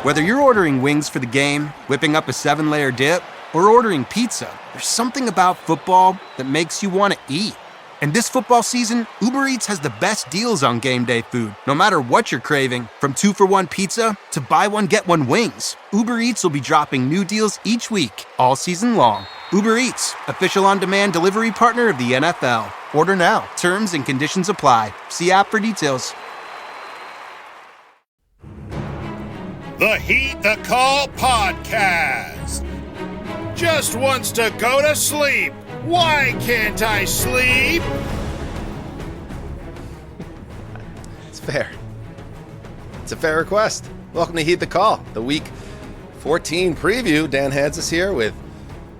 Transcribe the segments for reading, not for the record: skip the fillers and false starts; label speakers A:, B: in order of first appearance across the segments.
A: Whether you're ordering wings for the game, whipping up a 7-layer dip, or ordering pizza, there's something about football that makes you want to eat. And this football season, Uber Eats has the best deals on game day food. No matter what you're craving, from 2-for-1 pizza to buy one, get one wings, Uber Eats will be dropping new deals each week, all season long. Uber Eats, official on-demand delivery partner of the NFL. Order now. Terms and conditions apply. See app for details.
B: The Heed the Call podcast. Just wants to go to sleep. Why can't I sleep?
C: It's fair. It's a fair request. Welcome to Heed the Call, the Week 14 preview. Dan Hanzus here with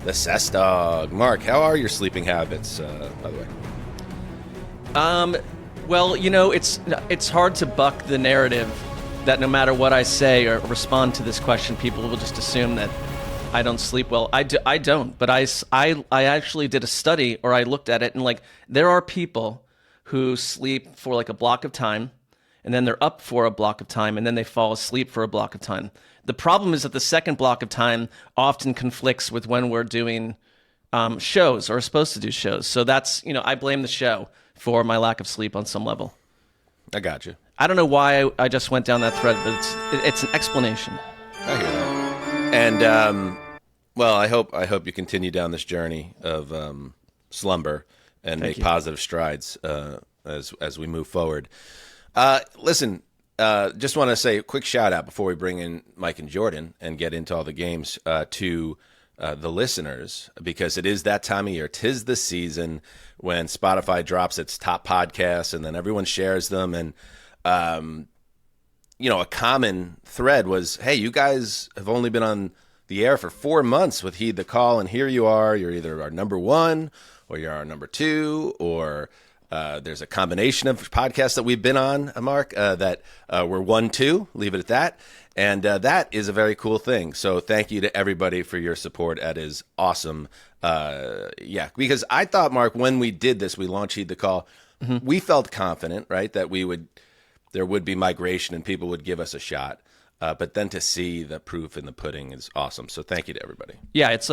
C: the Cess Dog. Mark, how are your sleeping habits, by the way?
D: Well, you know, it's hard to buck the narrative that no matter what I say or respond to this question, people will just assume that I don't sleep well. I don't, but I actually did a study, or I looked at it, and like there are people who sleep for like a block of time, and then they're up for a block of time, and then they fall asleep for a block of time. The problem is that the second block of time often conflicts with when we're doing shows or are supposed to do shows. So that's, you know, I blame the show for my lack of sleep on some level.
C: I got you.
D: I don't know why I just went down that thread, but it's an explanation.
C: I hear that. And well, I hope you continue down this journey of slumber and make positive strides as we move forward. Listen, just want to say a quick shout out before we bring in Mike and Jourdan and get into all the games to the listeners, because it is that time of year. 'Tis the season when Spotify drops its top podcasts, and then everyone shares them. And you know, a common thread was, hey, you guys have only been on the air for 4 months with Heed the Call, and here you are. You're either our number one or you're our number two, or there's a combination of podcasts that we've been on, Mark, that we're 1-2. Leave it at that. And that is a very cool thing. So thank you to everybody for your support. That is awesome. Yeah, because I thought, Mark, when we did this, we launched Heed the Call, we felt confident, right, that there would be migration and people would give us a shot. But then to see the proof in the pudding is awesome. So thank you to everybody.
D: Yeah, it's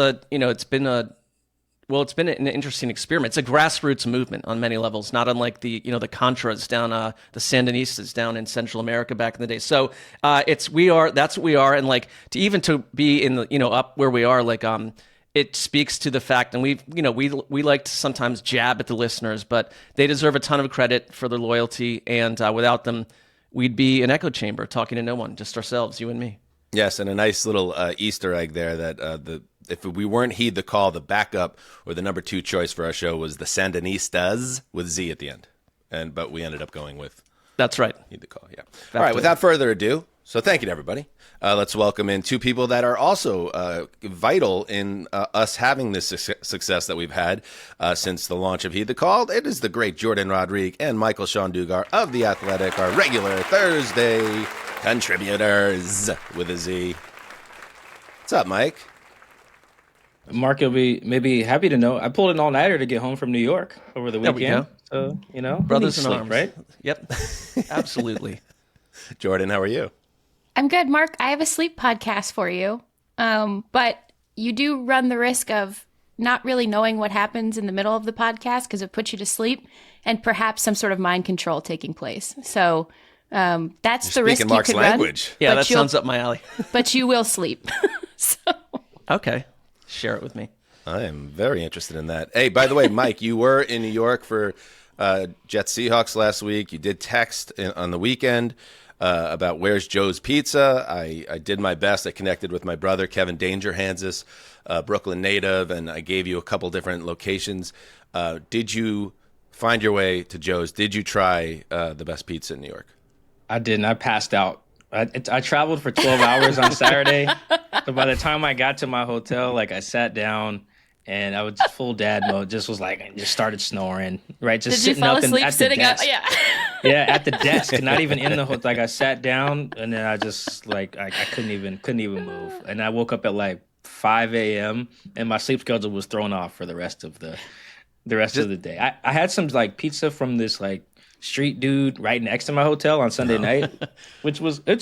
D: been an interesting experiment. It's a grassroots movement on many levels, not unlike the Contras down, the Sandinistas down in Central America back in the day. So that's what we are. And like to be in the, up where we are, like, it speaks to the fact, and we like to sometimes jab at the listeners, but they deserve a ton of credit for their loyalty. And without them, we'd be an echo chamber talking to no one, just ourselves, you and me.
C: Yes, and a nice little Easter egg there that if we weren't Heed the Call, the backup or the number 2 choice for our show was the Sandinistas with Z at the end, but we ended up going with
D: that's right,
C: Heed the Call. Yeah. All right. Without further ado, so thank you to everybody. Let's welcome in 2 people that are also vital in us having this success that we've had since the launch of Heed the Call. It is the great Jourdan Rodrigue and Michael-Shawn Dugar of The Athletic, our regular Thursday contributors with a Z. What's up, Mike?
E: Mark will be maybe happy to know I pulled an all-nighter to get home from New York over the weekend. So,
D: brothers in
E: sleep,
D: arms,
E: right?
D: Yep, absolutely.
C: Jourdan, how are you?
F: I'm good, Mark. I have a sleep podcast for you, but you do run the risk of not really knowing what happens in the middle of the podcast because it puts you to sleep and perhaps some sort of mind control taking place. So that's the risk
C: Mark's
F: you could
C: language.
F: run.
D: Yeah, that sounds up my alley.
F: But you will sleep. So.
D: Okay. Share it with me.
C: I am very interested in that. Hey, by the way, Mike, you were in New York for Jets Seahawks last week. You did text on the weekend about Where's Joe's Pizza. I did my best. I connected with my brother, Kevin Danger Hanzus, Brooklyn native, and I gave you a couple different locations. Did you find your way to Joe's? Did you try the best pizza in New York?
E: I didn't. I passed out. I traveled for 12 hours on Saturday. So by the time I got to my hotel, like I sat down and I was just full dad mode. Just started snoring. Right, just
F: Did
E: sitting
F: you fall
E: up
F: asleep
E: at
F: sitting
E: the desk.
F: up? Yeah.
E: Yeah, at the desk, not even in the hotel. Like I sat down and then I just I couldn't even move. And I woke up at like 5 a.m. and my sleep schedule was thrown off for the rest of the day. I had some like pizza from this like street dude right next to my hotel on Sunday night, which was I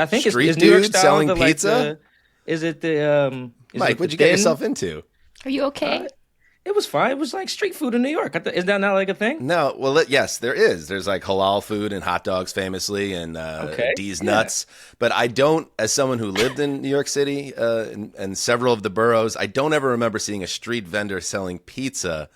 E: think
C: Street
E: it's New York
C: dude
E: style
C: selling
E: the, like,
C: pizza?
E: is it the
C: Mike, what'd you get yourself into?
F: Are you okay?
E: It was fine. It was like street food in New York. Is that not like a thing?
C: No, well, yes, there is. There's like halal food and hot dogs famously and D's Nuts. But I don't, as someone who lived in New York City and several of the boroughs, I don't ever remember seeing a street vendor selling pizza.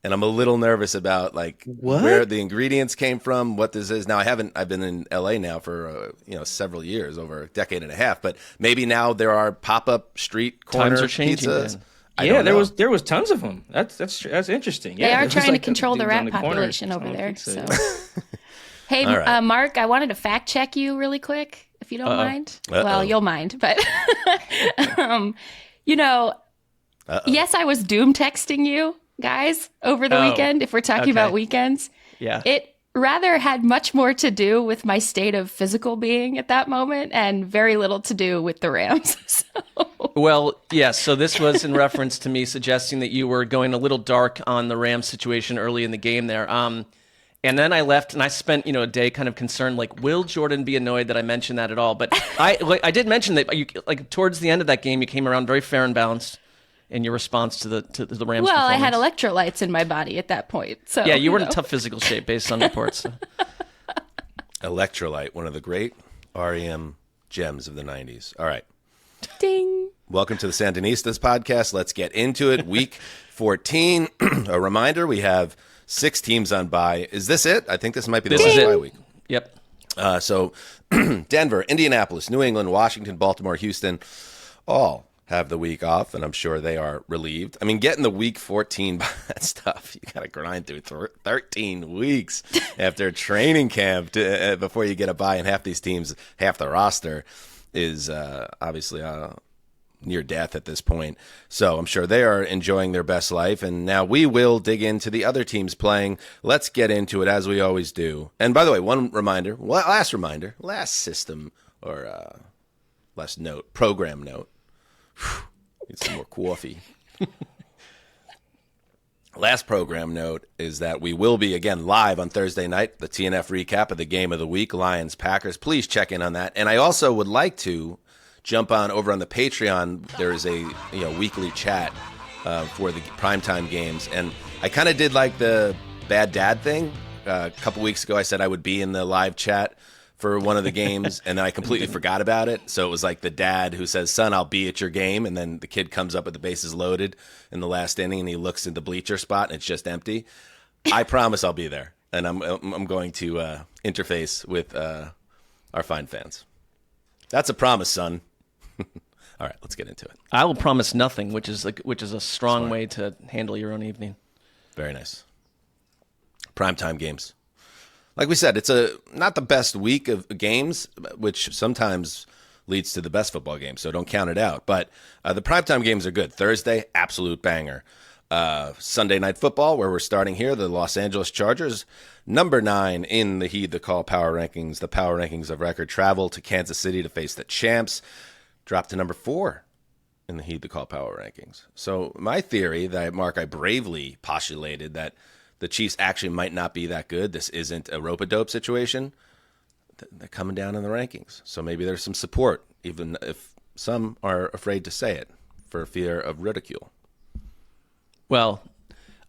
C: And I'm a little nervous about like where the ingredients came from, what this is. Now, I've been in LA now for, several years, over a decade and a half. But maybe now there are pop-up street corner
D: Times are changing,
C: pizzas.
D: man.
E: Yeah, there was tons of them. That's interesting.
F: They
E: Yeah,
F: are trying to
E: like
F: control the
E: dudes
F: rat
E: on corner
F: population over
E: selling
F: there.
E: pizza.
F: So, hey,
C: All right.
F: Mark, I wanted to fact check you really quick, if you don't mind. Well, you'll mind, but yes, I was doom texting you guys over the weekend. If we're talking about weekends,
D: Yeah.
F: it rather had much more to do with my state of physical being at that moment, and very little to do with the Rams.
D: Well, yes. So this was in reference to me suggesting that you were going a little dark on the Rams situation early in the game there. And then I left, and I spent a day kind of concerned, like, will Jourdan be annoyed that I mentioned that at all? But I did mention that you, like, towards the end of that game, you came around very fair and balanced in your response to the Rams.
F: Well, I had
D: performance.
F: electrolytes in my body at that point. So
D: Yeah, you were in tough physical shape based on reports.
C: Electrolyte, one of the great REM gems of the 90s. All right.
F: Ding.
C: Welcome to the Sandinistas podcast. Let's get into it. Week 14. A reminder, we have 6 teams on bye. Is this it? I think this might be the last bye week.
D: Yep.
C: So Denver, Indianapolis, New England, Washington, Baltimore, Houston, all have the week off, and I'm sure they are relieved. I mean, getting the week 14 stuff, you got to grind through 13 weeks after training camp before you get a bye, and half these teams, half the roster is obviously near death at this point. So I'm sure they are enjoying their best life, and now we will dig into the other teams playing. Let's get into it as we always do. And by the way, last program note. Need some more coffee. Last program note is that we will be, again, live on Thursday night, the TNF recap of the game of the week, Lions-Packers. Please check in on that. And I also would like to jump on over on the Patreon. There is a weekly chat for the primetime games. And I kind of did like the bad dad thing. A couple weeks ago, I said I would be in the live chat for one of the games, and then I completely forgot about it. So it was like the dad who says, son, I'll be at your game, and then the kid comes up with the bases loaded in the last inning, and he looks in the bleacher spot, and it's just empty. I promise I'll be there, and I'm going to interface with our fine fans. That's a promise, son. All right, let's get into it.
D: I will promise nothing, which is a strong way to handle your own evening.
C: Very nice. Primetime games. Like we said, it's not the best week of games, which sometimes leads to the best football game, so don't count it out. But the primetime games are good. Thursday, absolute banger. Sunday Night Football, where we're starting here, the Los Angeles Chargers, number 9 in the Heed the Call power rankings. The power rankings of record travel to Kansas City to face the champs. Dropped to number 4 in the Heed the Call power rankings. So my theory that, Mark, I bravely postulated that the Chiefs actually might not be that good. This isn't a rope-a-dope situation. They're coming down in the rankings. So maybe there's some support, even if some are afraid to say it for fear of ridicule.
D: Well,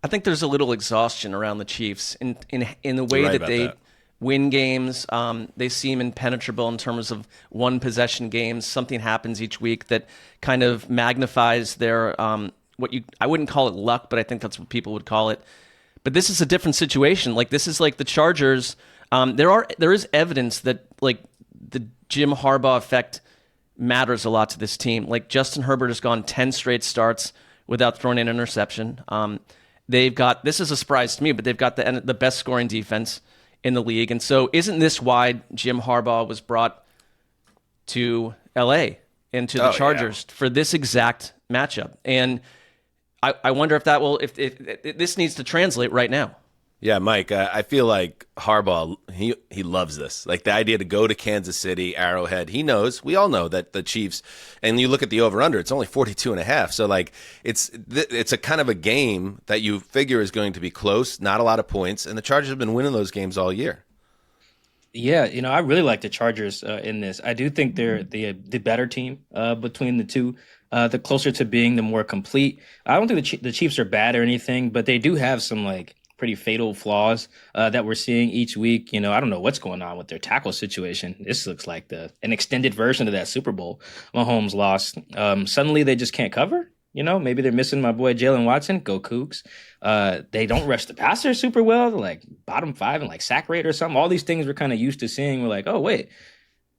D: I think there's a little exhaustion around the Chiefs in the way that they win games. They seem impenetrable in terms of one-possession games. Something happens each week that kind of magnifies their I wouldn't call it luck, but I think that's what people would call it. But this is a different situation. Like, this is like the Chargers. There is evidence that, like, the Jim Harbaugh effect matters a lot to this team. Like, Justin Herbert has gone 10 straight starts without throwing an interception. They've got, this is a surprise to me, but they've got the best scoring defense in the league. And so isn't this why Jim Harbaugh was brought to L.A. and to the Chargers for this exact matchup? And I wonder if that will, if this needs to translate right now.
C: Yeah, Mike, I feel like Harbaugh, he loves this. Like the idea to go to Kansas City, Arrowhead. He knows, we all know that the Chiefs, and you look at the over-under, it's only 42.5. So like it's a kind of a game that you figure is going to be close, not a lot of points, and the Chargers have been winning those games all year.
E: Yeah, I really like the Chargers in this. I do think they're the better team between the two. The closer to being the more complete. I don't think the Chiefs are bad or anything, but they do have some like pretty fatal flaws that we're seeing each week. I don't know what's going on with their tackle situation. This looks like an extended version of that Super Bowl Mahomes lost. Suddenly they just can't cover. Maybe they're missing my boy Jalen Watson. Go Cougs. They don't rush the passer super well. They're like bottom 5 and like sack rate or something. All these things we're kind of used to seeing. We're like, oh wait,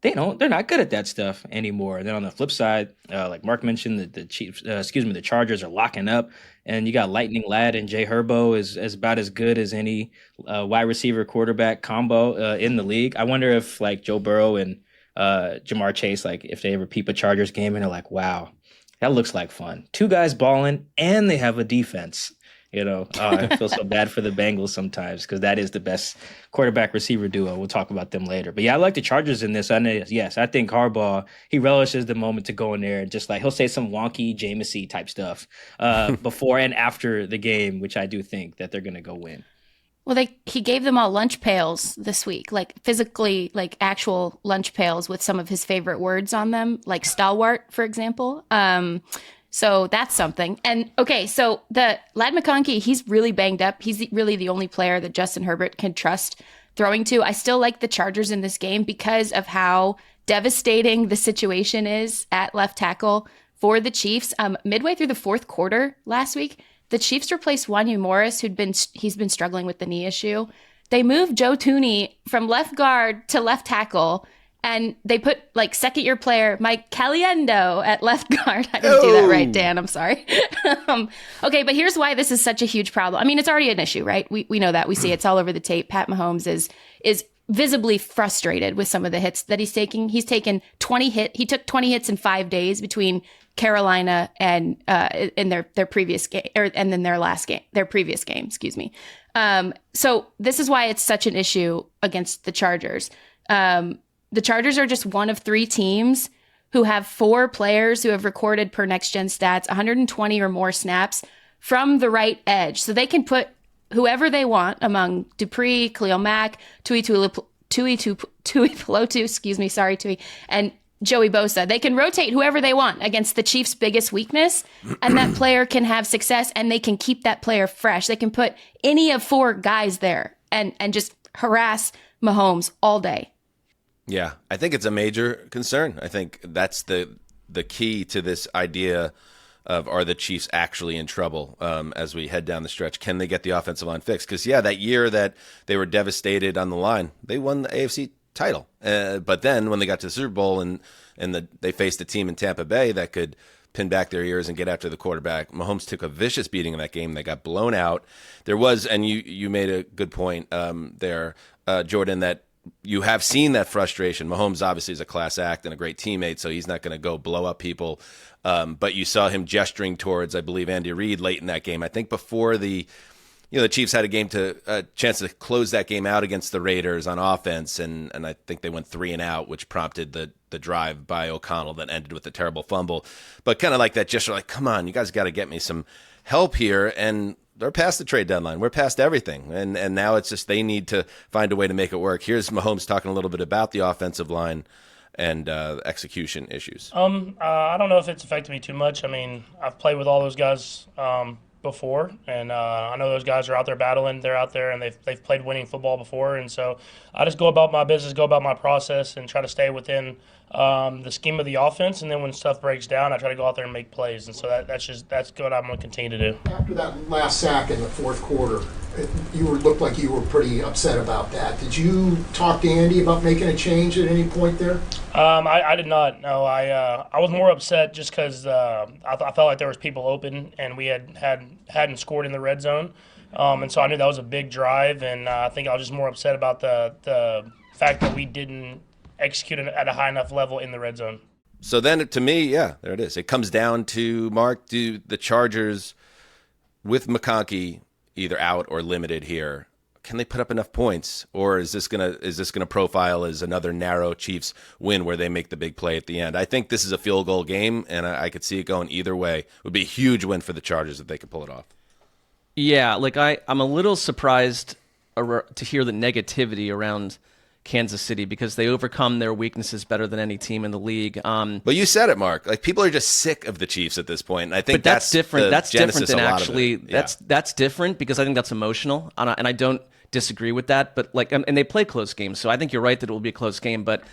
E: they're not good at that stuff anymore. And then on the flip side, like Mark mentioned, the Chiefs, the Chargers are locking up, and you got Lightning Lad and Jay Herbo is about as good as any wide receiver quarterback combo in the league. I wonder if like Joe Burrow and Jamar Chase, like if they ever peep a Chargers game and they're like, wow, that looks like fun. 2 guys balling and they have a defense. I feel so bad for the Bengals sometimes because that is the best quarterback receiver duo. We'll talk about them later. But yeah, I like the Chargers in this. I think Harbaugh, he relishes the moment to go in there and just like he'll say some wonky Jameis type stuff before and after the game, which I do think that they're going to go win.
F: Well, he gave them all lunch pails this week, like physically, like actual lunch pails with some of his favorite words on them, like stalwart, for example. So that's something. And okay, so the Ladd McConkey, he's really banged up. He's really the only player that Justin Herbert can trust throwing to. I still like the Chargers in this game because of how devastating the situation is at left tackle for the Chiefs. Midway through the fourth quarter last week, the Chiefs replaced Wanya Morris, he's been struggling with the knee issue. They moved Joe Thuney from left guard to left tackle. And they put like second-year player Mike Caliendo at left guard. I didn't do that right, Dan. I'm sorry. Okay, but here's why this is such a huge problem. I mean, it's already an issue, right? We know that. We see it's all over the tape. Pat Mahomes is visibly frustrated with some of the hits that he's taking. He's taken 20 hits. He took 20 hits in 5 days between Carolina and in their previous game, and then their previous game. Excuse me. So this is why it's such an issue against the Chargers. The Chargers are just one of 3 teams who have 4 players who have recorded per Next Gen Stats 120 or more snaps from the right edge. So they can put whoever they want among Dupree, Khalil Mack, Tui Pelotu, excuse me, sorry, Tui, and Joey Bosa. They can rotate whoever they want against the Chiefs' biggest weakness, and that player can have success, and they can keep that player fresh. They can put any of 4 guys there and just harass Mahomes all day.
C: Yeah, I think it's a major concern. I think that's the key to this idea of are the Chiefs actually in trouble as we head down the stretch? Can they get the offensive line fixed? Because, yeah, that year that they were devastated on the line, they won the AFC title. But then when they got to the Super Bowl and they faced a team in Tampa Bay that could pin back their ears and get after the quarterback, Mahomes took a vicious beating in that game. They got blown out. There was, and you made a good point there, Jourdan, that you have seen that frustration. Mahomes obviously is a class act and a great teammate, so he's not going to go blow up people. But you saw him gesturing towards, I believe, Andy Reid late in that game. I think before the Chiefs had a chance to close that game out against the Raiders on offense, and I think they went 3 and out, which prompted the drive by O'Connell that ended with a terrible fumble. But kind of like that gesture, like, come on, you guys got to get me some help here. And they're past the trade deadline. We're past everything. And now it's just they need to find a way to make it work. Here's Mahomes talking a little bit about the offensive line and execution issues.
G: I don't know if it's affected me too much. I mean, I've played with all those guys before, and I know those guys are out there battling. They're out there, and they've played winning football before. And so I just go about my business, go about my process, and try to stay within the scheme of the offense. And then when stuff breaks down, I try to go out there and make plays. And so that's what I'm going to continue to do.
H: After that last sack in the fourth quarter, looked like you were pretty upset about that. Did you talk to Andy about making a change at any point there?
G: I did not. No, I was more upset just because I felt like there was people open and we hadn't scored in the red zone, and so I knew that was a big drive, and I think I was just more upset about the fact that we didn't execute at a high enough level in the red zone.
C: So then, to me, yeah, there it is. It comes down to, Mark, do the Chargers with McConkey either out or limited here can they put up enough points, or is this gonna profile as another narrow Chiefs win where they make the big play at the end? I think this is a field goal game, and I could see it going either way. It would be a huge win for the Chargers if they could pull it off.
D: Yeah, like I'm a little surprised to hear the negativity around Kansas City because they overcome their weaknesses better than any team in the league.
C: But you said it, Mark. Like, people are just sick of the Chiefs at this point, and I think
D: but that's different. That's different than actually.
C: Yeah.
D: That's different because I think that's emotional, and I don't disagree with that. But like, and they play close games, so I think you're right that it will be a close game. But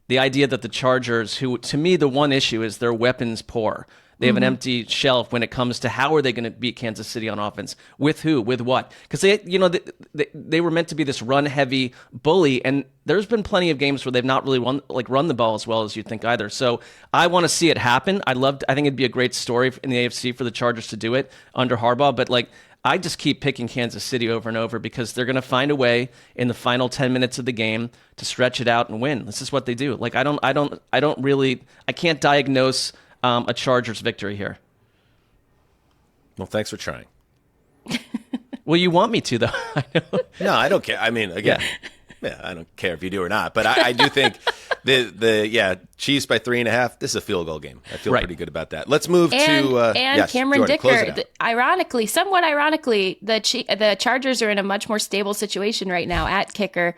D: the idea that the Chargers, who to me the one issue is their weapons poor. They have an empty shelf when it comes to how are they going to beat Kansas City on offense? With who? With what? Because they were meant to be this run-heavy bully, and there's been plenty of games where they've not really run the ball as well as you'd think either. So I want to see it happen. I think it'd be a great story in the AFC for the Chargers to do it under Harbaugh. But like, I just keep picking Kansas City over and over because they're going to find a way in the final 10 minutes of the game to stretch it out and win. This is what they do. Like, I can't diagnose a Chargers victory here.
C: Well, thanks for trying.
D: Well, you want me to, though. I know.
C: No, I don't care. I mean, again, yeah, I don't care if you do or not. But I do think the Chiefs by 3.5. This is a field goal game. I feel pretty good about that. Let's move to
F: yes, Cameron
C: Jourdan,
F: Dicker. Somewhat ironically, the Chargers are in a much more stable situation right now at kicker.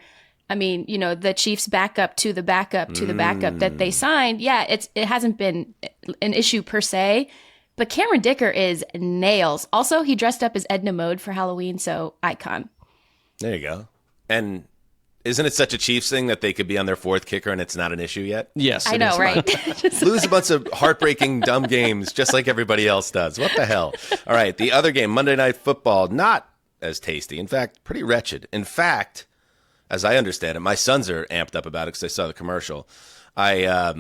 F: I mean, the Chiefs backup to the backup to the backup that they signed. Yeah, it hasn't been an issue per se, but Cameron Dicker is nails. Also, he dressed up as Edna Mode for Halloween, so icon.
C: There you go. And isn't it such a Chiefs thing that they could be on their fourth kicker and it's not an issue yet?
D: Yes,
F: I know, right?
C: Lose a bunch of heartbreaking, dumb games just like everybody else does. What the hell? All right, the other game, Monday Night Football, not as tasty. In fact, pretty wretched. In fact, as I understand it, my sons are amped up about it because they saw the commercial. I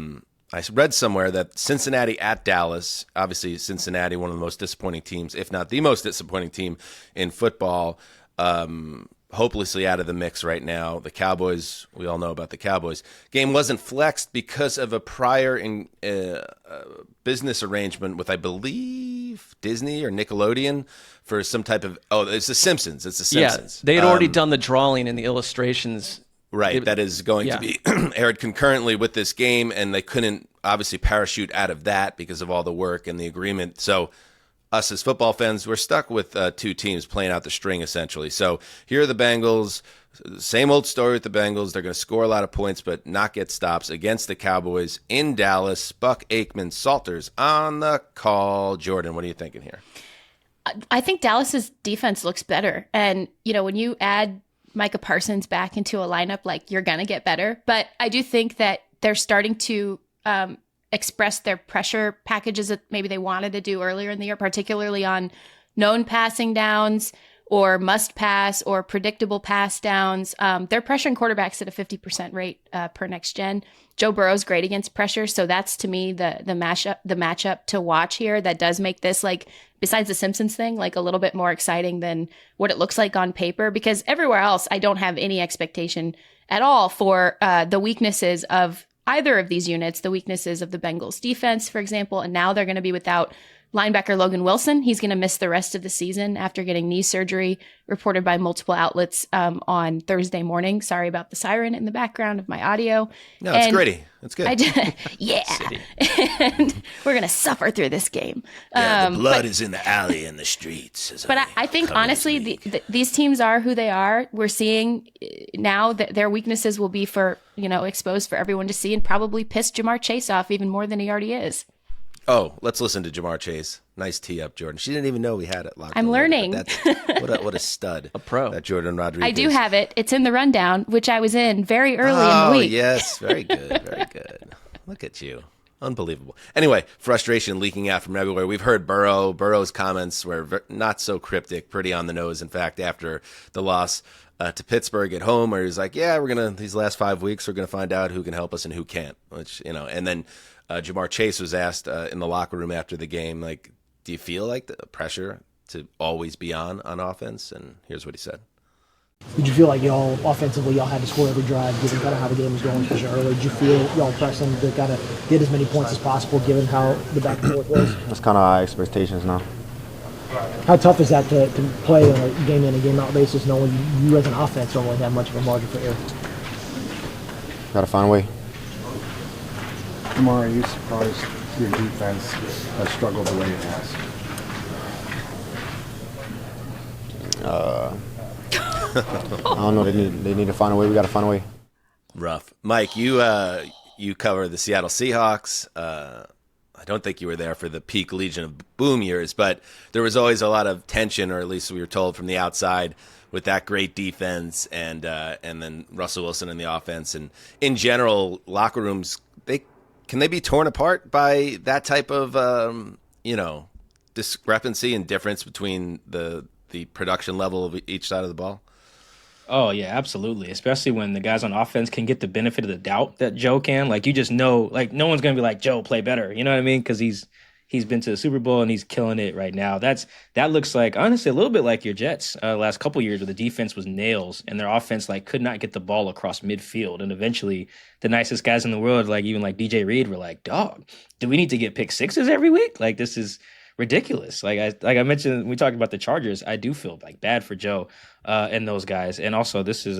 C: read somewhere that Cincinnati at Dallas, obviously Cincinnati, one of the most disappointing teams, if not the most disappointing team in football, hopelessly out of the mix right now. The Cowboys, we all know about the Cowboys. Game wasn't flexed because of a prior business arrangement with, I believe, Disney or Nickelodeon for some type of, it's The Simpsons. It's The Simpsons.
D: Yeah, they had already done the drawing and the illustrations.
C: Right, that is going to be aired concurrently with this game, and they couldn't obviously parachute out of that because of all the work and the agreement. So us as football fans, we're stuck with two teams playing out the string, essentially. So here are the Bengals. Same old story with the Bengals. They're going to score a lot of points but not get stops against the Cowboys in Dallas. Buck Aikman, Salters on the call. Jourdan, what are you thinking here?
F: I think Dallas's defense looks better. And, when you add Micah Parsons back into a lineup, like, you're going to get better. But I do think that they're starting to express their pressure packages that maybe they wanted to do earlier in the year, particularly on known passing downs or must pass or predictable pass downs. They're pressuring quarterbacks at a 50% rate per next gen. Joe Burrow's great against pressure. So that's, to me, the matchup to watch here that does make this, like, besides the Simpsons thing, like, a little bit more exciting than what it looks like on paper, because everywhere else, I don't have any expectation at all for the weaknesses of either of these units, the weaknesses of the Bengals defense, for example, and now they're going to be without linebacker Logan Wilson. He's going to miss the rest of the season after getting knee surgery, reported by multiple outlets on Thursday morning. Sorry about the siren in the background of my audio.
C: No, it's gritty. It's good.
F: Yeah. And we're going to suffer through this game.
C: Yeah, the blood is in the alley and the streets.
F: But I think, honestly, these teams are who they are. We're seeing now that their weaknesses will be exposed for everyone to see and probably piss Jamar Chase off even more than he already is.
C: Oh, let's listen to Jamar Chase. Nice tee up, Jourdan. She didn't even know we had it locked.
F: I'm learning.
C: What a stud.
D: A pro.
C: That Jourdan Rodrigue.
F: I do have it. It's in the rundown, which I was in very early in the week.
C: Oh, yes. Very good. Very good. Look at you. Unbelievable. Anyway, frustration leaking out from everywhere. We've heard Burrow's comments were not so cryptic, pretty on the nose, in fact, after the loss to Pittsburgh at home, where he's like, yeah, these last 5 weeks, we're going to find out who can help us and who can't, and then Jamar Chase was asked in the locker room after the game, like, do you feel like the pressure to always be on offense? And here's what he said.
I: Did you feel like y'all offensively had to score every drive given kind of how the game was going, especially early? Did you feel y'all pressing to kind of get as many points as possible given how the back and forth was?
J: That's kind of our expectations now.
I: How tough is that to play on a game in and game out basis, knowing you as an offense don't really have much of a margin for error?
J: Got to find a way.
K: Jamar, are you surprised your defense has struggled the way it has?
J: I don't know. They need to find a way. We got to find a way.
C: Rough. Mike, you cover the Seattle Seahawks. I don't think you were there for the peak Legion of Boom years, but there was always a lot of tension, or at least we were told from the outside, with that great defense and then Russell Wilson in the offense. And in general, locker rooms, can they be torn apart by that type of discrepancy and difference between the production level of each side of the ball?
E: Oh, yeah, absolutely. Especially when the guys on offense can get the benefit of the doubt that Joe can. Like, you just know, like, no one's going to be like, Joe, play better. You know what I mean? Because he's been to the Super Bowl and he's killing it right now. That looks like, honestly, a little bit like your Jets last couple years, where the defense was nails and their offense, like, could not get the ball across midfield. And eventually the nicest guys in the world, like even like DJ Reed, were like, dog, do we need to get pick sixes every week? Like, this is ridiculous. Like I mentioned, we talked about the Chargers. I do feel like bad for Joe and those guys. And also, this is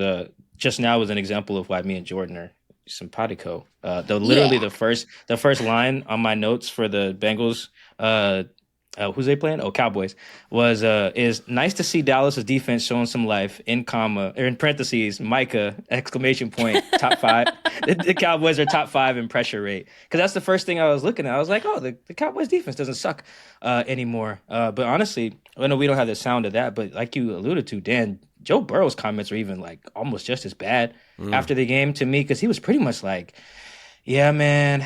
E: just now was an example of why me and Jourdan are simpatico. The first line on my notes for the Bengals, who's they playing? Oh, Cowboys, was is nice to see Dallas's defense showing some life, in parentheses, Micah, exclamation point, top 5. The Cowboys are top 5 in pressure rate. Because that's the first thing I was looking at. I was like, oh, the Cowboys defense doesn't suck anymore. But honestly, I know we don't have the sound of that, but like you alluded to, Dan, Joe Burrow's comments are even like almost just as bad after the game to me, because he was pretty much like, yeah, man,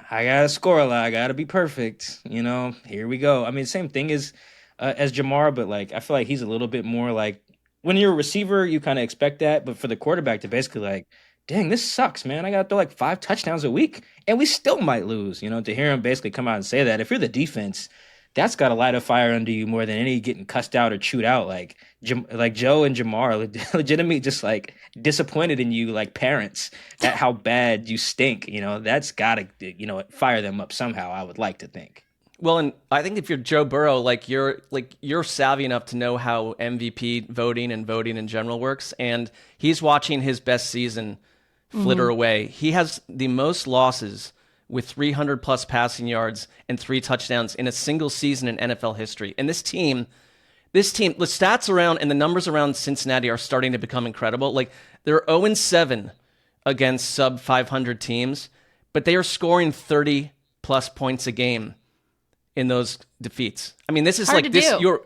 E: I got to score a lot. I got to be perfect. Here we go. I mean, same thing as Jamar, but like, I feel like he's a little bit more like, when you're a receiver, you kind of expect that. But for the quarterback to basically like, dang, this sucks, man. I got to throw like 5 touchdowns a week and we still might lose, to hear him basically come out and say that. If you're the defense, that's got to light a fire under you more than any getting cussed out or chewed out. Like Joe and Jamar are legitimately just like disappointed in you, like parents, at how bad you stink. That's got to, fire them up somehow, I would like to think.
D: Well, and I think if you're Joe Burrow, you're savvy enough to know how MVP voting in general works, and he's watching his best season flitter away. He has the most losses with 300 plus passing yards and 3 touchdowns in a single season in NFL history. And this team, the stats around and the numbers around Cincinnati are starting to become incredible. Like, they're 0-7 against sub 500 teams, but they are scoring 30 plus points a game in those defeats. I mean, this is
F: hard
D: like
F: to
D: this.
F: do.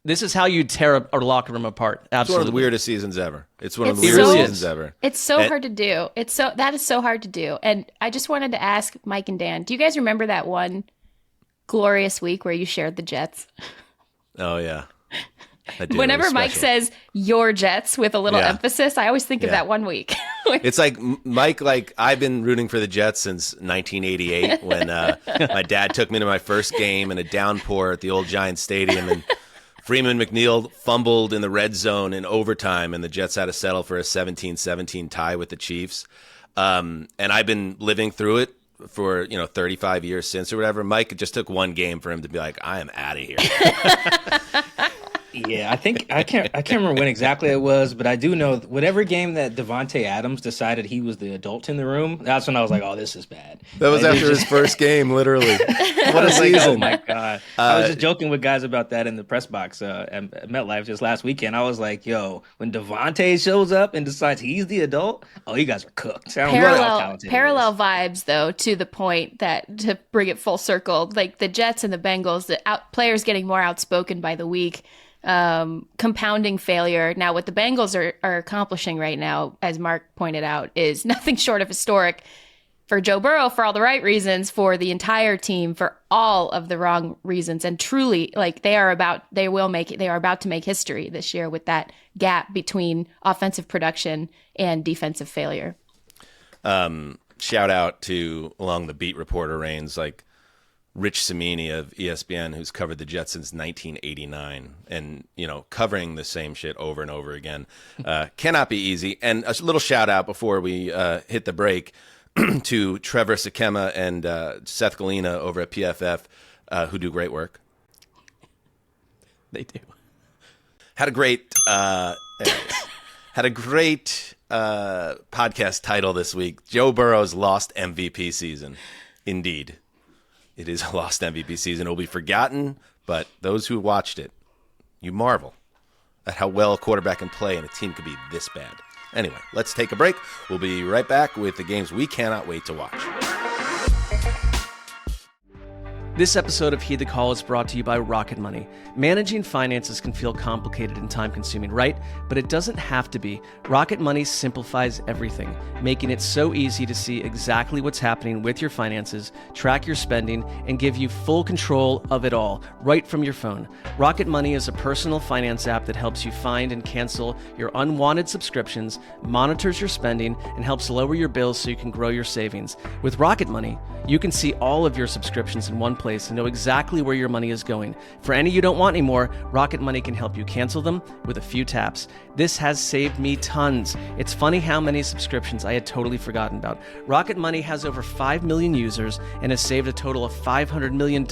D: This is how you tear a locker room apart. Absolutely,
C: it's one of the weirdest seasons ever. It's one of the
F: It's
C: weirdest
F: so-
C: seasons ever.
F: It's so hard to do. That is so hard to do. And I just wanted to ask Mike and Dan, do you guys remember that one glorious week where you shared the Jets?
C: Oh yeah. I do. It
F: Whenever
C: was
F: Mike
C: special.
F: says your Jets with a little emphasis, I always think of that one week.
C: It's like Mike, like I've been rooting for the Jets since 1988 when my dad took me to my first game in a downpour at the old Giants Stadium, and Freeman McNeil fumbled in the red zone in overtime, and the Jets had to settle for a 17-17 tie with the Chiefs. And I've been living through it for 35 years since or whatever. Mike, it just took one game for him to be like, I am out of here.
E: Yeah, I think I can't remember when exactly it was, but I do know whatever game that Devontae Adams decided he was the adult in the room, that's when I was like, oh, this is bad.
C: That was after his first game, literally. What a season.
E: Oh my God. I was just joking with guys about that in the press box at MetLife just last weekend. I was like, yo, when Devontae shows up and decides he's the adult, oh, you guys are cooked.
F: Parallel vibes, though, to the point that, to bring it full circle, like the Jets and the Bengals, players getting more outspoken by the week. Compounding failure. Now, what the Bengals are accomplishing right now, as Mark pointed out, is nothing short of historic for Joe Burrow for all the right reasons, for the entire team for all of the wrong reasons, and truly, like they are about to make history this year with that gap between offensive production and defensive failure.
C: Shout out to, along the beat reporter reigns, like Rich Cimini of ESPN, who's covered the Jets since 1989, and covering the same shit over and over again cannot be easy. And a little shout out before we hit the break to Trevor Sakema and Seth Galina over at PFF, who do great work.
D: They do.
C: Had a great podcast title this week. Joe Burrow's lost MVP season. Indeed, it is a lost MVP season. It will be forgotten, but those who watched it, you marvel at how well a quarterback can play and a team could be this bad. Anyway, let's take a break. We'll be right back with the games we cannot wait to watch.
D: This episode of Heed the Call is brought to you by Rocket Money. Managing finances can feel complicated and time-consuming, right? But it doesn't have to be. Rocket Money simplifies everything, making it so easy to see exactly what's happening with your finances, track your spending, and give you full control of it all, right from your phone. Rocket Money is a personal finance app that helps you find and cancel your unwanted subscriptions, monitors your spending, and helps lower your bills so you can grow your savings. With Rocket Money, you can see all of your subscriptions in one place and know exactly where your money is going. For any you don't want anymore, Rocket Money can help you cancel them with a few taps. This has saved me tons. It's funny how many subscriptions I had totally forgotten about. Rocket Money has over 5 million users and has saved a total of $500 million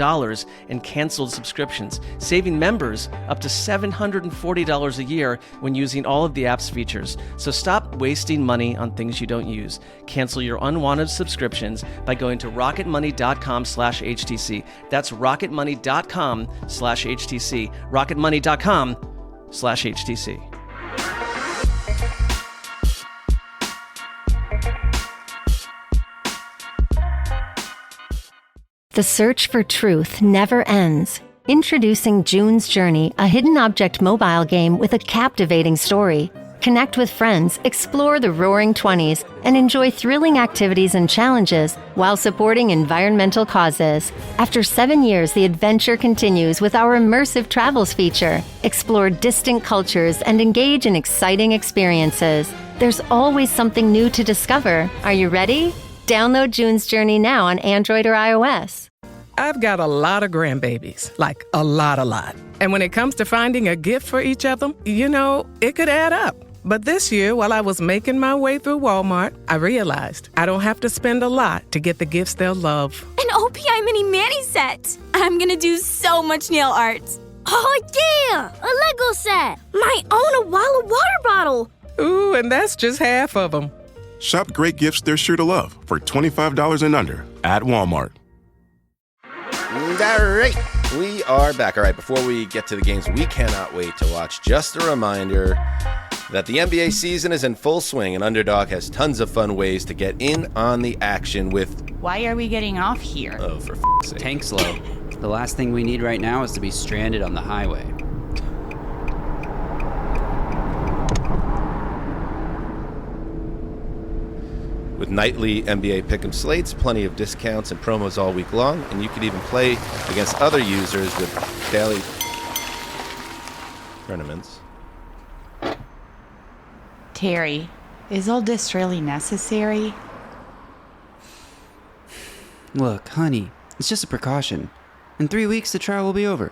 D: in canceled subscriptions, saving members up to $740 a year when using all of the app's features. So stop wasting money on things you don't use. Cancel your unwanted subscriptions by going to rocketmoney.com/HTC. That's rocketmoney.com/HTC. rocketmoney.com/HTC.
L: The search for truth never ends. Introducing June's Journey, a hidden object mobile game with a captivating story. Connect with friends, explore the Roaring 20s, and enjoy thrilling activities and challenges while supporting environmental causes. After 7 years, the adventure continues with our immersive travels feature. Explore distant cultures and engage in exciting experiences. There's always something new to discover. Are you ready? Download June's Journey now on Android or iOS.
M: I've got a lot of grandbabies, like a lot. And when it comes to finding a gift for each of them, it could add up. But this year, while I was making my way through Walmart, I realized I don't have to spend a lot to get the gifts they'll love.
N: An OPI mini mani set! I'm gonna do so much nail art. Oh yeah! A Lego set! My own Walla water bottle!
M: Ooh, and that's just half of them.
O: Shop great gifts they're sure to love for $25 and under at Walmart.
C: All right, we are back. All right, before we get to the games we cannot wait to watch, just a reminder that the NBA season is in full swing and Underdog has tons of fun ways to get in on the action with...
P: Why are we getting off here?
C: Oh, for f***'s sake.
Q: Tank slow. The last thing we need right now is to be stranded on the highway.
C: With nightly NBA pick'em slates, plenty of discounts and promos all week long, and you can even play against other users with daily tournaments.
P: Terry, is all this really necessary?
Q: Look, honey, it's just a precaution. In 3 weeks, the trial will be over.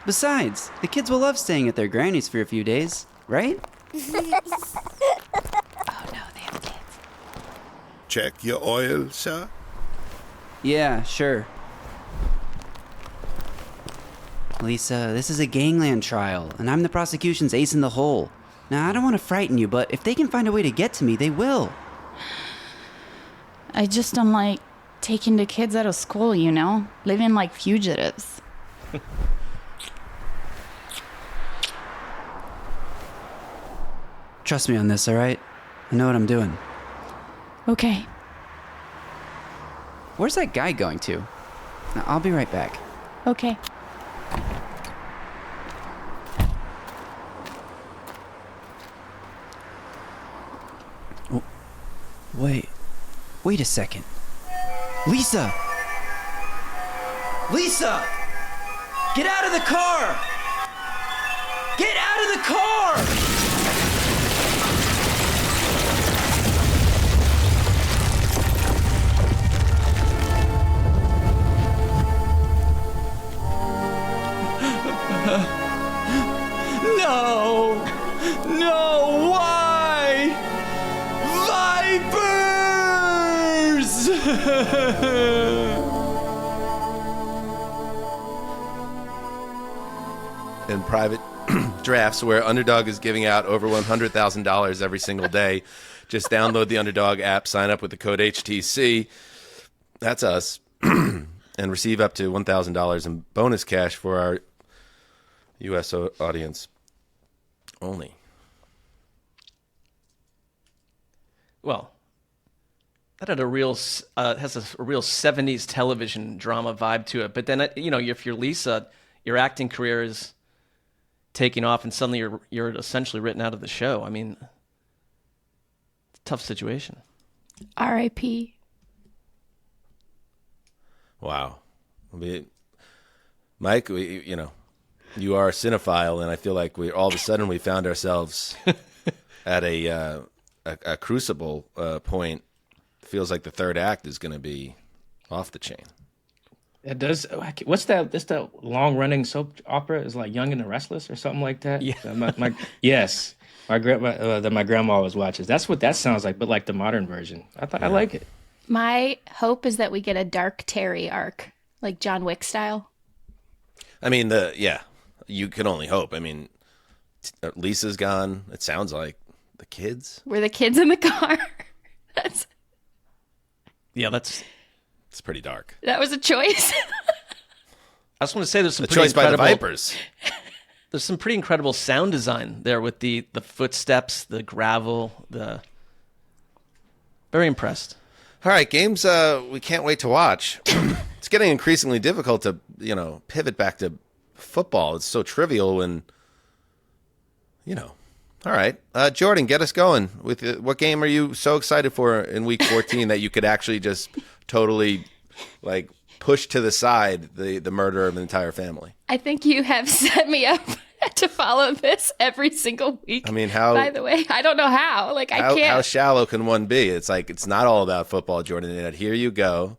Q: Besides, the kids will love staying at their granny's for a few days, right?
B: Check your oil, sir?
Q: Yeah, sure. Lisa, this is a gangland trial, and I'm the prosecution's ace in the hole. Now, I don't want to frighten you, but if they can find a way to get to me, they will.
P: I just don't like taking the kids out of school, living like fugitives.
Q: Trust me on this, all right? I know what I'm doing.
P: Okay.
Q: Where's that guy going to? I'll be right back.
P: Okay.
Q: Oh, wait a second. Lisa! Lisa! Get out of the car! Get out of the car! No, why? Vipers!
C: in private drafts where Underdog is giving out over $100,000 every single day. Just download the Underdog app, sign up with the code HTC. That's us. And receive up to $1,000 in bonus cash for our U.S. audience only.
D: Well, that had a real has a real 70s television drama vibe to it. But then, if you're Lisa, your acting career is taking off, and suddenly you're essentially written out of the show. I mean, it's a tough situation.
F: R.I.P.
C: Wow. Mike, you are a cinephile, and I feel like all of a sudden we found ourselves at a crucible point. Feels like the third act is going to be off the chain.
E: It does. What's that? This the long running soap opera is like Young and the Restless or something like that.
D: Yeah.
E: Yes. My grandma always watches. That's what that sounds like, but like the modern version. I like it.
F: My hope is that we get a Dark Terry arc, like John Wick style.
C: I mean, you can only hope. I mean, Lisa's gone. It sounds like the kids.
F: We're the kids in the car.
C: It's pretty dark.
F: That was a choice.
D: I just want to say there's some
C: the
D: pretty
C: choice
D: incredible,
C: by the Vipers.
D: There's some pretty incredible sound design there with the footsteps, the gravel, very impressed.
C: All right, games we can't wait to watch. It's getting increasingly difficult to, pivot back to football. It's so trivial when, All right, Jourdan, get us going. With what game are you so excited for in Week 14 that you could actually just totally, push to the side the murder of an entire family?
F: I think you have set me up to follow this every single week.
C: I mean, how?
F: By the way, I don't know how. I can't.
C: How shallow can one be? It's like it's not all about football, Jourdan. And here you go,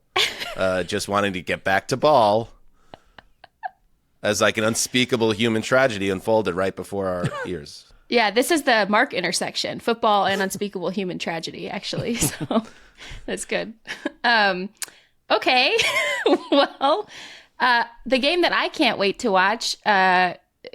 C: just wanting to get back to ball, as like an unspeakable human tragedy unfolded right before our ears.
F: Yeah, this is the Mark intersection: football and unspeakable human tragedy. Actually, so that's good. Okay, well, the game that I can't wait to watch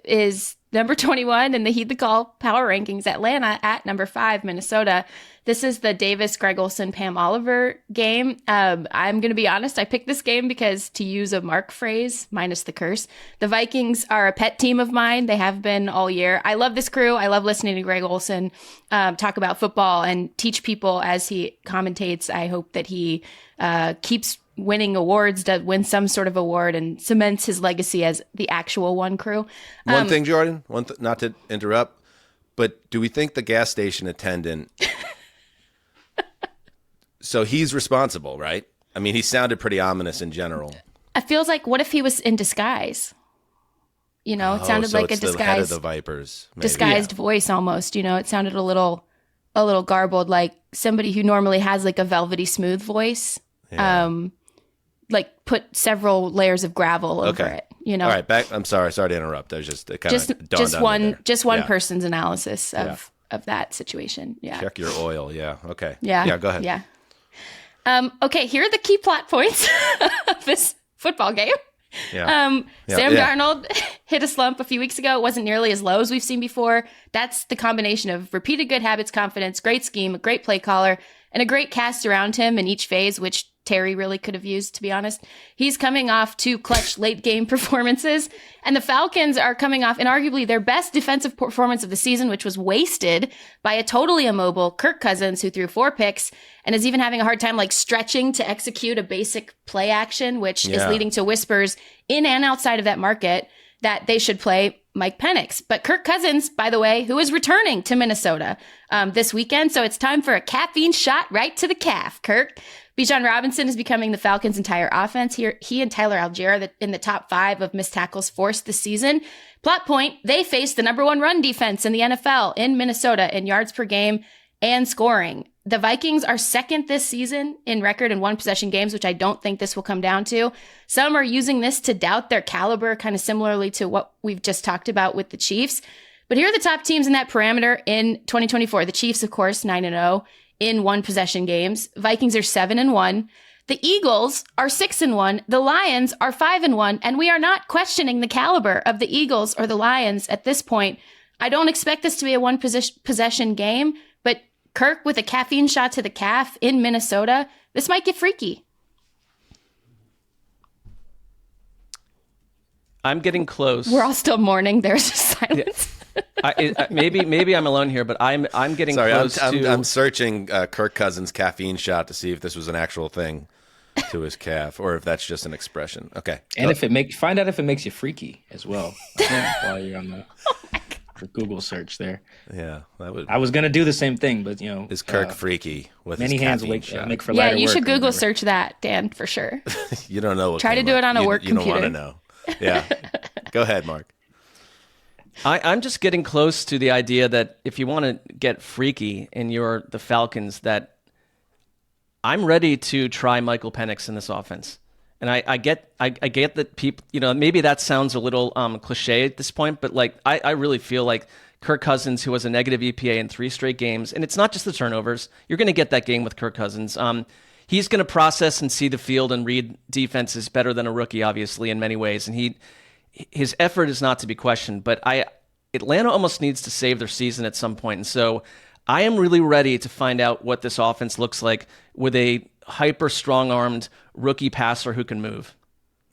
F: is number 21 in the Heed the Call power rankings, Atlanta at number 5, Minnesota. This is the Davis, Greg Olsen, Pam Oliver game. I'm going to be honest. I picked this game because, to use a Mark phrase, minus the curse, the Vikings are a pet team of mine. They have been all year. I love this crew. I love listening to Greg Olsen talk about football and teach people as he commentates. I hope that he keeps winning awards, to win some sort of award, and cements his legacy as the actual one crew.
C: One thing, Jourdan, not to interrupt, but do we think the gas station attendant... So he's responsible, right? I mean, he sounded pretty ominous in general.
F: It feels like, what if he was in disguise? It sounded like a disguised,
C: the head of the Vipers, maybe.
F: Disguised voice almost. It sounded a little garbled, like somebody who normally has like a velvety smooth voice. Yeah. Put several layers of gravel over it.
C: All right, back. I'm sorry to interrupt. I was just
F: one person's analysis of that situation. Yeah.
C: Check your oil. Yeah. Okay.
F: Yeah.
C: Yeah. Go ahead.
F: Yeah. Okay. Here are the key plot points of this football game.
C: Yeah.
F: Sam Darnold hit a slump a few weeks ago. It wasn't nearly as low as we've seen before. That's the combination of repeated good habits, confidence, great scheme, a great play caller, and a great cast around him in each phase, which Terry really could have used, to be honest. He's coming off 2 clutch late game performances, and the Falcons are coming off inarguably their best defensive performance of the season, which was wasted by a totally immobile Kirk Cousins, who threw 4 picks and is even having a hard time stretching to execute a basic play action, which is leading to whispers in and outside of that market that they should play Mike Penix. But Kirk Cousins, by the way, who is returning to Minnesota this weekend, so it's time for a caffeine shot right to the calf, Kirk. Bijan Robinson is becoming the Falcons' entire offense. He and Tyler Algier are in the top 5 of missed tackles forced this season. Plot point, they face the number 1 run defense in the NFL in Minnesota in yards per game and scoring. The Vikings are second this season in record in one-possession games, which I don't think this will come down to. Some are using this to doubt their caliber, kind of similarly to what we've just talked about with the Chiefs. But here are the top teams in that parameter in 2024. The Chiefs, of course, 9-0. In one-possession games. Vikings are 7-1. The Eagles are 6-1. The Lions are 5-1. And we are not questioning the caliber of the Eagles or the Lions at this point. I don't expect this to be a one possession game, but Kirk with a caffeine shot to the calf in Minnesota, this might get freaky.
D: I'm getting close.
F: We're all still mourning. There's just silence.
D: Maybe I'm alone here, but I'm getting close to.
C: I'm searching Kirk Cousins' caffeine shot to see if this was an actual thing to his calf, or if that's just an expression. Okay,
E: and if it find out if it makes you freaky as well while you're on the Google search there.
C: Yeah, that would.
E: I was gonna do the same thing, but
C: is Kirk freaky with
E: many
C: his
E: hands
C: make for
F: yeah,
C: lighter
F: you
C: work
F: should Google search that, Dan, for sure.
C: You don't know what.
F: Try to do it on a work computer.
C: You don't want to know. Yeah, go ahead, Mark.
D: I'm just getting close to the idea that if you want to get freaky and you're the Falcons, that I'm ready to try Michael Penix in this offense. And I get that people, maybe that sounds a little cliche at this point, but like I really feel like Kirk Cousins, who has a negative EPA in 3 straight games, and it's not just the turnovers. You're going to get that game with Kirk Cousins. He's going to process and see the field and read defenses better than a rookie, obviously, in many ways. And his effort is not to be questioned. But Atlanta almost needs to save their season at some point. And so I am really ready to find out what this offense looks like with a hyper strong-armed rookie passer who can move.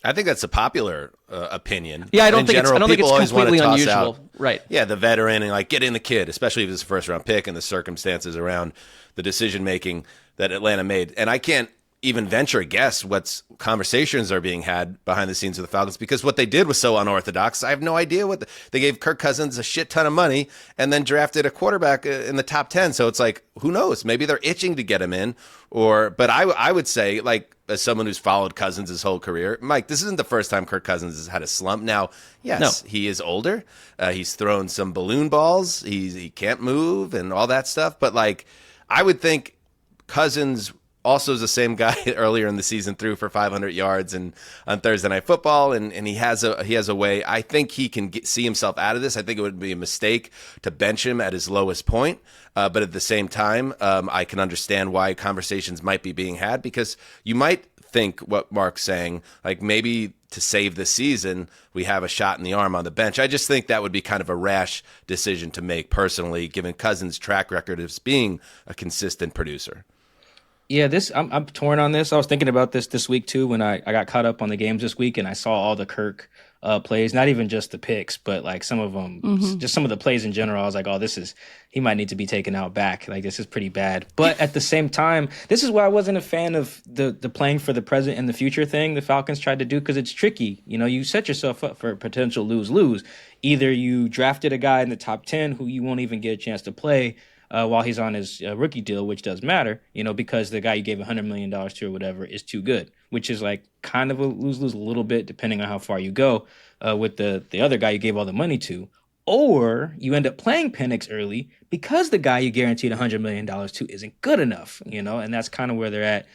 C: I think that's a popular opinion.
D: Yeah, I don't think it's completely unusual. Right.
C: Yeah, the veteran and get in the kid, especially if it's a first-round pick and the circumstances around the decision-making that Atlanta made. And I can't even venture a guess what conversations are being had behind the scenes of the Falcons, because what they did was so unorthodox. I have no idea they gave Kirk Cousins a shit ton of money and then drafted a quarterback in the top 10. So it's like, who knows? Maybe they're itching to get him in. But I would say, as someone who's followed Cousins his whole career, Mike, this isn't the first time Kirk Cousins has had a slump. Now, yes, He is older. He's thrown some balloon balls. He can't move and all that stuff. But I would think Cousins also is the same guy earlier in the season, threw for 500 yards on Thursday Night Football, and he has a way. I think he can see himself out of this. I think it would be a mistake to bench him at his lowest point, but at the same time, I can understand why conversations might be being had, because you might think what Mark's saying, maybe to save the season, we have a shot in the arm on the bench. I just think that would be kind of a rash decision to make personally, given Cousins' track record as being a consistent producer.
E: Yeah, I'm torn on this. I was thinking about this week too when I got caught up on the games this week and I saw all the Kirk plays, not even just the picks, but some of them, just some of the plays in general. I was like, oh, he might need to be taken out back. This is pretty bad. But at the same time, this is why I wasn't a fan of the playing for the present and the future thing the Falcons tried to do, because it's tricky. You set yourself up for a potential lose-lose. Either you drafted a guy in the top 10 who you won't even get a chance to play while he's on his rookie deal, which does matter, because the guy you gave $100 million to or whatever is too good, which is kind of a lose-lose a little bit, depending on how far you go with the other guy you gave all the money to. Or you end up playing Penix early because the guy you guaranteed $100 million to isn't good enough, and that's kind of where they're at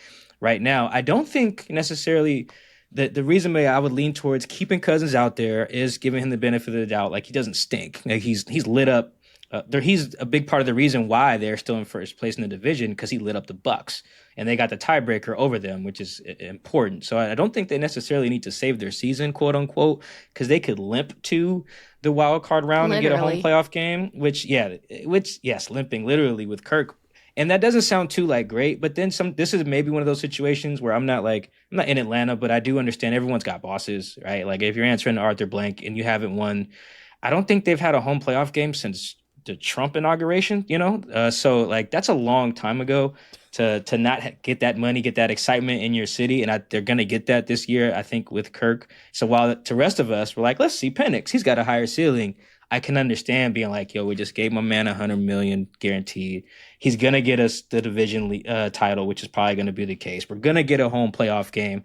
E: right now. I don't think necessarily the reason I would lean towards keeping Cousins out there is giving him the benefit of the doubt. He doesn't stink. He's lit up. He's a big part of the reason why they're still in first place in the division, because he lit up the Bucs and they got the tiebreaker over them, which is important. So I don't think they necessarily need to save their season, quote unquote, because they could limp to the wild card round and get a home playoff game. Which yes, limping literally with Kirk, and that doesn't sound too great. But then this is maybe one of those situations where I'm not in Atlanta, but I do understand everyone's got bosses, right? If you're answering to Arthur Blank and you haven't won, I don't think they've had a home playoff game since the Trump inauguration, so that's a long time ago to not get that money, get that excitement in your city. And they're going to get that this year, I think, with Kirk. So while to the rest of us, we're let's see Penix, he's got a higher ceiling. I can understand being we just gave my man $100 million guaranteed. He's going to get us the division title, which is probably going to be the case. We're going to get a home playoff game.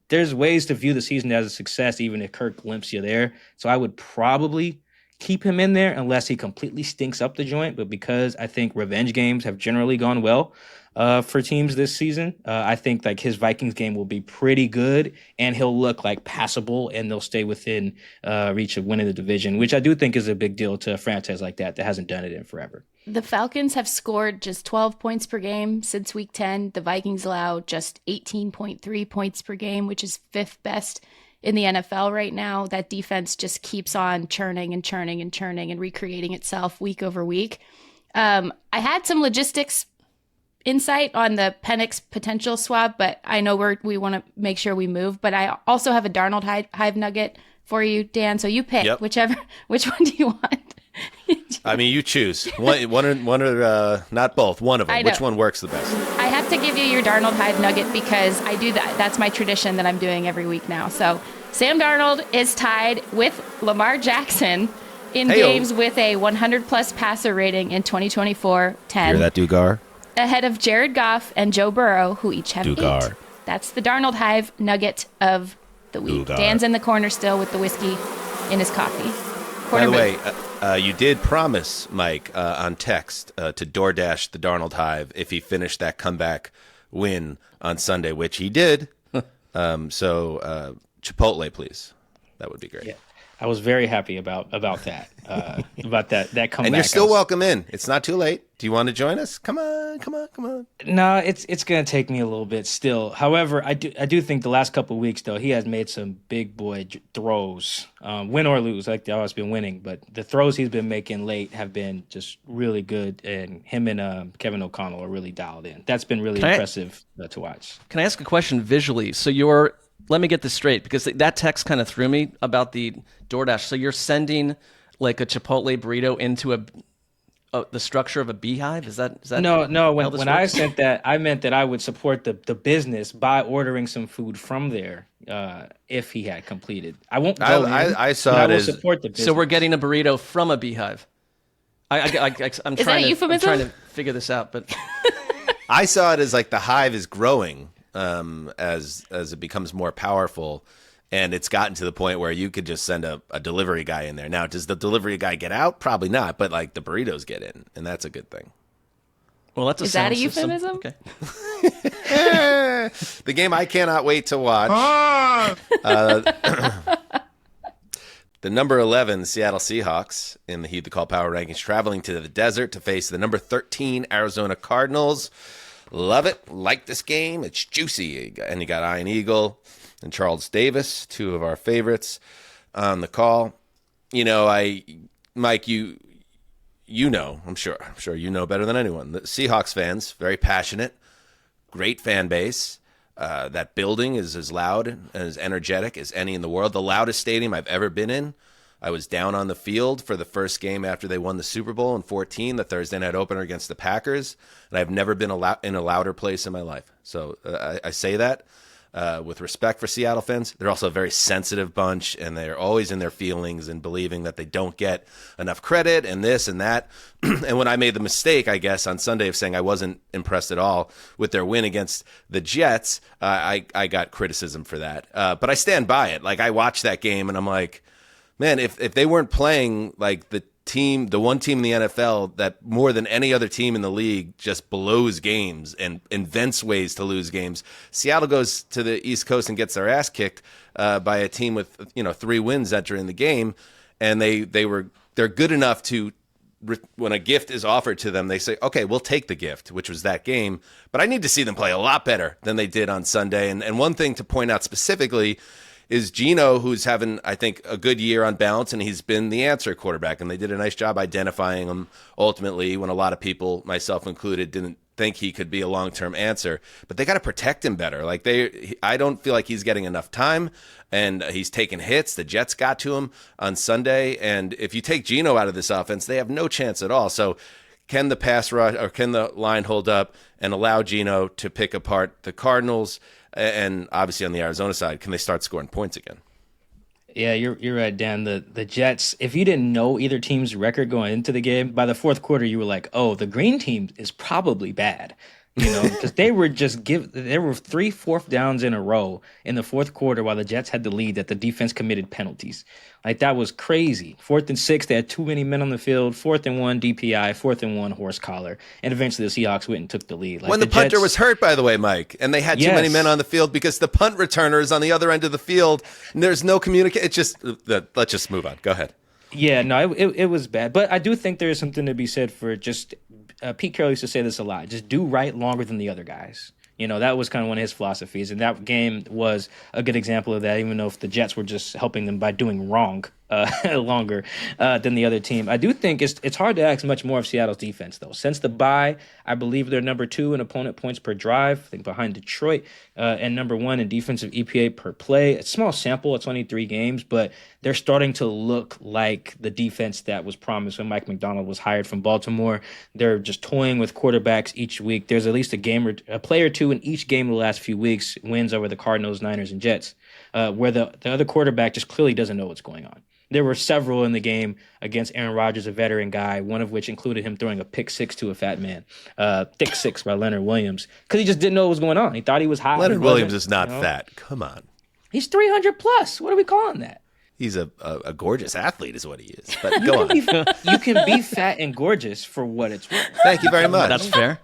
E: There's ways to view the season as a success, even if Kirk limps you there. So I would probably keep him in there unless he completely stinks up the joint. But because I think revenge games have generally gone well for teams this season, I think his Vikings game will be pretty good and he'll look passable and they'll stay within reach of winning the division, which I do think is a big deal to a franchise like that hasn't done it in forever.
F: The Falcons have scored just 12 points per game since week 10. The Vikings allow just 18.3 points per game, which is 5th best in the NFL right now. That defense just keeps on churning and churning and churning and recreating itself week over week. I had some logistics insight on the Penix potential swap, but I know we want to make sure we move. But I also have a Darnold Hive nugget for you, Dan. So you pick which one do you want?
C: I mean, you choose one or not both. One of them. Which one works the best?
F: I have to give you your Darnold Hive nugget because I do that. That's my tradition that I'm doing every week now. So Sam Darnold is tied with Lamar Jackson in games with a 100-plus passer rating in 2024. 10.
C: Hear that, Dugar?
F: Ahead of Jared Goff and Joe Burrow, who each have
C: Dugar.
F: 8. That's the Darnold Hive nugget of the week.
C: Dugar.
F: Dan's in the corner still with the whiskey in his coffee.
C: By the way, you did promise, Mike, on text to DoorDash the Darnold Hive if he finished that comeback win on Sunday, which he did. So Chipotle, please. That would be great.
E: Yeah. I was very happy about that, about that comeback.
C: And you're still welcome in. It's not too late. Do you want to join us? Come on.
E: No, it's going to take me a little bit still. However, I do think the last couple of weeks, though, he has made some big boy throws, win or lose. Like they've always been winning, but the throws he's been making late have been just really good, and him and Kevin O'Connell are really dialed in. That's been really impressive to watch.
D: Can I ask a question visually? So let me get this straight, because that text kind of threw me about the DoorDash. So you're sending like a Chipotle burrito into the structure of a beehive? Is that
E: no? When I sent that, I meant that I would support the business by ordering some food from there if he had completed. I won't go
C: I saw it as
E: support the business.
D: So we're getting a burrito from a beehive. I'm trying to figure this out, but
C: I saw it as like the hive is growing. As it becomes more powerful, and it's gotten to the point where you could just send a delivery guy in there. Now, does the delivery guy get out? Probably not, but like the burritos get in, and that's a good thing.
D: Well, that's
F: Is that a euphemism?
D: Okay.
C: The game I cannot wait to watch. The number 11 Seattle Seahawks in the Heed the Call Power Rankings traveling to the desert to face the number 13 Arizona Cardinals. Love it. Like this game. It's juicy. And you got Ian Eagle and Charles Davis, two of our favorites on the call. You know, Mike, you know, I'm sure you know better than anyone. The Seahawks fans, very passionate, great fan base. That building is as loud and as energetic as any in the world. The loudest stadium I've ever been in. I was down on the field for the first game after they won the Super Bowl in 2014, the Thursday night opener against the Packers, and I've never been in a louder place in my life. So I say that with respect for Seattle fans. They're also a very sensitive bunch, and they're always in their feelings and believing that they don't get enough credit and this and that. And when I made the mistake, I guess, on Sunday of saying I wasn't impressed at all with their win against the Jets, I got criticism for that. But I stand by it. Like, I watched that game, and I'm like, man, if they weren't playing like the one team in the NFL that more than any other team in the league just blows games and invents ways to lose games, Seattle goes to the East Coast and gets their ass kicked by a team with 3 wins entering the game, and they're good enough to, when a gift is offered to them, they say, okay, we'll take the gift, which was that game. But I need to see them play a lot better than they did on Sunday. And one thing to point out specifically is Geno, who's having, I think, a good year on balance, and he's been the answer quarterback. And they did a nice job identifying him ultimately when a lot of people, myself included, didn't think he could be a long-term answer. But they got to protect him better. Like I don't feel like he's getting enough time, and he's taking hits. The Jets got to him on Sunday. And if you take Geno out of this offense, they have no chance at all. So can the pass rush or can the line hold up and allow Geno to pick apart the Cardinals? And obviously on the Arizona side, can they start scoring points again?
E: Yeah, you're right, Dan. The Jets, if you didn't know either team's record going into the game, by the fourth quarter, you were like, oh, the green team is probably bad. Because they were there were 3 4th downs in a row in the fourth quarter while the Jets had the lead that the defense committed penalties. Like, that was crazy. 4th and 6, they had too many men on the field. 4th and 1 DPI, 4th and 1 horse collar, and eventually the Seahawks went and took the lead. Like,
C: when the punter was hurt, by the way, Mike, and they had too many men on the field because the punt returner is on the other end of the field, and there's no communication. It's just let's just move on. Go ahead.
E: Yeah, no, it was bad. But I do think there is something to be said for just Pete Carroll used to say this a lot. Just do right longer than the other guys. You know, that was kind of one of his philosophies. And that game was a good example of that, even though if the Jets were just helping them by doing wrong longer than the other team. I do think it's hard to ask much more of Seattle's defense, though. Since the bye, I believe they're number 2 in opponent points per drive, I think behind Detroit, and number 1 in defensive EPA per play. It's a small sample, it's only 3 games, but they're starting to look like the defense that was promised when Mike McDonald was hired from Baltimore. They're just toying with quarterbacks each week. There's at least a play or two in each game in the last few weeks, wins over the Cardinals, Niners, and Jets, where the other quarterback just clearly doesn't know what's going on. There were several in the game against Aaron Rodgers, a veteran guy, one of which included him throwing a pick 6 to a fat man. Thick 6 by Leonard Williams, because he just didn't know what was going on. He thought he was high.
C: Leonard Williams is not fat. Come on.
E: He's 300 plus. What are we calling that?
C: He's a gorgeous athlete is what he is. But go on.
E: You can be fat and gorgeous for what it's worth.
C: Thank you very much.
D: That's fair.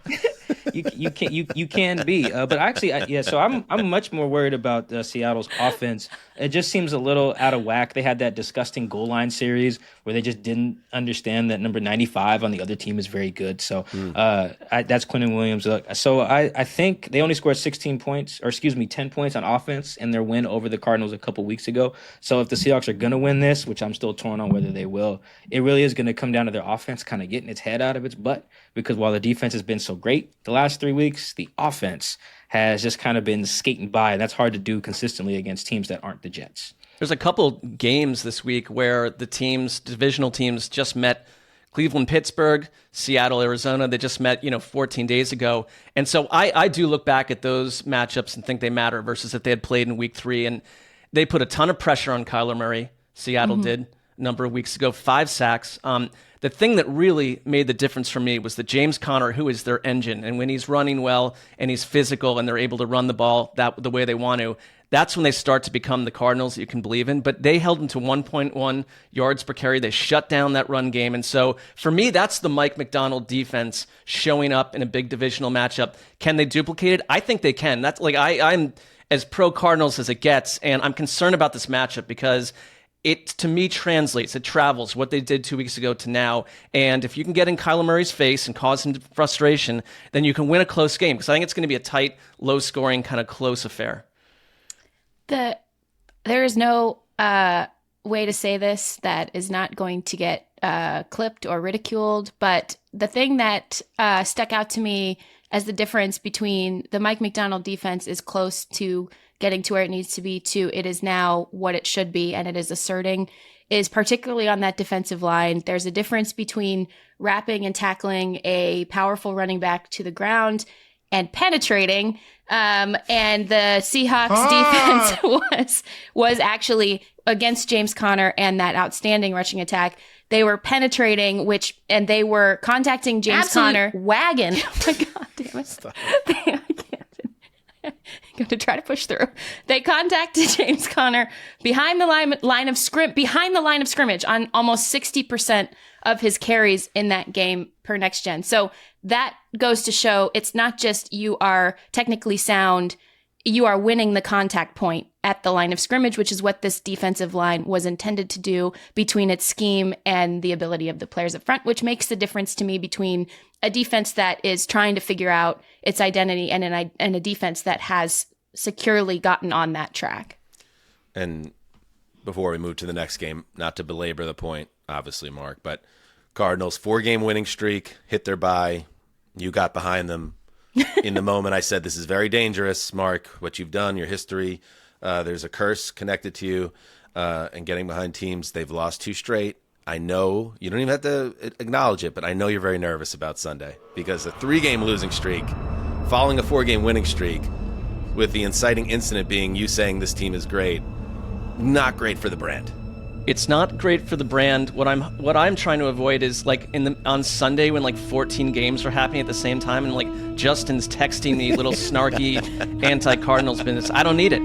E: You can be, but actually, So I'm much more worried about Seattle's offense. It just seems a little out of whack. They had that disgusting goal line series where they just didn't understand that number 95 on the other team is very good. So that's Quentin Williams. So I think they only scored 10 points on offense in their win over the Cardinals a couple weeks ago. So if the Seahawks are going to win this, which I'm still torn on whether they will, it really is going to come down to their offense kind of getting its head out of its butt, because while the defense has been so great the last 3 weeks, the offense has just kind of been skating by, and that's hard to do consistently against teams that aren't the Jets.
D: There's a couple games this week where the divisional teams just met. Cleveland, Pittsburgh, Seattle, Arizona, they just met, 14 days ago. And so I do look back at those matchups and think they matter versus if they had played in week 3. And they put a ton of pressure on Kyler Murray. Seattle did a number of weeks ago, 5 sacks. The thing that really made the difference for me was that James Conner, who is their engine, and when he's running well and he's physical and they're able to run the ball the way they want to, that's when they start to become the Cardinals that you can believe in. But they held them to 1.1 yards per carry. They shut down that run game. And so for me, that's the Mike McDonald defense showing up in a big divisional matchup. Can they duplicate it? I think they can. That's like I'm as pro Cardinals as it gets, and I'm concerned about this matchup because it, to me, translates. It travels what they did 2 weeks ago to now. And if you can get in Kyler Murray's face and cause him frustration, then you can win a close game. Because I think it's going to be a tight, low-scoring, kind of close affair.
F: There is no way to say this that is not going to get clipped or ridiculed. But the thing that stuck out to me as the difference between the Mike McDonald defense is close to getting to where it needs to be to it is now what it should be, and it is asserting, is particularly on that defensive line. There's a difference between wrapping and tackling a powerful running back to the ground and penetrating. And the Seahawks defense was actually against James Conner and that outstanding rushing attack. They were penetrating, and they were contacting James Conner. Wagon. Oh my God, damn it. I can't. I'm going to try to push through. They contacted James Conner behind the line of scrimmage on almost 60% of his carries in that game per Next Gen. So that goes to show it's not just you are technically sound, you are winning the contact point at the line of scrimmage, which is what this defensive line was intended to do between its scheme and the ability of the players up front, which makes the difference to me between a defense that is trying to figure out its identity and a defense that has securely gotten on that track.
C: And before we move to the next game, not to belabor the point, obviously, Mark, but Cardinals 4-game winning streak, hit their bye. You got behind them. In the moment, I said, this is very dangerous, Mark, what you've done, your history. There's a curse connected to you and getting behind teams. They've lost 2 straight. I know you don't even have to acknowledge it, but I know you're very nervous about Sunday because a 3-game losing streak following a 4-game winning streak with the inciting incident being you saying this team is great, not great for the brand.
D: It's not great for the brand. What I'm trying to avoid is like on Sunday when like 14 games are happening at the same time and like Justin's texting me little snarky anti-Cardinals business. I don't need it.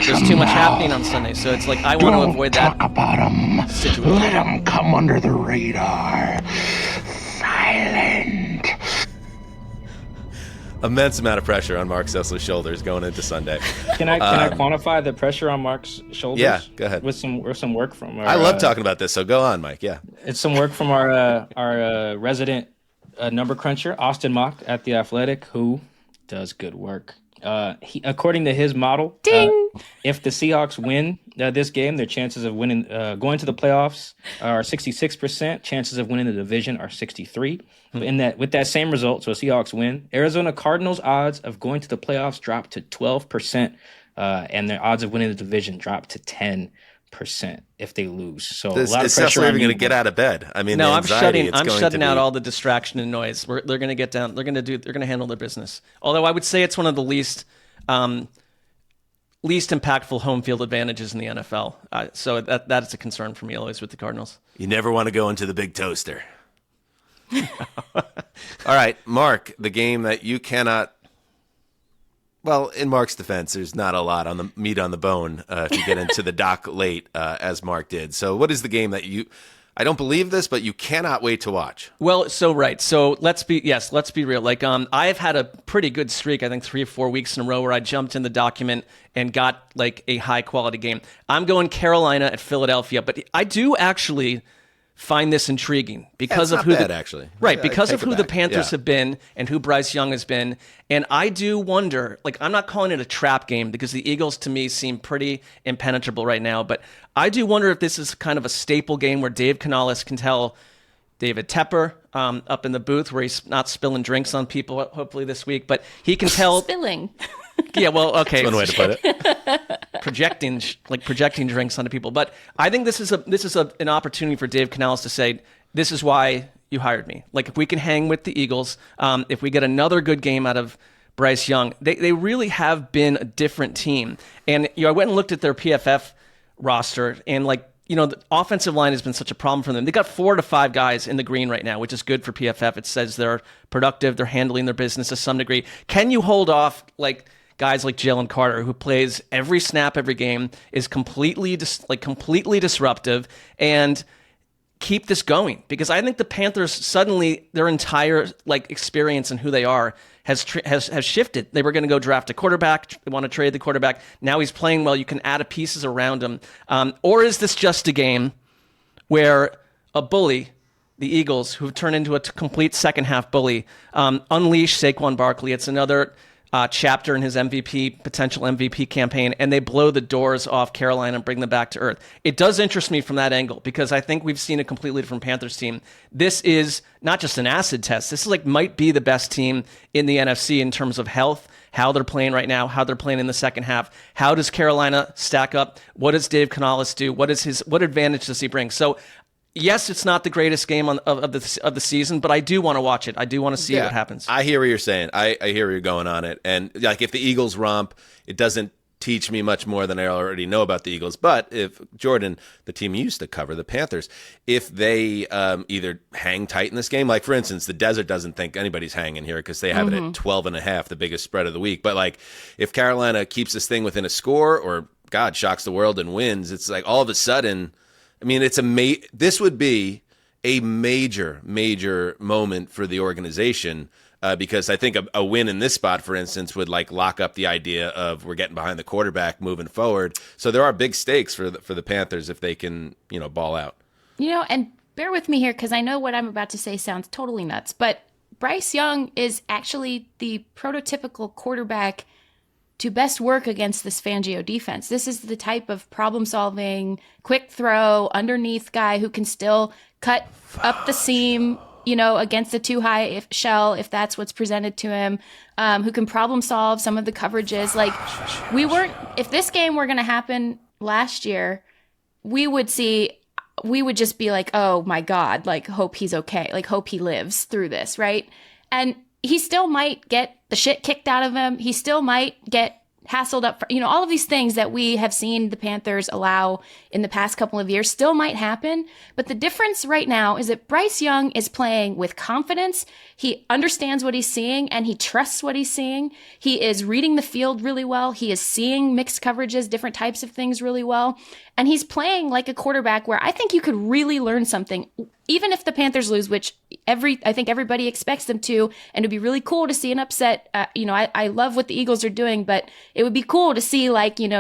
D: There's too much happening on Sunday, so it's like I want to avoid that.
R: Talk about them.
D: Situation.
R: Let them come under the radar. Silent.
C: immense amount of pressure on Marc Sessler's shoulders going into Sunday.
E: Can I quantify the pressure on Marc's shoulders?
C: Yeah, go ahead.
E: With some work from our,
C: I love talking about this, so go on, Mike. Yeah,
E: it's some work from our resident number cruncher, Austin Mock at The Athletic, who does good work. According to his model, if the Seahawks win this game, their chances of winning, going to the playoffs are 66%. Chances of winning the division are 63%. With that same result, so Seahawks win, Arizona Cardinals odds of going to the playoffs drop to 12%, and their odds of winning the division drop to 10% if they lose. So a lot of pressure.
C: Is even going to get out of bed? I mean,
D: no,
C: the
D: I'm
C: anxiety,
D: shutting out all the distraction and noise. They're going to get down. They're going to handle their business. Although I would say it's one of the least impactful home field advantages in the NFL. So that is a concern for me always with the Cardinals.
C: You never want to go into the big toaster. All right, Marc, the game that you cannot. Well, in Marc's defense, there's not a lot on the meat on the bone if you get into the dock late, as Marc did. So what is the game that I don't believe this, but you cannot wait to watch?
D: Well, so let's be real. Like, I've had a pretty good streak, I think 3 or 4 weeks in a row where I jumped in the document and got like a high quality game. I'm going Carolina at Philadelphia, but I do actually find this intriguing because of who the Panthers have been and who Bryce Young has been. And I do wonder, like, I'm not calling it a trap game because the Eagles to me seem pretty impenetrable right now, but I do wonder if this is kind of a staple game where Dave Canales can tell David Tepper up in the booth where he's not spilling drinks on people hopefully this week, but he can tell
F: spilling.
D: Yeah, well, okay.
C: That's one way to put it.
D: projecting drinks onto people. But I think this is an opportunity for Dave Canales to say, this is why you hired me. Like, if we can hang with the Eagles, if we get another good game out of Bryce Young, they really have been a different team. And I went and looked at their PFF roster, and the offensive line has been such a problem for them. They got 4 to 5 guys in the green right now, which is good for PFF. It says they're productive, they're handling their business to some degree. Can you hold off guys like Jalen Carter, who plays every snap, every game, is completely disruptive, and keep this going? Because I think the Panthers suddenly, their entire experience and who they are has shifted. They were going to go draft a quarterback. They want to trade the quarterback. Now he's playing well. You can add pieces around him. Or is this just a game where a bully, the Eagles, who've turned into a complete second half bully, unleash Saquon Barkley? It's another chapter in his potential MVP campaign, and they blow the doors off Carolina and bring them back to earth. It does interest me from that angle because I think we've seen a completely different Panthers team. This is not just an acid test. This is might be the best team in the NFC in terms of health, how they're playing right now, how they're playing in the second half. How does Carolina stack up? What does Dave Canales do? What advantage does he bring? So, yes, it's not the greatest game of the season, but I do want to watch it. I do want to see what happens.
C: I hear what you're saying. I hear where you're going on it. And if the Eagles romp, it doesn't teach me much more than I already know about the Eagles. But if Jourdan, the team used to cover, the Panthers, if they either hang tight in this game, like for instance, the Desert doesn't think anybody's hanging here because they have it at 12.5, the biggest spread of the week. But if Carolina keeps this thing within a score, or God shocks the world and wins, it's all of a sudden. I mean, this would be a major, major moment for the organization because I think a win in this spot, for instance, would lock up the idea of we're getting behind the quarterback moving forward. So there are big stakes for the Panthers if they can, ball out.
F: And bear with me here because I know what I'm about to say sounds totally nuts, but Bryce Young is actually the prototypical quarterback to best work against this Fangio defense. This is the type of problem-solving, quick throw, underneath guy who can still cut up the seam, against a too high shell if that's what's presented to him, who can problem-solve some of the coverages. If this game were going to happen last year, we would just be like, oh my God, hope he's okay, hope he lives through this, right? And he still might get the shit kicked out of him. He still might get hassled up. All of these things that we have seen the Panthers allow in the past couple of years still might happen. But the difference right now is that Bryce Young is playing with confidence. He understands what he's seeing and he trusts what he's seeing. He is reading the field really well. He is seeing mixed coverages, different types of things really well. And he's playing like a quarterback where I think you could really learn something. even if the Panthers lose, which I think everybody expects them to, and it'd be really cool to see an upset. I love what the Eagles are doing, but it would be cool to see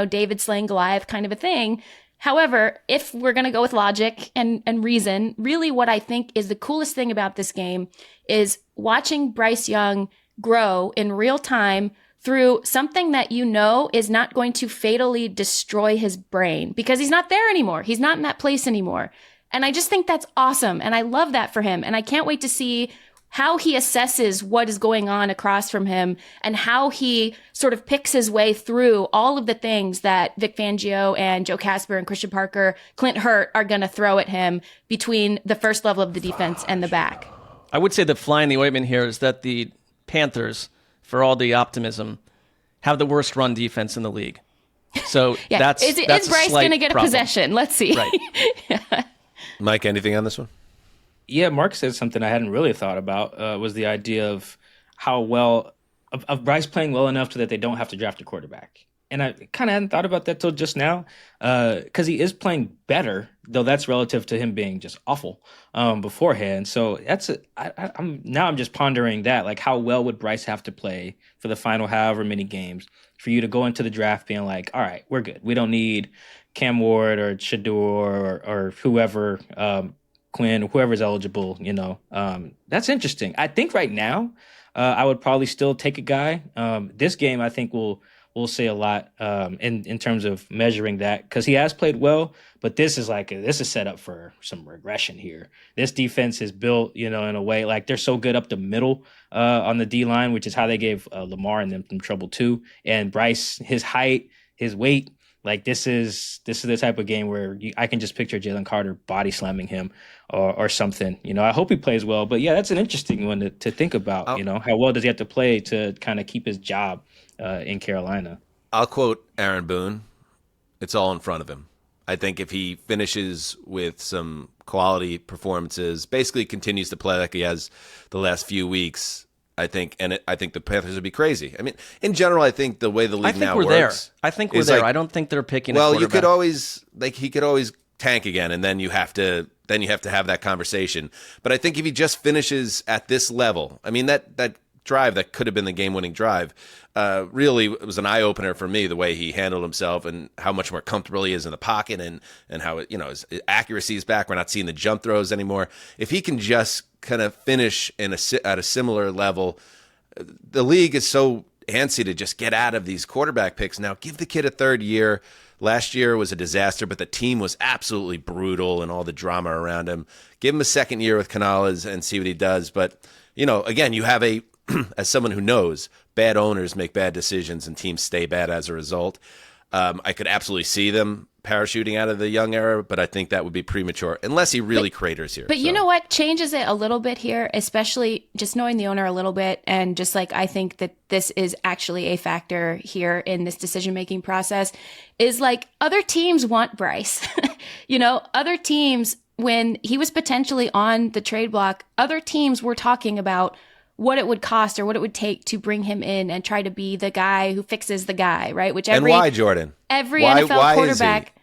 F: David slaying Goliath kind of a thing. However, if we're going to go with logic and reason, really what I think is the coolest thing about this game is watching Bryce Young grow in real time through something that is not going to fatally destroy his brain, because he's not there anymore. He's not in that place anymore. And I just think that's awesome. And I love that for him. And I can't wait to see how he assesses what is going on across from him and how he sort of picks his way through all of the things that Vic Fangio and Joe Casper and Christian Parker, Clint Hurt are going to throw at him between the first level of the defense and the back.
D: I would say the fly in the ointment here is that the Panthers, for all the optimism, have the worst run defense in the league. So that's
F: is Bryce going to get a possession? Let's see.
C: Right. Mike, anything on this one?
E: Yeah, Mark said something I hadn't really thought about, was the idea of how well, of Bryce playing well enough so that they don't have to draft a quarterback. And I kind of hadn't thought about that till just now, because he is playing better, though that's relative to him being just awful beforehand. So I'm just pondering that, like, how well would Bryce have to play for the final however many games for you to go into the draft being like, all right, we're good. We don't need Cam Ward or Shador or whoever, Quinn, whoever's eligible, that's interesting. I think right now, I would probably still take a guy. This game, I think will say a lot in terms of measuring that, because he has played well, but this is set up for some regression here. This defense is built, in a way like they're so good up the middle on the D line, which is how they gave Lamar and them some trouble too. And Bryce, his height, his weight. Like this is the type of game where I can just picture Jalen Carter body slamming him or something. I hope he plays well. But yeah, that's an interesting one to think about. How well does he have to play to kind of keep his job in Carolina?
C: I'll quote Aaron Boone. It's all in front of him. I think if he finishes with some quality performances, basically continues to play like he has the last few weeks, I think the Panthers would be crazy. I mean, in general, I think the way the league now works.
D: There. I think we're there. I don't think they're picking.
C: Well, you could always he could always tank again, and then you have to have that conversation. But I think if he just finishes at this level, I mean that drive that could have been the game-winning drive, really it was an eye-opener for me, the way he handled himself and how much more comfortable he is in the pocket and how his accuracy is back. We're not seeing the jump throws anymore. If he can just kind of finish at a similar level, the league is so antsy to just get out of these quarterback picks. Now, give the kid a third year. Last year was a disaster, but the team was absolutely brutal and all the drama around him. Give him a second year with Canales and see what he does. But, again, you have as someone who knows, bad owners make bad decisions and teams stay bad as a result. I could absolutely see them parachuting out of the Young era, but I think that would be premature unless he really craters here.
F: But you know what changes it a little bit here, especially just knowing the owner a little bit, and just like I think that this is actually a factor here in this decision-making process, is like other teams want Bryce. Other teams, when he was potentially on the trade block, other teams were talking about what it would cost or what it would take to bring him in and try to be the guy who fixes the guy, right? Which
C: and why, Jourdan?
F: Every NFL quarterback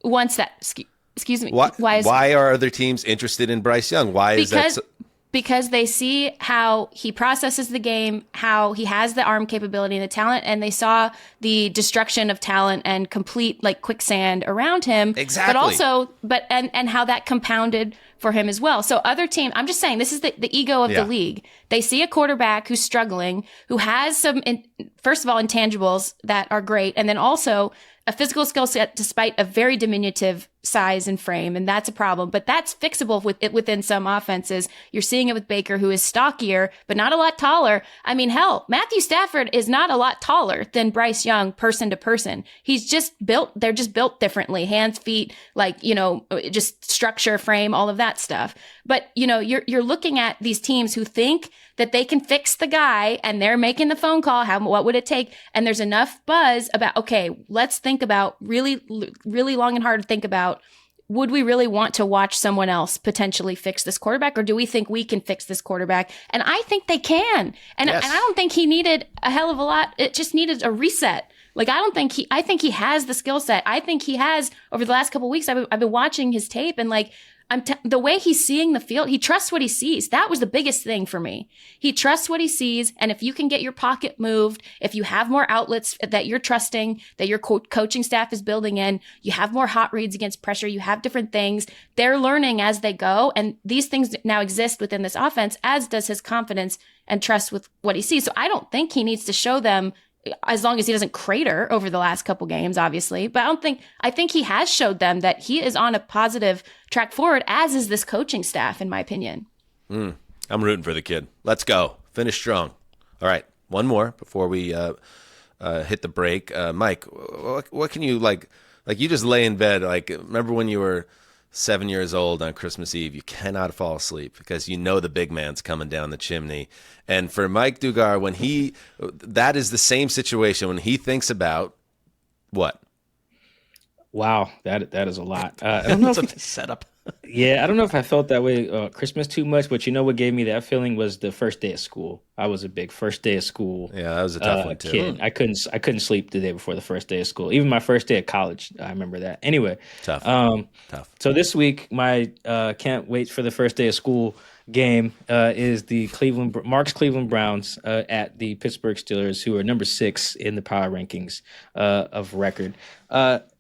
F: wants that. Excuse me.
C: Why are other teams interested in Bryce Young? Why is that?
F: Because they see how he processes the game, how he has the arm capability and the talent, and they saw the destruction of talent and complete quicksand around him.
C: Exactly.
F: But also, and how that compounded for him as well. So other teams, I'm just saying, this is the ego of the league. They see a quarterback who's struggling, who has some, first of all, intangibles that are great, and then also a physical skill set despite a very diminutive size and frame, and that's a problem. But that's fixable within some offenses. You're seeing it with Baker, who is stockier, but not a lot taller. I mean, hell, Matthew Stafford is not a lot taller than Bryce Young person to person. He's just built, they're just built differently. Hands, feet, just structure, frame, all of that stuff. But, you're looking at these teams who think that they can fix the guy, and they're making the phone call. What would it take? And there's enough buzz about, okay, let's think about really, really long and hard to think about, would we really want to watch someone else potentially fix this quarterback, or do we think we can fix this quarterback? And I think they can. And I don't think he needed a hell of a lot. It just needed a reset. I think he has the skill set. I think he has, over the last couple of weeks, I've been watching his tape, and The way he's seeing the field, he trusts what he sees. That was the biggest thing for me. He trusts what he sees. And if you can get your pocket moved, if you have more outlets that you're trusting, that your coaching staff is building in, you have more hot reads against pressure, you have different things, they're learning as they go. And these things now exist within this offense, as does his confidence and trust with what he sees. So I don't think he needs to show them, as long as he doesn't crater over the last couple games, obviously. But I think he has showed them that he is on a positive track forward, as is this coaching staff, in my opinion.
C: I'm rooting for the kid. Let's go. Finish strong. All right, one more before we hit the break. Mike, what can you, like you just lay in bed, like, remember when you were 7 years old on Christmas Eve, you cannot fall asleep because you know the big man's coming down the chimney. And for Mike Dugar, that is the same situation when he thinks about what?
E: Wow, that is a lot. I don't know if
D: it's a setup.
E: Yeah, I don't know if I felt that way Christmas too much, but you know what gave me that feeling was the first day of school. I was a big first day of school.
C: Yeah, that was a tough one too.
E: Kid. I couldn't sleep the day before the first day of school. Even my first day at college, I remember that. Anyway,
C: tough.
E: So this week, my can't wait for the first day of school game is the Mark's Cleveland Browns at the Pittsburgh Steelers, who are number 6 in the power rankings of record.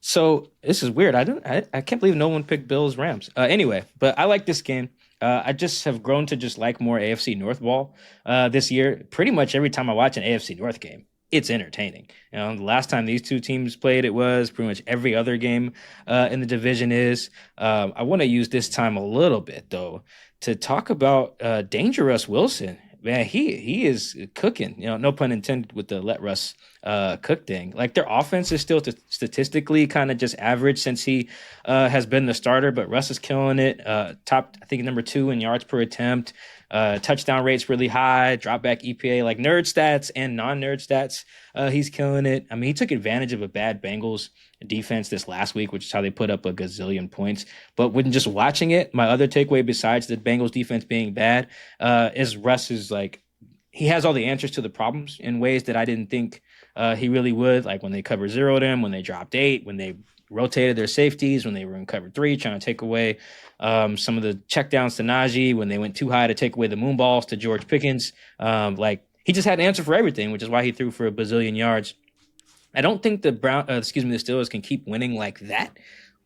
E: So this is weird. I can't believe no one picked Bills Rams. Anyway, but I like this game. I just have grown to just like more AFC North ball this year. Pretty much every time I watch an AFC North game, it's entertaining. The last time these two teams played, it was pretty much every other game in the division is. I want to use this time a little bit, though, to talk about Dangerous Wilson. Man, he is cooking. No pun intended with the let Russ cook thing. Like, their offense is still statistically kind of just average since he has been the starter, but Russ is killing it. Top, I think, number 2 in yards per attempt. Touchdown rate's really high. Drop back EPA, like nerd stats and non-nerd stats. He's killing it. I mean, he took advantage of a bad Bengals defense this last week, which is how they put up a gazillion points. But when just watching it, my other takeaway besides the Bengals defense being bad is Russ is like, he has all the answers to the problems in ways that I didn't think he really would. Like when they cover zeroed him, when they dropped 8, when they rotated their safeties, when they were in cover 3, trying to take away some of the checkdowns to Najee, when they went too high to take away the moon balls to George Pickens. Like, he just had an answer for everything, which is why he threw for a bazillion yards. I don't think the Steelers can keep winning like that,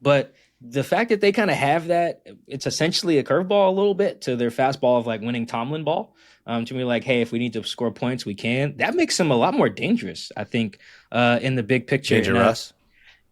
E: but the fact that they kind of have that, it's essentially a curveball a little bit to their fastball of like winning Tomlin ball. To me, like, hey, if we need to score points, we can. That makes them a lot more dangerous, I think, in the big picture.
C: Dangerous.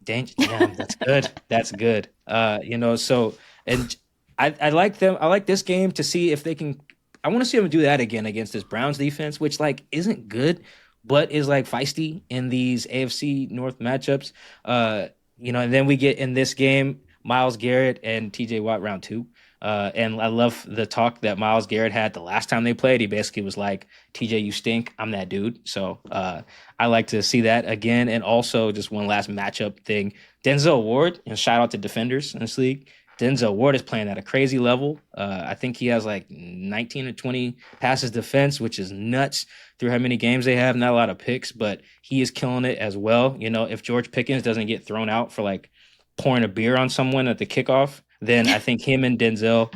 E: Damn, that's good. That's good. So, and I like them. I like this game to see if they can. I want to see them do that again against this Browns defense, which like isn't good, but is like feisty in these AFC North matchups. And then we get in this game, Myles Garrett and TJ Watt round 2. And I love the talk that Myles Garrett had the last time they played. He basically was like, TJ, you stink. I'm that dude. So I like to see that again. And also just one last matchup thing. Denzel Ward, and shout out to defenders in this league. Denzel Ward is playing at a crazy level. I think he has like 19 or 20 passes defense, which is nuts through how many games they have. Not a lot of picks, but he is killing it as well. If George Pickens doesn't get thrown out for like pouring a beer on someone at the kickoff, then I think him and Denzel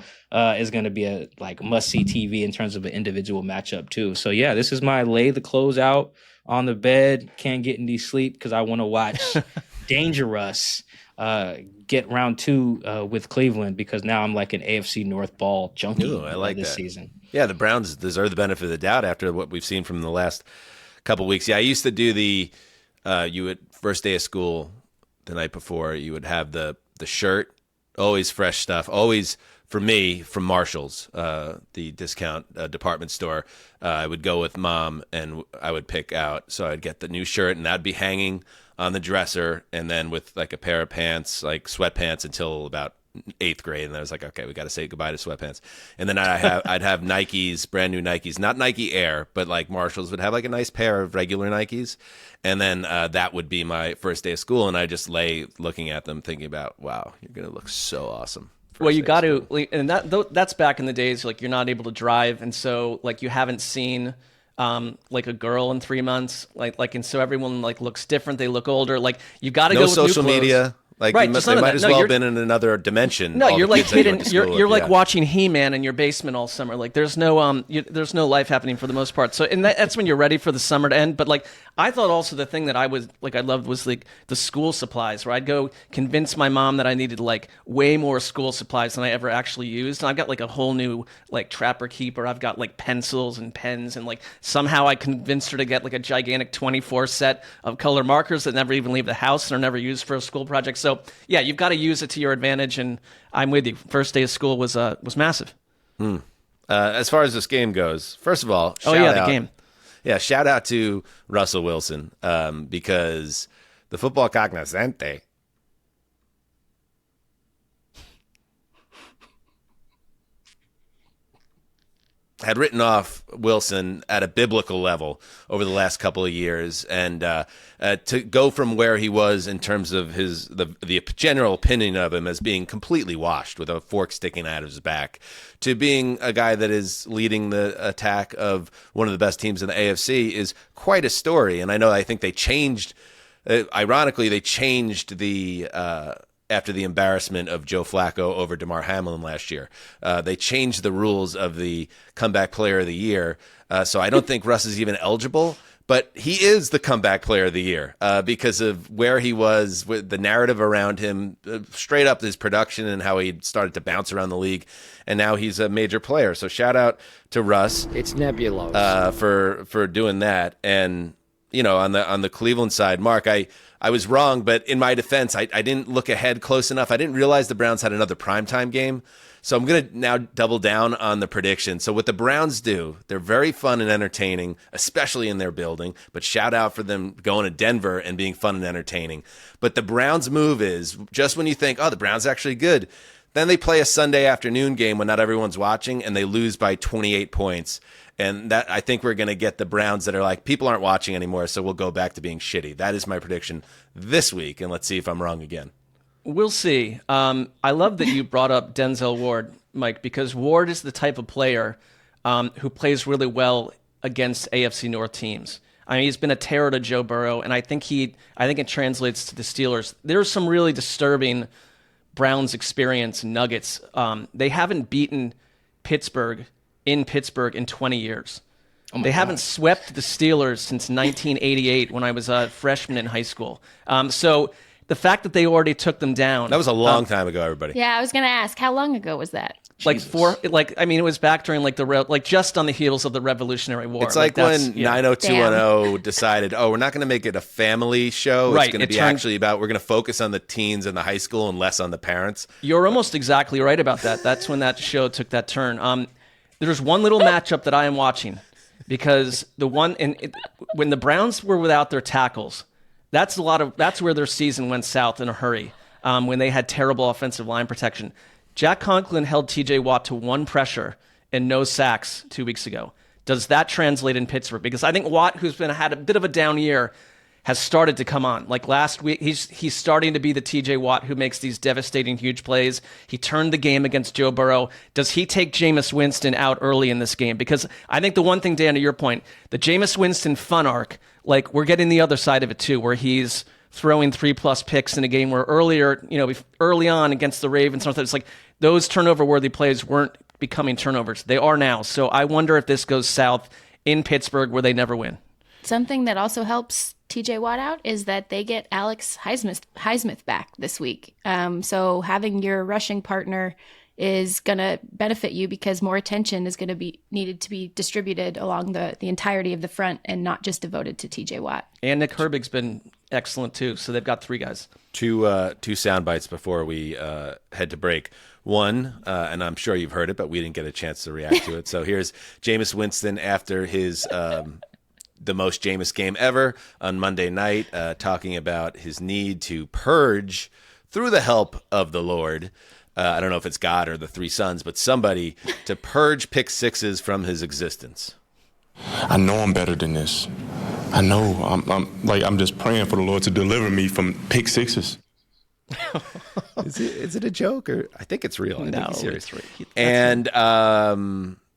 E: is going to be a like must-see TV in terms of an individual matchup too. So yeah, this is my lay the clothes out on the bed, can't get any sleep because I want to watch Dangerous get round 2 with Cleveland, because now I'm like an AFC North ball junkie.
C: Ooh, I like
E: this
C: that.
E: season.
C: Yeah, the Browns deserve the benefit of the doubt after what we've seen from the last couple weeks. Yeah, I used to do you would first day of school the night before, you would have the shirt, always fresh stuff, always for me from Marshall's, the discount department store. I would go with mom and I would pick out, so I'd get the new shirt and that'd be hanging on the dresser, and then with like a pair of pants, like sweatpants, until about 8th grade, and I was like, okay, we got to say goodbye to sweatpants. And then I'd have Nikes, brand new Nikes, not Nike Air, but like Marshalls would have like a nice pair of regular Nikes, and then that would be my first day of school, and I just lay looking at them, thinking about, wow, you're gonna look so awesome.
D: Well, you got to, and that's back in the days like you're not able to drive, and so like you haven't seen like a girl in 3 months, like and so everyone like looks different, they look older, like you got to go with
C: social
D: new clothes.
C: media, Like
D: Right,
C: they
D: just none of
C: might
D: that.
C: as
D: No,
C: well
D: you're-
C: have been in another dimension.
D: No,
C: all
D: you're
C: the
D: like
C: kids that you
D: hidden.
C: went to school
D: You're
C: with,
D: like
C: yeah.
D: watching He-Man in your basement all summer. Like there's no life happening for the most part. So and that's when you're ready for the summer to end. But like I thought also the thing that I loved was like the school supplies, where I'd go convince my mom that I needed like way more school supplies than I ever actually used. And I've got like a whole new like Trapper Keeper. I've got like pencils and pens, and like somehow I convinced her to get like a gigantic 24 set of color markers that never even leave the house and are never used for a school project. So yeah, you've got to use it to your advantage, and I'm with you. First day of school was massive.
C: As far as this game goes, first of all,
D: the game.
C: Yeah, shout out to Russell Wilson because the football cognoscente had written off Wilson at a biblical level over the last couple of years, and to go from where he was in terms of the general opinion of him as being completely washed with a fork sticking out of his back, to being a guy that is leading the attack of one of the best teams in the AFC is quite a story. And I think they changed, ironically, they changed the after the embarrassment of Joe Flacco over DeMar Hamlin last year. They changed the rules of the comeback player of the year. So I don't think Russ is even eligible, but he is the comeback player of the year because of where he was with the narrative around him, straight up his production and how he started to bounce around the league. And now he's a major player. So shout out to Russ.
S: It's nebulous.
C: For doing that. And, on the Cleveland side, Mark, I was wrong, but in my defense, I didn't look ahead close enough. I didn't realize the Browns had another primetime game. So I'm going to now double down on the prediction. So what the Browns do, they're very fun and entertaining, especially in their building, but shout out for them going to Denver and being fun and entertaining. But the Browns' move is just when you think, oh, the Browns are actually good, then they play a Sunday afternoon game when not everyone's watching, and they lose by 28 points. And that, I think we're going to get the Browns that are like, people aren't watching anymore, so we'll go back to being shitty. That is my prediction this week, and let's see if I'm wrong again.
D: We'll see. I love that you brought up Denzel Ward, Mike, because Ward is the type of player who plays really well against AFC North teams. I mean, he's been a terror to Joe Burrow, and I think it translates to the Steelers. There's some really disturbing Browns experience nuggets. They haven't beaten Pittsburgh in 20 years. They haven't swept the Steelers since 1988 when I was a freshman in high school. So the fact that they already took them down.
C: That was a long time ago, everybody.
F: Yeah, I was going to ask, how long ago was that?
D: It was back during just on the heels of the Revolutionary War.
C: It's like when 90210 decided, we're not going to make it a family show.
D: Right.
C: It's going to be actually about, we're going to focus on the teens and the high school and less on the parents.
D: You're almost exactly right about that. That's when that show took that turn. There's one little matchup that I am watching because when the Browns were without their tackles, that's where their season went south in a hurry. When they had terrible offensive line protection. Jack Conklin held TJ Watt to one pressure and no sacks 2 weeks ago. Does that translate in Pittsburgh? Because I think Watt, who's had a bit of a down year, has started to come on. Like last week, he's starting to be the TJ Watt who makes these devastating, huge plays. He turned the game against Joe Burrow. Does he take Jameis Winston out early in this game? Because I think the one thing, Dan, to your point, the Jameis Winston fun arc, like we're getting the other side of it too, where he's throwing 3+ picks in a game where early on against the Ravens, it's like those turnover-worthy plays weren't becoming turnovers. They are now. So I wonder if this goes south in Pittsburgh where they never win.
F: Something that also helps TJ Watt out is that they get Alex Highsmith back this week. So having your rushing partner is going to benefit you because more attention is going to be needed to be distributed along the entirety of the front and not just devoted to TJ Watt.
D: And Nick Herbig's been excellent too. So they've got 3 guys.
C: Two sound bites before we head to break. One, and I'm sure you've heard it, but we didn't get a chance to react to it. So here's Jameis Winston after his the most Jameis game ever on Monday night, talking about his need to purge through the help of the Lord. I don't know if it's God or the 3 sons, but somebody to purge pick sixes from his existence.
T: I know I'm better than this. I know I'm just praying for the Lord to deliver me from pick sixes.
C: Is it a joke or I think it's real? I think he's serious.
D: It's real.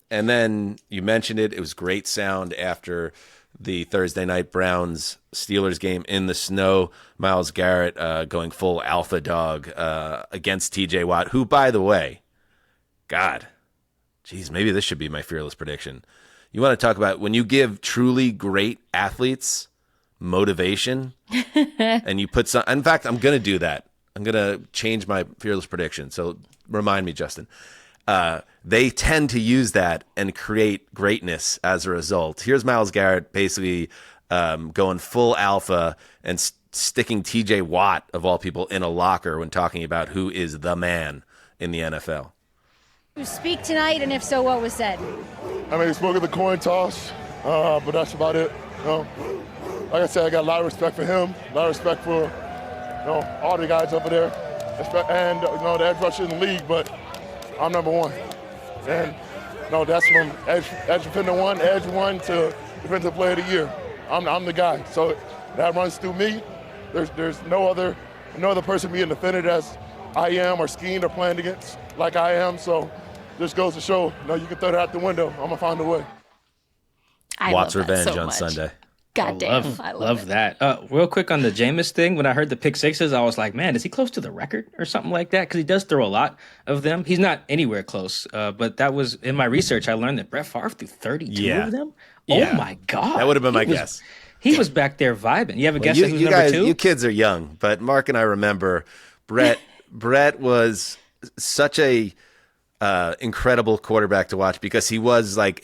C: And then you mentioned it. It was great sound after the Thursday night Browns-Steelers game in the snow. Myles Garrett going full alpha dog against TJ Watt, who, by the way, God, geez, maybe this should be my fearless prediction. You want to talk about when you give truly great athletes motivation and you put some, in fact, I'm going to do that. I'm going to change my fearless prediction. So remind me, Justin. They tend to use that and create greatness as a result. Here's Myles Garrett basically going full alpha and sticking TJ Watt, of all people, in a locker when talking about who is the man in the NFL.
S: You speak tonight, and if so, what was said?
K: I mean, we spoke at the coin toss, but that's about it. Like I said, I got a lot of respect for him, a lot of respect for all the guys over there, and the edge rusher in the league. But I'm number one, and that's from edge defender one, edge one to defensive player of the year. I'm the guy. So that runs through me. There's no other person being defended as I am or schemed or planned against like I am. So this goes to show, you can throw that out the window. I'm gonna find a way.
C: Watt's revenge on Sunday.
F: God damn,
E: I love that. Real quick on the Jameis thing, when I heard the pick sixes, I was like, man, is he close to the record or something like that? Because he does throw a lot of them. He's not anywhere close. But that was, in my research, I learned that Brett Favre threw 32 of them.
C: Yeah.
E: Oh, my God.
C: That would have been my guess.
E: He was back there vibing. You have a guess who's number two?
C: You kids are young, but Mark and I remember Brett was such a incredible quarterback to watch because he was like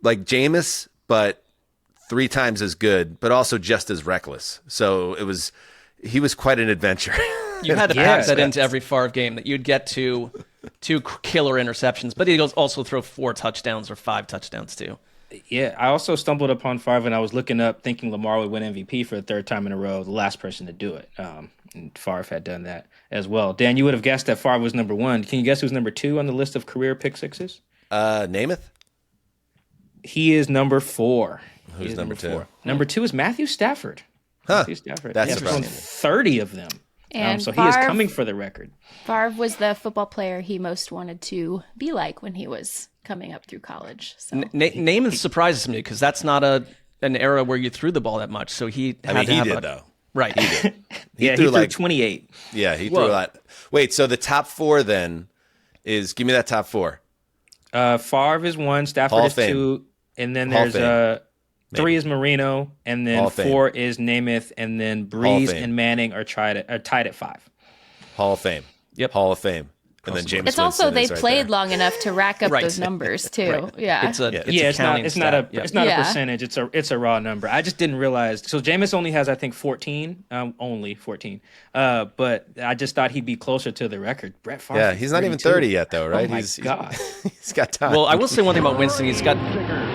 C: Jameis, but 3 times as good, but also just as reckless. So he was quite an adventure.
D: You had to pack that into every Favre game that you'd get to 2 killer interceptions, but he'd also throw 4 touchdowns or 5 touchdowns too.
E: Yeah, I also stumbled upon Favre and I was looking up thinking Lamar would win MVP for the 3rd time in a row, the last person to do it. And Favre had done that as well. Dan, you would have guessed that Favre was number 1. Can you guess who's number 2 on the list of career pick sixes?
C: Namath?
E: He is number 4.
C: Who's number 2?
E: Number 2 is Matthew Stafford.
C: Huh.
E: Matthew Stafford.
C: That's
E: surprising. 30 of them.
F: And
E: so he is coming for the record.
F: Favre was the football player he most wanted to be like when he was coming up through college. So.
D: Namath surprises me because that's not an era where you threw the ball that much. So he did
C: though.
D: Right.
C: He did.
E: He threw 28.
C: Yeah, he threw a lot. Wait, so the top 4 then is, give me that top 4.
E: Favre is 1, Stafford is 2, and then there's 3 is Marino, and then 4 is Namath, and then Breeze and Manning are tied at 5.
C: Hall of Fame.
D: Yep.
C: Hell of Fame. And then James
F: it's also
C: Winston
F: they
C: is right
F: played
C: there.
F: long enough to rack up those numbers too.
D: Right.
F: Yeah,
D: It's
E: not a percentage. It's a raw number. I just didn't realize. So Jameis only has, I think, 14. Only 14. But I just thought he'd be closer to the record. Brett Favre.
C: Yeah, he's not even 30 yet, though, right?
E: Oh my God.
C: He's got time.
D: Well, I will say one thing about Winston.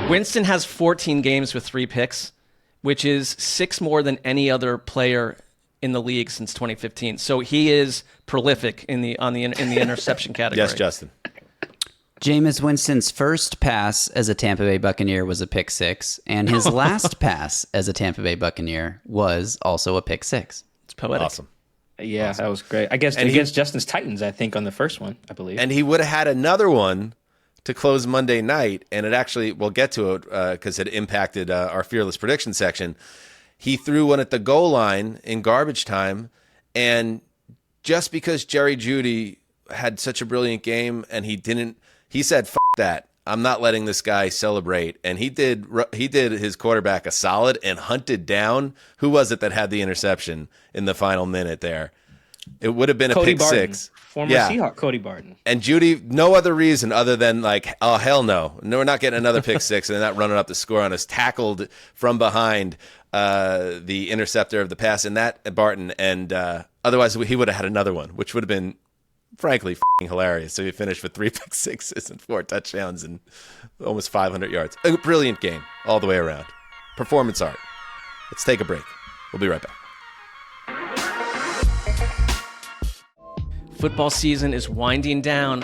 D: Winston has 14 games with 3 picks, which is 6 more than any other player in the league since 2015. So he is prolific in the interception category.
C: Yes, Justin.
Q: Jameis Winston's first pass as a Tampa Bay Buccaneer was a pick 6, and his last pass as a Tampa Bay Buccaneer was also a pick 6.
D: It's poetic.
C: Awesome.
E: Yeah, that was great. I guess against Justin's Titans, I think, on the first one, I believe.
C: And he would have had another one to close Monday night, and it actually, we'll get to it because it impacted our Fearless Prediction section. He threw one at the goal line in garbage time, and just because Jerry Jeudy had such a brilliant game and he said, "F that. I'm not letting this guy celebrate." And he did his quarterback a solid and hunted down, who was it that had the interception in the final minute there? It would have been a pick
E: Barton,
C: 6.
E: Former Seahawk Cody Barton.
C: And Jeudy, no other reason other than like, oh, hell no. No, we're not getting another pick 6 and they're not running up the score on us. Tackled from behind the interceptor of the pass in that Barton. And otherwise, he would have had another one, which would have been, frankly, f***ing hilarious. So he finished with 3 pick 6s and 4 touchdowns and almost 500 yards. A brilliant game all the way around. Performance art. Let's take a break. We'll be right back.
D: Football season is winding down,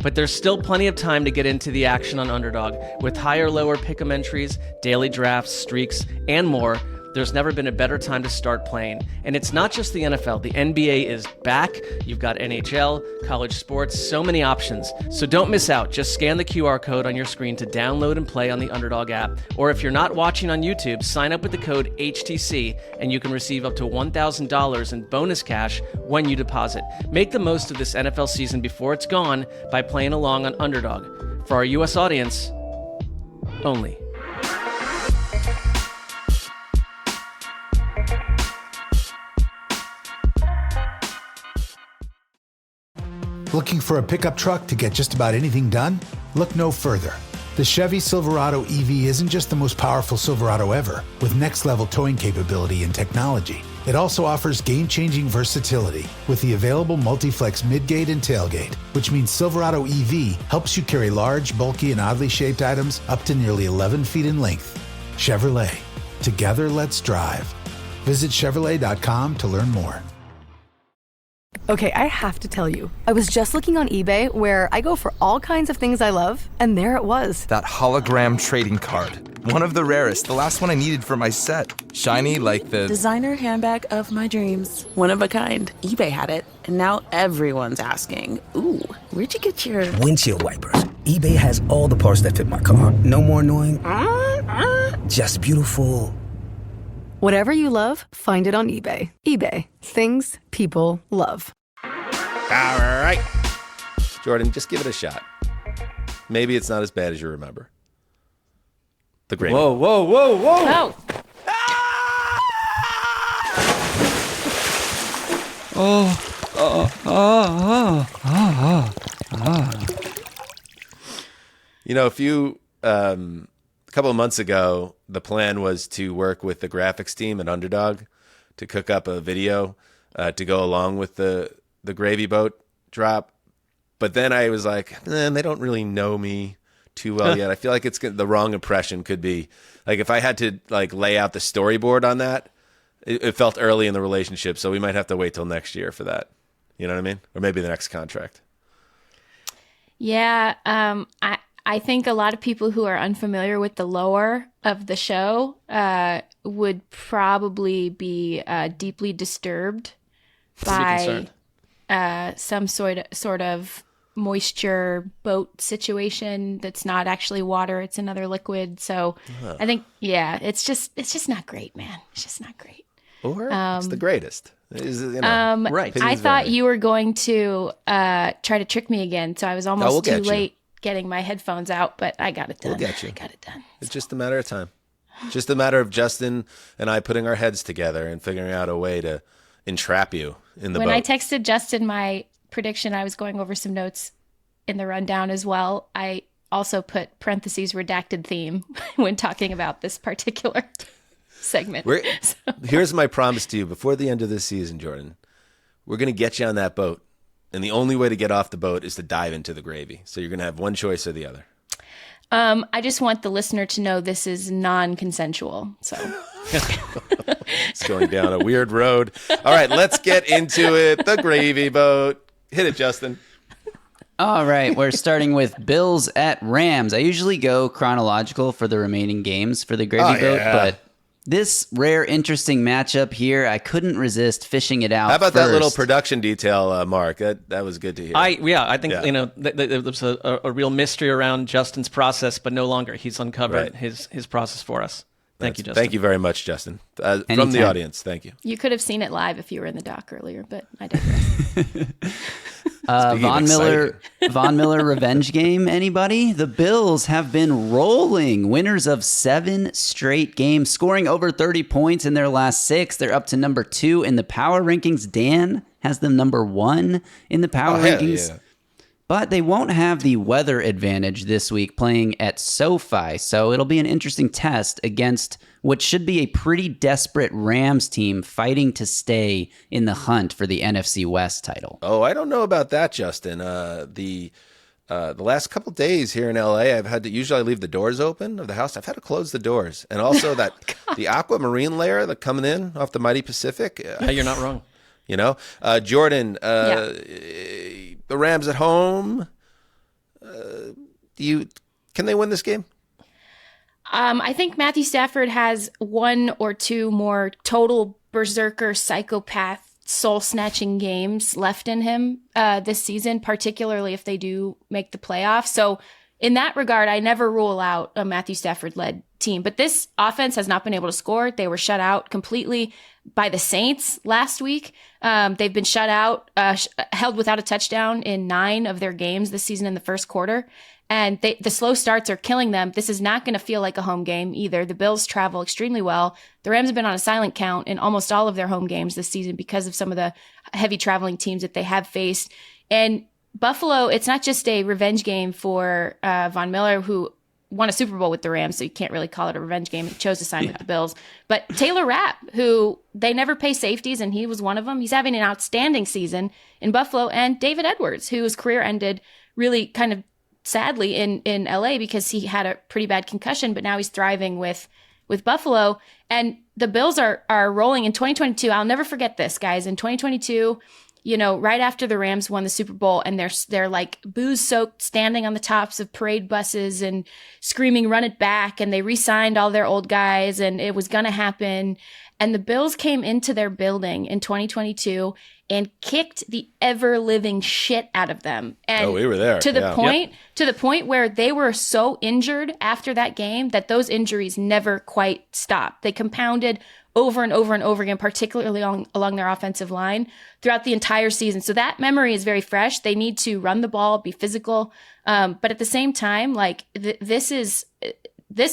D: but there's still plenty of time to get into the action on Underdog. With higher, lower pick'em entries, daily drafts, streaks, and more, There's never been a better time to start playing. And it's not just the NFL. The NBA is back. You've got NHL, college sports, so many options. So don't miss out. Just scan the QR code on your screen to download and play on the Underdog app. Or if you're not watching on YouTube, sign up with the code HTC and you can receive up to $1,000 in bonus cash when you deposit. Make the most of this NFL season before it's gone by playing along on Underdog. For our U.S. audience, only.
U: Looking for a pickup truck to get just about anything done? Look no further. The Chevy Silverado EV isn't just the most powerful Silverado ever, with next-level towing capability and technology. It also offers game-changing versatility with the available multi-flex midgate and tailgate, which means Silverado EV helps you carry large, bulky, and oddly shaped items up to nearly 11 feet in length. Chevrolet. Together, let's drive. Visit Chevrolet.com to learn more.
V: Okay, I have to tell you, I was just looking on eBay where I go for all kinds of things I love, and there it was.
W: That hologram trading card. One of the rarest, the last one I needed for my set. Shiny like the...
X: designer handbag of my dreams. One of a kind. eBay had it, and now everyone's asking, ooh, where'd you get your...
Y: windshield wipers. eBay has all the parts that fit my car. No more annoying... just beautiful...
V: Whatever you love, find it on eBay. eBay. Things people love.
C: All right. Jourdan, just give it a shot. Maybe it's not as bad as you remember. The gravy.
D: Whoa, whoa, whoa, whoa.
F: No.
C: You know, a couple of months ago, the plan was to work with the graphics team at Underdog to cook up a video to go along with the gravy boat drop. But then I was like, they don't really know me too well yet. I feel like it's the wrong impression could be like if I had to like lay out the storyboard on that, it felt early in the relationship. So we might have to wait till next year for that. You know what I mean? Or maybe the next contract.
F: Yeah. I think a lot of people who are unfamiliar with the lore of the show would probably be deeply disturbed by some sort of moisture boat situation that's not actually water; it's another liquid. So I think, it's just not great, man. It's just not great.
C: Or it's the greatest. Right.
F: I thought you were going to try to trick me again, so I was almost too late getting my headphones out, but I got it done.
C: We'll get you.
F: I got it done.
C: It's just a matter of time. Just a matter of Justin and I putting our heads together and figuring out a way to entrap you in the boat.
F: When I texted Justin my prediction, I was going over some notes in the rundown as well. I also put parentheses redacted theme when talking about this particular segment.
C: Here's my promise to you. Before the end of this season, Jourdan, we're going to get you on that boat. And the only way to get off the boat is to dive into the gravy. So you're going to have one choice or the other.
F: I just want the listener to know this is non-consensual. So
C: it's going down a weird road. All right, let's get into it. The gravy boat. Hit it, Justin.
Q: All right, we're starting with Bills at Rams. I usually go chronological for the remaining games for the gravy boat, but this rare, interesting matchup here, I couldn't resist fishing it out.
C: How about
Q: first.
C: that little production detail, Mark? That was good to hear.
D: I think there was a real mystery around Justin's process, but no longer. He's uncovered his process for us. Thank you, Justin.
C: Thank you very much, Justin. From the audience, thank you.
F: You could have seen it live if you were in the dock earlier, but I digress.
Q: Von Miller revenge game, anybody? The Bills have been rolling, winners of 7 straight games, scoring over 30 points in their last 6. They're up to number 2 in the power rankings. Dan has them number 1 in the power rankings. Yeah. But they won't have the weather advantage this week playing at SoFi, so it'll be an interesting test against what should be a pretty desperate Rams team fighting to stay in the hunt for the NFC West title.
C: Oh, I don't know about that, Justin. The last couple days here in LA, I've had to usually leave the doors open of the house. I've had to close the dours, and also the aquamarine layer that coming in off the mighty Pacific.
D: Yeah, you're not wrong.
C: You know, Jourdan. The Rams at home. Can they win this game?
F: I think Matthew Stafford has one or two more total berserker psychopath soul-snatching games left in him this season, particularly if they do make the playoffs. So in that regard, I never rule out a Matthew Stafford-led team. But this offense has not been able to score. They were shut out completely by the Saints last week. They've been shut out, held without a touchdown in 9 of their games this season in the first quarter. And the slow starts are killing them. This is not going to feel like a home game either. The Bills travel extremely well. The Rams have been on a silent count in almost all of their home games this season because of some of the heavy traveling teams that they have faced. And Buffalo, it's not just a revenge game for Von Miller, who won a Super Bowl with the Rams, so you can't really call it a revenge game. He chose to sign with the Bills. But Taylor Rapp, who they never pay safeties, and he was one of them. He's having an outstanding season in Buffalo. And David Edwards, whose career ended really kind of sadly in LA because he had a pretty bad concussion, but now he's thriving with Buffalo. And the Bills are rolling in 2022. I'll never forget this, guys. In 2022, right after the Rams won the Super Bowl, and they're like booze-soaked, standing on the tops of parade buses and screaming, "Run it back!" And they re-signed all their old guys, and it was going to happen. And the Bills came into their building in 2022 and kicked the ever-living shit out of them. And
C: we were there.
F: To the point where they were so injured after that game that those injuries never quite stopped. They compounded over and over and over again, particularly along their offensive line throughout the entire season. So that memory is very fresh. They need to run the ball, be physical. But at the same time, like this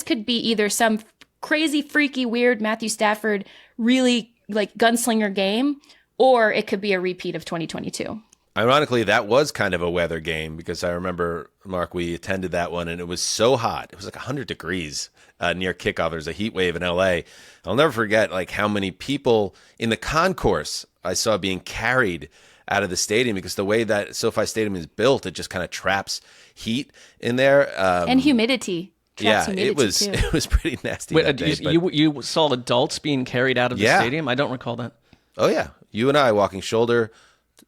F: could be either some crazy, freaky, weird Matthew Stafford, really like gunslinger game, or it could be a repeat of 2022.
C: Ironically, that was kind of a weather game because I remember, Mark, we attended that one and it was so hot. It was like 100 degrees near kickoff. There was a heat wave in LA. I'll never forget like how many people in the concourse I saw being carried out of the stadium because the way that SoFi Stadium is built, it just kind of traps heat in there.
F: And humidity.
C: Yeah, it was pretty nasty.
D: Wait, you saw adults being carried out of the stadium? I don't recall that.
C: Oh, yeah. You and I walking shoulder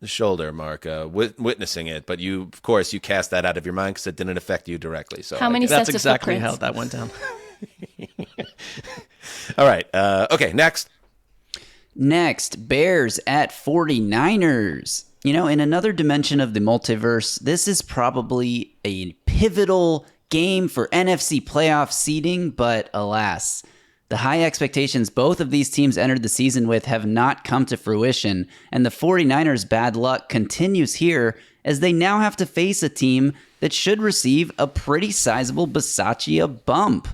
C: to shoulder, Mark, witnessing it. But you, of course, you cast that out of your mind because it didn't affect you directly. So
F: how many sets
D: that's exactly
F: of
D: how that went down.
C: All right. Okay, next.
Q: Next, Bears at 49ers. In another dimension of the multiverse, this is probably a pivotal game for NFC playoff seeding, but alas, the high expectations both of these teams entered the season with have not come to fruition, and the 49ers' bad luck continues here as they now have to face a team that should receive a pretty sizable Bisaccia bump.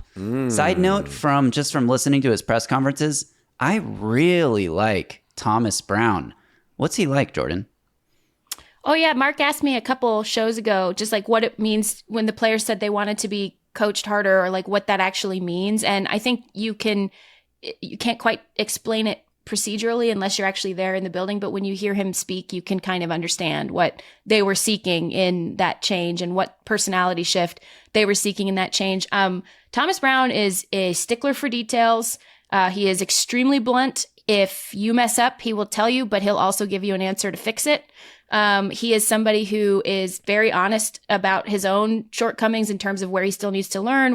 Q: Side note, from listening to his press conferences, I really like Thomas Brown. What's he like, Jourdan?
F: Oh, yeah. Mark asked me a couple shows ago just like what it means when the players said they wanted to be coached harder or like what that actually means. And I think you can't quite explain it procedurally unless you're actually there in the building. But when you hear him speak, you can kind of understand what they were seeking in that change and what personality shift they were seeking in that change. Thomas Brown is a stickler for details. He is extremely blunt. If you mess up, he will tell you, but he'll also give you an answer to fix it. He is somebody who is very honest about his own shortcomings in terms of where he still needs to learn,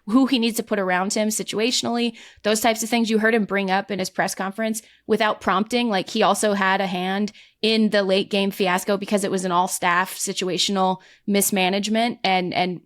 F: who he needs to put around him situationally, those types of things. You heard him bring up in his press conference without prompting. Like he also had a hand in the late game fiasco because it was an all staff situational mismanagement. And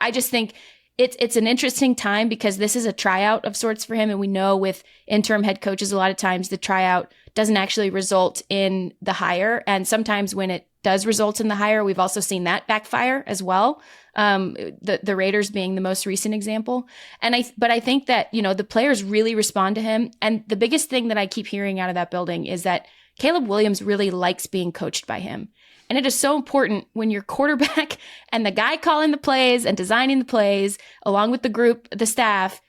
F: I just think it's an interesting time because this is a tryout of sorts for him. And we know with interim head coaches, a lot of times the tryout doesn't actually result in the hire. And sometimes when it does result in the hire, we've also seen that backfire as well. The Raiders being the most recent example. But I think that, the players really respond to him. And the biggest thing that I keep hearing out of that building is that Caleb Williams really likes being coached by him. And it is so important when your quarterback and the guy calling the plays and designing the plays, along with the group, the staff,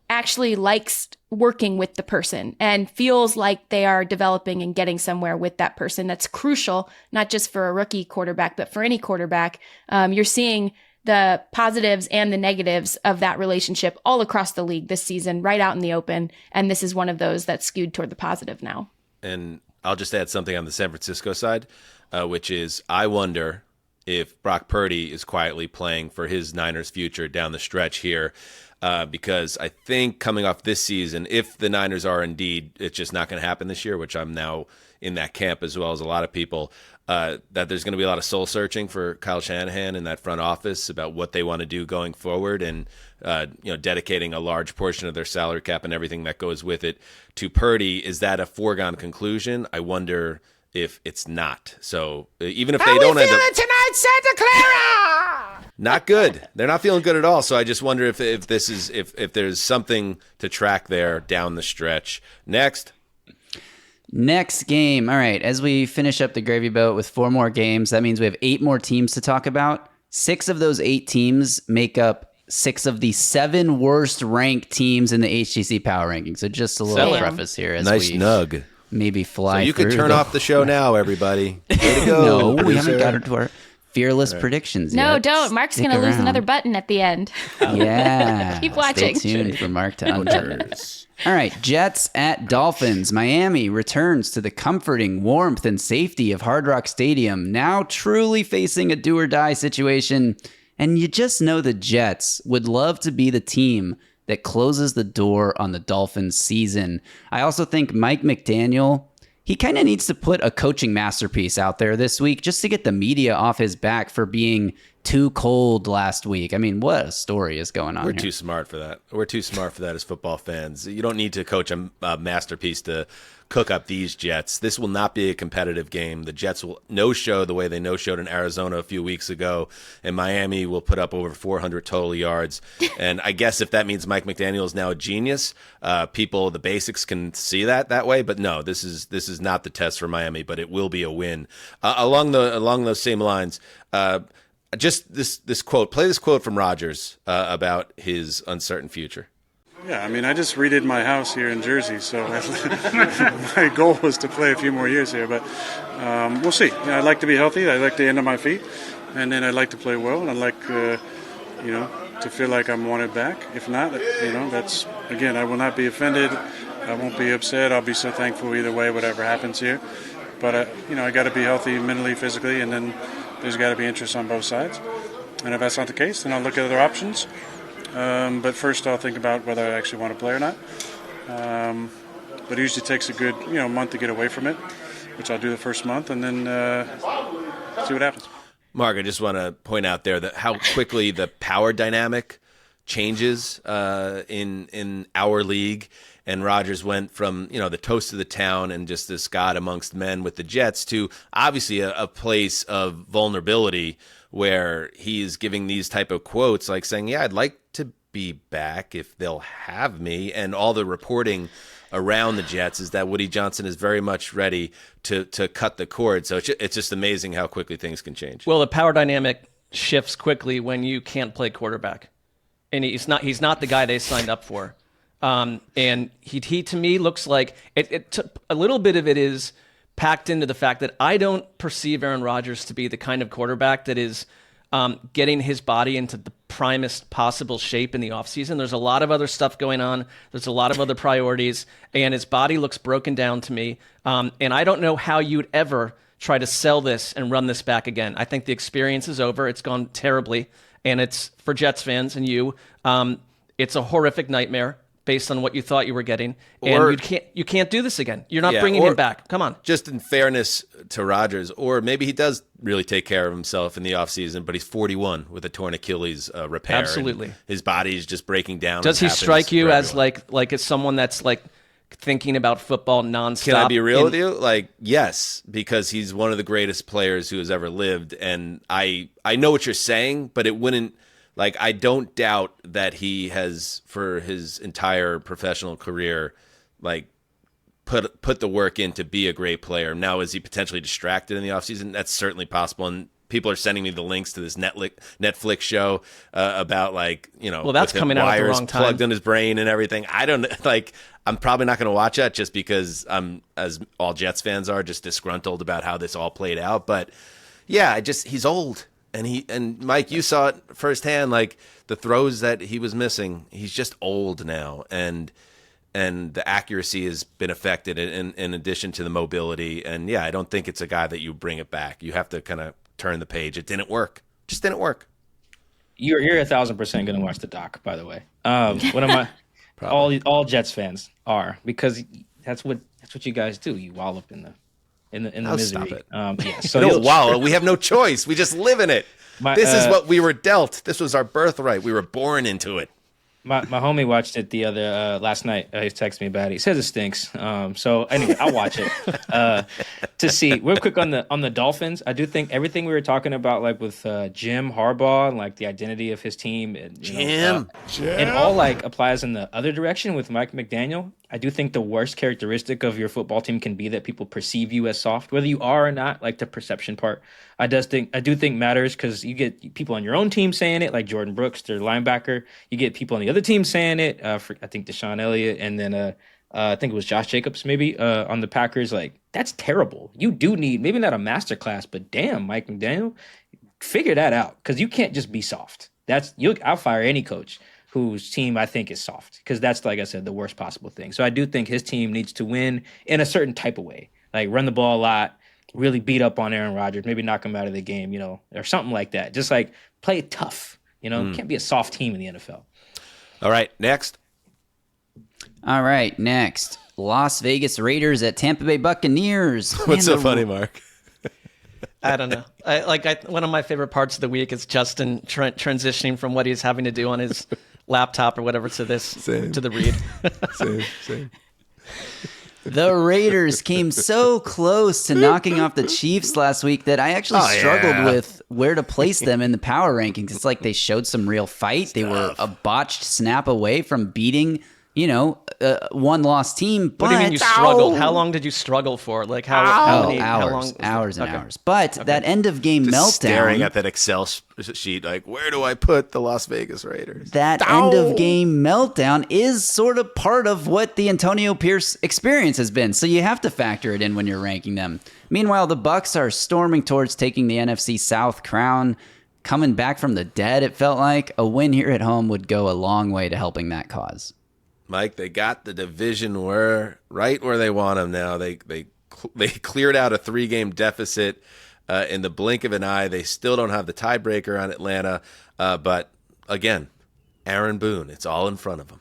F: actually likes working with the person and feels like they are developing and getting somewhere with that person. That's crucial, not just for a rookie quarterback, but for any quarterback. You're seeing the positives and the negatives of that relationship all across the league this season, right out in the open. And this is one of those that's skewed toward the positive now.
C: And I'll just add something on the San Francisco side, which is I wonder if Brock Purdy is quietly playing for his Niners future down the stretch here. Because I think coming off this season, if the Niners are indeed, it's just not going to happen this year, which I'm now in that camp as well as a lot of people, that there's going to be a lot of soul searching for Kyle Shanahan in that front office about what they want to do going forward, and dedicating a large portion of their salary cap and everything that goes with it to Purdy. Is that a foregone conclusion? I wonder if it's not. So even if they don't end up
B: tonight, Santa Clara?
C: not good, they're not feeling good at all. So I just wonder if this is if there's something to track there down the stretch. Next game. All right, as we finish up the gravy boat with 4 more games, that means we have 8 more teams to talk about. 6 of those 8 teams make up 6 of the 7 worst ranked teams in the HTC Power Rankings. So just a little preface here as nice we nug.
Q: Maybe fly.
C: So you
Q: through
C: could turn off the show now, everybody. Way to go.
Q: No, we haven't got to our fearless predictions yet.
F: No, don't. Mark's going to lose another button at the end.
Q: Yeah.
F: Keep watching.
Q: Stay tuned for Mark to unbutton. All right, Jets at Dolphins. Miami returns to the comforting warmth and safety of Hard Rock Stadium, now truly facing a do-or-die situation. And you just know the Jets would love to be the team that closes the door on the Dolphins season. I also think Mike McDaniel, he kind of needs to put a coaching masterpiece out there this week just to get the media off his back for being too cold last week. I mean, what a story is going on
C: We're
Q: here.
C: too smart for that. We're too smart for that as football fans. You don't need to coach a masterpiece to cook up these Jets. This will not be a competitive game. The Jets will no-show the way they no-showed in Arizona a few weeks ago, and Miami will put up over 400 total yards. And I guess if that means Mike McDaniel is now a genius, people, the basics can see that way. But no, this is not the test for Miami, but it will be a win. Along those same lines, just this quote. Play this quote from Rodgers about his uncertain future.
A: Yeah, I mean, I just redid my house here in Jersey, so my goal was to play a few more years here, but we'll see. I'd like to be healthy. I'd like to end on my feet, and then I'd like to play well, and I'd like, to feel like I'm wanted back. If not, that's, again, I will not be offended. I won't be upset. I'll be so thankful either way, whatever happens here. But, I got to be healthy mentally, physically, and then there's got to be interest on both sides. And if that's not the case, then I'll look at other options. But first I'll think about whether I actually want to play or not. But it usually takes a good month to get away from it, which I'll do the first month, and then see what happens.
C: Mark, I just want to point out there that how quickly the power dynamic changes in our league. And Rodgers went from, the toast of the town and just this god amongst men with the Jets to obviously a place of vulnerability where he's giving these type of quotes like saying, yeah, I'd like to be back if they'll have me. And all the reporting around the Jets is that Woody Johnson is very much ready to cut the cord. So it's just amazing how quickly things can change.
D: Well, the power dynamic shifts quickly when you can't play quarterback. And he's not the guy they signed up for. And he to me looks like a little bit of it is packed into the fact that I don't perceive Aaron Rodgers to be the kind of quarterback that is getting his body into the primest possible shape in the offseason. There's a lot of other stuff going on. There's a lot of other priorities, and his body looks broken down to me. And I don't know how you'd ever try to sell this and run this back again. I think the experience is over. It's gone terribly, and it's for Jets fans and you. It's a horrific nightmare based on what you thought you were getting. And you can't do this again. You're not bringing him back. Come on.
C: Just in fairness to Rodgers, or maybe he does really take care of himself in the offseason, but he's 41 with a torn Achilles repair.
D: Absolutely.
C: His body's just breaking down.
D: Does he strike you as like as someone that's like thinking about football nonstop?
C: Can I be real with you? Like, yes, because he's one of the greatest players who has ever lived. And I know what you're saying, but it wouldn't. Like, I don't doubt that he has, for his entire professional career, like, put the work in to be a great player. Now, is he potentially distracted in the offseason? That's certainly possible. And people are sending me the links to this Netflix show about, like,
D: well, that's coming out at the wrong time.
C: Plugged in his brain and everything. I don't, like, I'm probably not going to watch that just because I'm, as all Jets fans are, just disgruntled about how this all played out. But, yeah, he's old. And Mike, you saw it firsthand, like the throws that he was missing. He's just old now, and the accuracy has been affected in addition to the mobility. And yeah, I don't think it's a guy that you bring it back. You have to kind of turn the page. It didn't work. Just didn't work.
E: You're 1,000% going to watch the doc, by the way. One of my all Jets fans are, because that's what you guys do. You wallop in the misery.
C: Stop it.
E: Yeah. So
C: No, wow, we have no choice. We just live in it. This is what we were dealt. This was our birthright. We were born into it.
E: My homie watched it the other last night. He texted me about it. He says it stinks. So anyway, I'll watch it to see. Real quick on the Dolphins, I do think everything we were talking about, like with Jim Harbaugh and like the identity of his team, and it all like applies in the other direction with Mike McDaniel. I do think the worst characteristic of your football team can be that people perceive you as soft, whether you are or not. Like the perception part, I do think matters, because you get people on your own team saying it, like Jordan Brooks, their linebacker. You get people on the other team saying it. I think Deshaun Elliott, and then I think it was Josh Jacobs maybe on the Packers. Like, that's terrible. You do need maybe not a masterclass, but damn, Mike McDaniel, figure that out, because you can't just be soft. I'll fire any coach whose team I think is soft, because that's, like I said, the worst possible thing. So I do think his team needs to win in a certain type of way, like run the ball a lot, really beat up on Aaron Rodgers, maybe knock him out of the game, or something like that. Just like play it tough, You can't be a soft team in the NFL.
C: All right, next.
Q: Las Vegas Raiders at Tampa Bay Buccaneers.
C: What's so funny, Mark?
D: I don't know. One of my favorite parts of the week is Justin transitioning from what he's having to do on his laptop or whatever to the read.
C: Same.
Q: The Raiders came so close to knocking off the Chiefs last week that I actually struggled with where to place them in the power rankings. It's like they showed some real fight. They were a botched snap away from beating, one lost team. But
D: what do you mean you struggled? How long did you struggle for? Like how
Q: hours and hours. But that end of game meltdown.
C: Staring at that Excel sheet, like, where do I put the Las Vegas Raiders?
Q: That end of game meltdown is sort of part of what the Antonio Pierce experience has been. So you have to factor it in when you're ranking them. Meanwhile, the Bucs are storming towards taking the NFC South crown. Coming back from the dead, it felt like a win here at home would go a long way to helping that cause.
C: Mike, they got the division right where they want them now. They cleared out a 3-game deficit in the blink of an eye. They still don't have the tiebreaker on Atlanta, but again, Aaron Boone, it's all in front of them.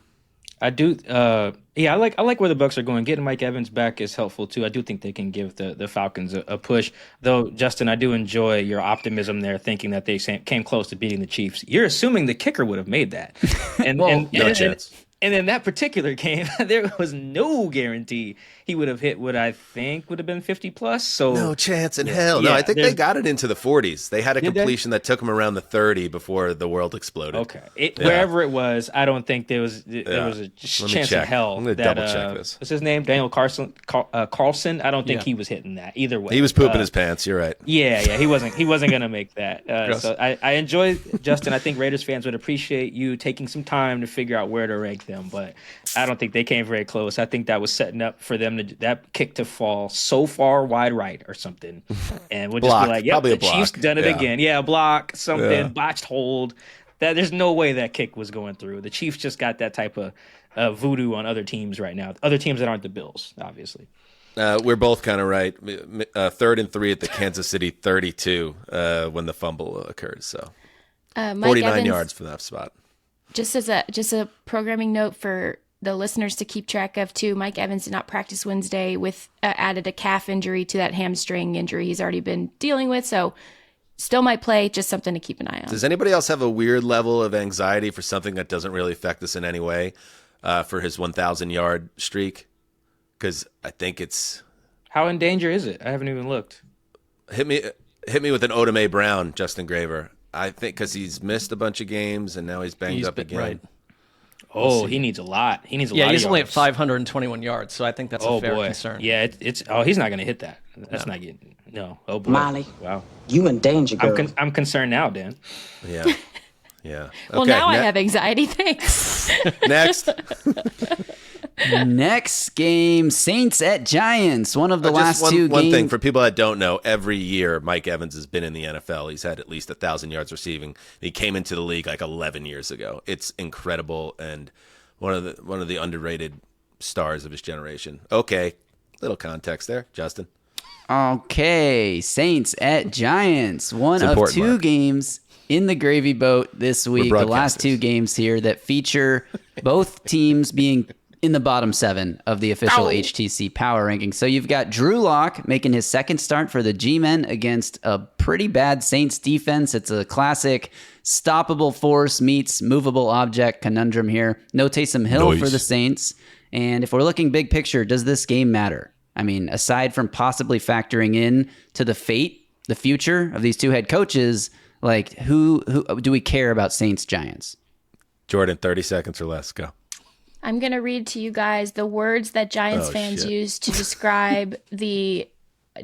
E: I do. I like where the Bucs are going. Getting Mike Evans back is helpful too. I do think they can give the Falcons a push. Though, Justin, I do enjoy your optimism there, thinking that they came close to beating the Chiefs. You're assuming the kicker would have made that,
C: No chance.
E: And in that particular game, there was no guarantee he would have hit what I think would have been 50 plus. So
C: no chance in hell. No, I think they got it into the 40s. They had a completion that took them around the 30 before the world exploded.
E: Okay, wherever it was, I don't think there was a chance in hell.
C: I'm gonna double check this.
E: What's his name? Daniel Carlson. I don't think he was hitting that either way.
C: He was pooping his pants. You're right.
E: Yeah. He wasn't gonna make that. So I enjoy, Justin. I think Raiders fans would appreciate you taking some time to figure out where to rank them, but I don't think they came very close. I think that was setting up for them that kick to fall so far wide right or something, and we'll just be like, "Yep, the Chiefs done it again." Yeah, block something, botched hold. That there's no way that kick was going through. The Chiefs just got that type of voodoo on other teams right now. Other teams that aren't the Bills, obviously.
C: We're both kind of right. 3rd and 3 at the Kansas City 32 when the fumble occurred. So 49
F: Evans,
C: yards for that spot.
F: Just a programming note for the listeners to keep track of too. Mike Evans did not practice Wednesday with added a calf injury to that hamstring injury he's already been dealing with. So still might play, just something to keep an eye on.
C: Does anybody else have a weird level of anxiety for something that doesn't really affect us in any way for his 1,000-yard streak? Because I think it's...
E: How in danger is it? I haven't even looked.
C: Hit me with an Odome Brown, Justin Graver. I think because he's missed a bunch of games and now he's banged up again.
D: Right.
E: He needs a lot. He needs a lot.
D: Yeah, he's
E: of
D: only at 521 yards, so I think that's a fair concern.
E: Yeah, he's not going to hit that. That's not getting. No. Oh boy.
G: Molly.
E: Wow.
G: You in danger, girl.
E: I'm concerned now, Dan.
C: Yeah. Yeah.
F: Well,
C: okay,
F: now I have anxiety. Thanks.
Q: Next game, Saints at Giants. One of the last two games.
C: One thing for people that don't know, every year Mike Evans has been in the NFL. He's had at least 1,000 yards receiving. He came into the league like 11 years ago. It's incredible and one of the underrated stars of his generation. Okay, little context there, Justin.
Q: Okay, Saints at Giants. One of two games in the gravy boat this week. The last two games here that feature both teams being in the bottom 7 of the official HTC power ranking. So you've got Drew Lock making his second start for the G-Men against a pretty bad Saints defense. It's a classic stoppable force meets movable object conundrum here. No Taysom Hill for the Saints. And if we're looking big picture, does this game matter? I mean, aside from possibly factoring in to the fate, the future of these two head coaches, like who do we care about Saints Giants?
C: Jourdan, 30 seconds or less. Go.
F: I'm going to read to you guys the words that Giants fans use to describe the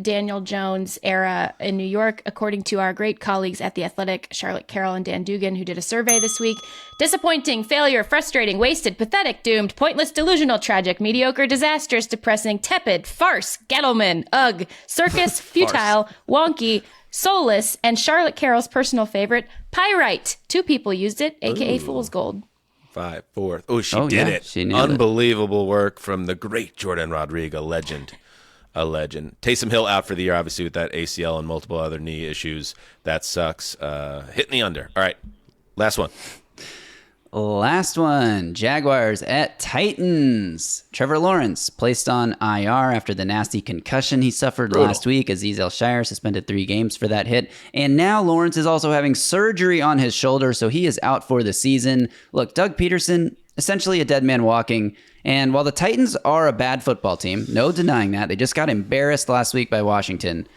F: Daniel Jones era in New York, according to our great colleagues at The Athletic, Charlotte Carroll and Dan Dugan, who did a survey this week. Disappointing, failure, frustrating, wasted, pathetic, doomed, pointless, delusional, tragic, mediocre, disastrous, depressing, tepid, farce, Gettleman, ugh, circus, futile, wonky, soulless, and Charlotte Carroll's personal favorite, pyrite. 2 people used it, aka Fool's Gold.
C: 5, 4. Oh, she did it.
Q: She nailed
C: Unbelievable work from the great Jourdan Rodrigue, a legend. Taysom Hill out for the year, obviously, with that ACL and multiple other knee issues. That sucks. Hitting the under. All right. Last one. Jaguars at Titans. Trevor Lawrence placed on IR after the nasty concussion he suffered last week. Aziz Al-Shire suspended 3 games for that hit. And now Lawrence is also having surgery on his shoulder, so he is out for the season. Look, Doug Peterson, essentially a dead man walking. And while the Titans are a bad football team, no denying that, they just got embarrassed last week by Washington.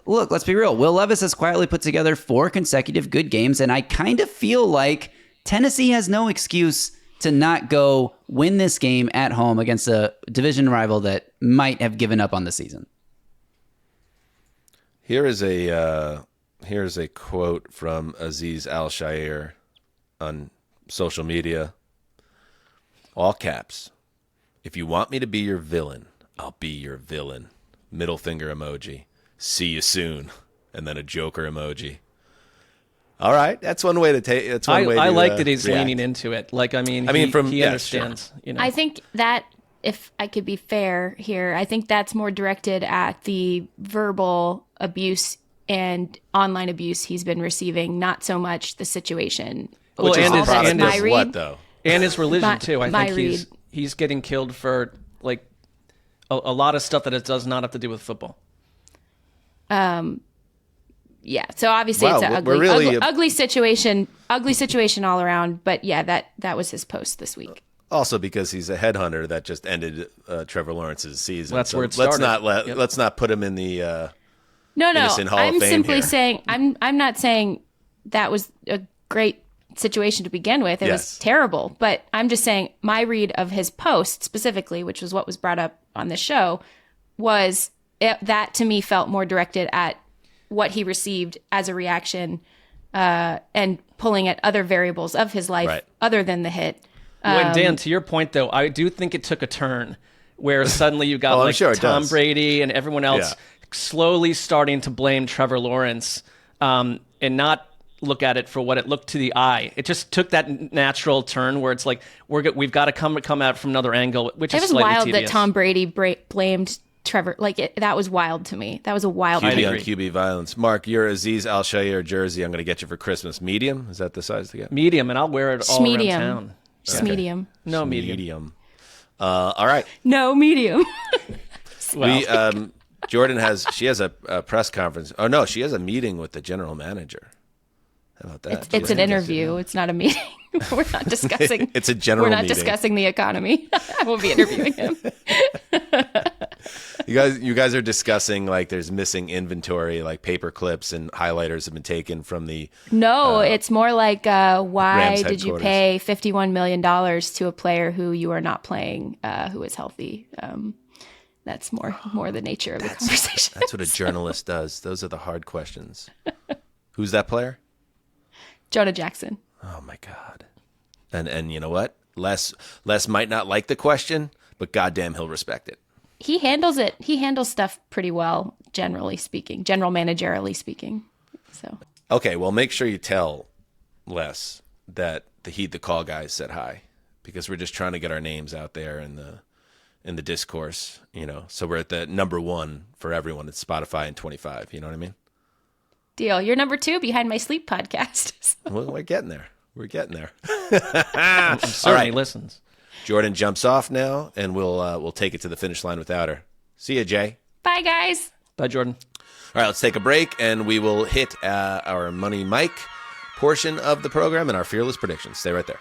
C: Look, let's be real. Will Levis has quietly put together 4 consecutive good games, and I kind of feel like Tennessee has no excuse to not go win this game at home against a division rival that might have given up on the season. Here's a quote from Aziz Al-Shire on social media. All caps. If you want me to be your villain, I'll be your villain. Middle finger emoji. See you soon. And then a Joker emoji. All right, that's one way to take. That's one way.
D: I
C: to,
D: like that he's
C: react.
D: leaning into it. Like, he understands.
C: Sure.
D: You know,
F: I think that, if I could be fair here, I think that's more directed at the verbal abuse and online abuse he's been receiving, not so much the situation.
D: Well,
C: Which is
D: and
C: the product
D: and
C: of
D: his
C: what though?
D: And his religion too. I think
F: read.
D: he's getting killed for like a lot of stuff that it does not have to do with football.
F: Yeah, so obviously it's an ugly situation all around. But yeah, that was his post this week.
C: Also because he's a headhunter that just ended Trevor Lawrence's season.
D: Well, that's where it started.
C: Let's not put him in the
F: No.
C: innocent Hall
F: I'm
C: of Fame
F: simply
C: here.
F: saying I'm not saying that was a great situation to begin with. It was terrible. But I'm just saying my read of his post specifically, which was what was brought up on the show, was that to me felt more directed at what he received as a reaction and pulling at other variables of his life other than the hit.
D: Well, and Dan, to your point, though, I do think it took a turn where suddenly you got Tom Brady and everyone else slowly starting to blame Trevor Lawrence and not look at it for what it looked to the eye. It just took that natural turn where it's like we've got to come out from another angle, which is slightly
F: wild
D: tedious.
F: that Tom Brady blamed Trevor. That was wild to me. That was a wild
C: QB on QB violence. Mark, your Aziz Al-Shire jersey I'm going to get you for Christmas. Medium? Is that the size to get?
D: Medium, and I'll wear it all around town.
F: Just medium.
D: No medium.
C: All right.
F: No medium.
C: Jourdan has a press conference. Oh no, she has a meeting with the general manager. How about that?
F: It's an interview. It's not a meeting. We're not discussing.
C: It's a general meeting.
F: We're not discussing the economy. I will be interviewing him.
C: You guys are discussing like there's missing inventory, like paper clips and highlighters have been taken from the.
F: No, it's more like why
C: Rams
F: did you pay $51 million to a player who you are not playing, who is healthy? That's more the nature of the conversation.
C: That's what a journalist does. Those are the hard questions. Who's that player?
F: Jonah Jackson.
C: Oh my God. And you know what? Les might not like the question, but goddamn, he'll respect it.
F: He handles it. He handles stuff pretty well, generally speaking, general managerially speaking. So.
C: Okay, well, make sure you tell Les that the Heed the Call guys said hi, because we're just trying to get our names out there in in the discourse, so we're at the number 1 for everyone at Spotify and 25. You know what I mean?
F: Deal. You're number 2 behind my sleep podcast.
C: Well, we're getting there. We're getting there.
D: Certainly
C: All right.
D: listens.
C: Jourdan jumps off now, and we'll take it to the finish line without her. See ya, Jay.
F: Bye, guys.
D: Bye, Jourdan.
C: All right, let's take a break, and we will hit our Money Mike portion of the program and our fearless predictions. Stay right there.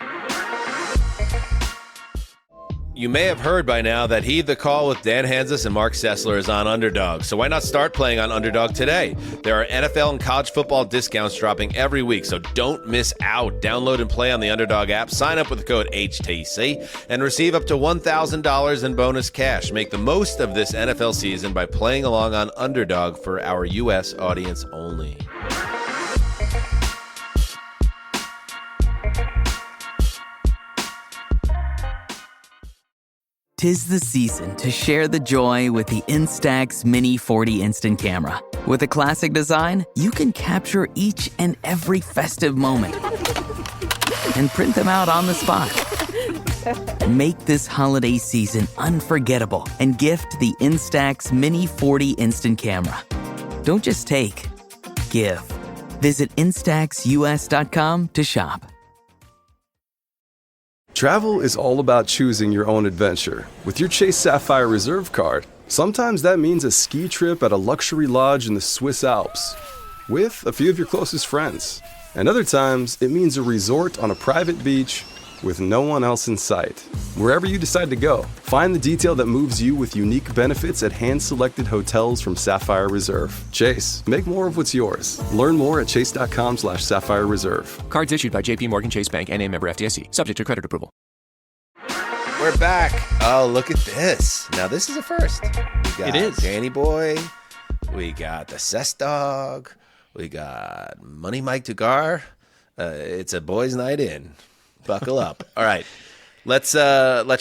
C: You may have heard by now that Heed the Call with Dan Hanzus and Marc Sessler is on Underdog, so why not start playing on Underdog today? There are NFL and college football discounts dropping every week, so don't miss out. Download and play on the Underdog app, sign up with the code HTC, and receive up to $1,000 in bonus cash. Make the most of this NFL season by playing along on Underdog for our U.S. audience only.
G: Tis the season to share the joy with the Instax Mini 40 Instant Camera. With a classic design, you can capture each and every festive moment and print them out on the spot. Make this holiday season unforgettable and gift the Instax Mini 40 Instant Camera. Don't just take, give. Visit instaxus.com to shop.
H: Travel is all about choosing your own adventure. With your Chase Sapphire Reserve card, sometimes that means a ski trip at a luxury lodge in the Swiss Alps with a few of your closest friends. And other times, it means a resort on a private beach with no one else in sight. Wherever you decide to go, find the detail that moves you with unique benefits at hand-selected hotels from Sapphire Reserve. Chase, make more of what's yours. Learn more at chase.com/Sapphire Reserve.
I: Cards issued by J.P. Morgan Chase Bank, N.A. member FDIC. Subject to credit approval.
C: We're back. Oh, look at this. Now, this is a first. We got
D: It is.
C: Danny Boy. We got the Cess Dog. We got Money Mike Dugar. It's a boys' night in. Buckle up. All right. Let's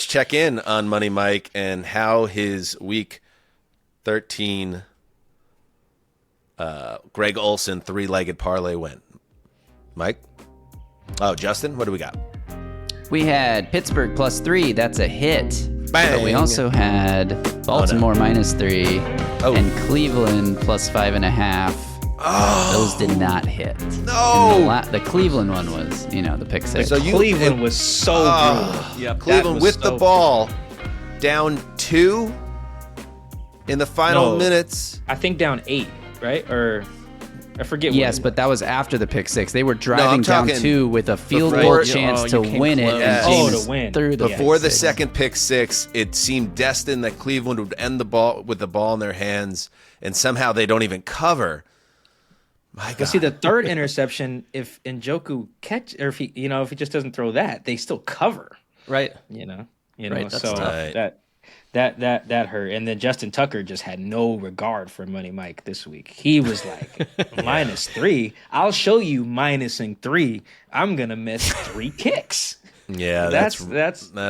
C: check in on Money Mike and how his week 13 Greg Olsen 3-legged parlay went. Mike? Oh, Justin, what do we got?
Q: We had Pittsburgh +3. That's a hit.
C: Bang.
Q: But we also had Baltimore -3 and Cleveland +5.5.
C: Oh.
Q: Those did not hit.
C: No.
Q: The Cleveland one was, the pick six.
C: So
E: Cleveland was so brutal.
C: Yep, Cleveland with the ball down 2 in the final minutes.
E: I think down 8, right? Or I forget.
Q: Yes, but that was after the pick six. They were driving down 2 with a field
C: before-
Q: goal chance to win it.
C: Yes.
Q: And
E: Oh,
Q: Jameis
E: to win.
Q: threw the
C: Before
Q: pick
C: the
Q: six.
C: second pick six, it seemed destined that Cleveland would end the ball with the ball in their hands, and somehow they don't even cover. My God.
E: But see, the third interception, if Njoku or if he just doesn't throw that, they still cover.
D: Right.
E: Right.
D: That's
E: So
D: tough.
E: that hurt. And then Justin Tucker just had no regard for Money Mike this week. He was like, -3. I'll show you -3. I'm gonna miss 3 kicks.
C: Yeah, that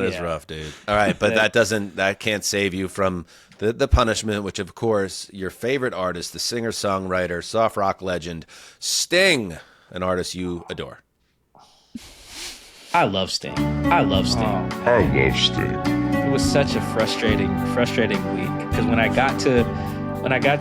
C: is rough, dude. All right, but that can't save you from the punishment, which of course your favorite artist, the singer-songwriter, soft rock legend, Sting, an artist you adore.
E: I love Sting. I love Sting. It was such a frustrating week because when I got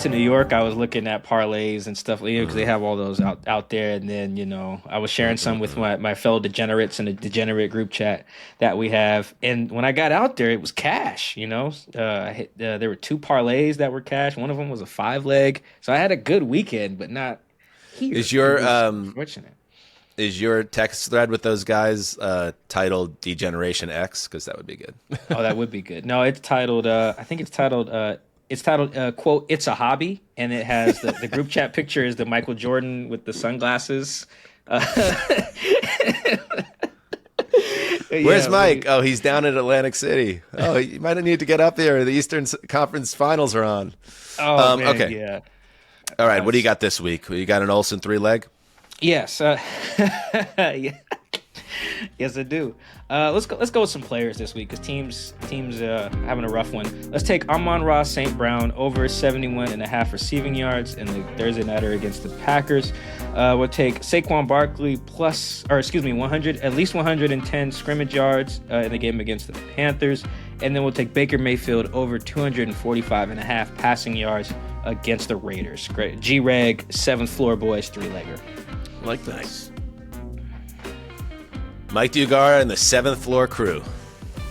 E: to New York, I was looking at parlays and stuff, because they have all those out there. And then, I was sharing some with my fellow degenerates in the degenerate group chat that we have. And when I got out there, it was cash. There were 2 parlays that were cash. One of them was a 5-leg. So I had a good weekend, but not here.
C: Is your text thread with those guys titled Degeneration X? Because that would be good.
E: Oh, that would be good. No, it's titled. I think it's titled. Quote, "It's a hobby," and it has the group chat picture is the Michael Jordan with the sunglasses.
C: Where's Mike? Oh, he's down in Atlantic City. Oh, you might need to get up there. The Eastern Conference Finals are on.
E: Oh, man,
C: okay.
E: Yeah.
C: All right, what do you got this week? You got an Olsen 3-leg?
E: Yes. Yeah. Yes, I do. Let's go with some players this week because teams having a rough one. Let's take Amon-Ra St. Brown over 71.5 receiving yards in the Thursday nighter against the Packers. We'll take Saquon Barkley at least 110 scrimmage yards in the game against the Panthers. And then we'll take Baker Mayfield over 245.5 passing yards against the Raiders. Great. G-Reg, 7th Floor Boys, 3-legger.
D: Like that.
C: Mike Dugar and the 7th Floor crew.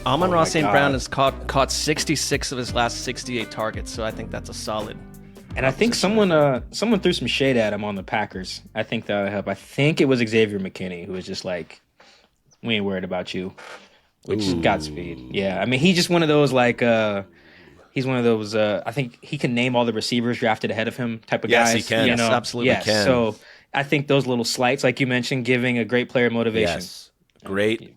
D: Amon-Ra St. Brown has caught 66 of his last 68 targets, so I think that's a solid.
E: And I think someone threw some shade at him on the Packers. I think that would help. I think it was Xavier McKinney who was just like, we ain't worried about you. Which Godspeed. Yeah, I mean, he's just one of those, he's one of those, I think he can name all the receivers drafted ahead of him type of guys.
C: Yes, he can.
E: You know?
D: Yes, absolutely
E: can. So I think those little slights, like you mentioned, giving a great player motivation.
C: Yes. Great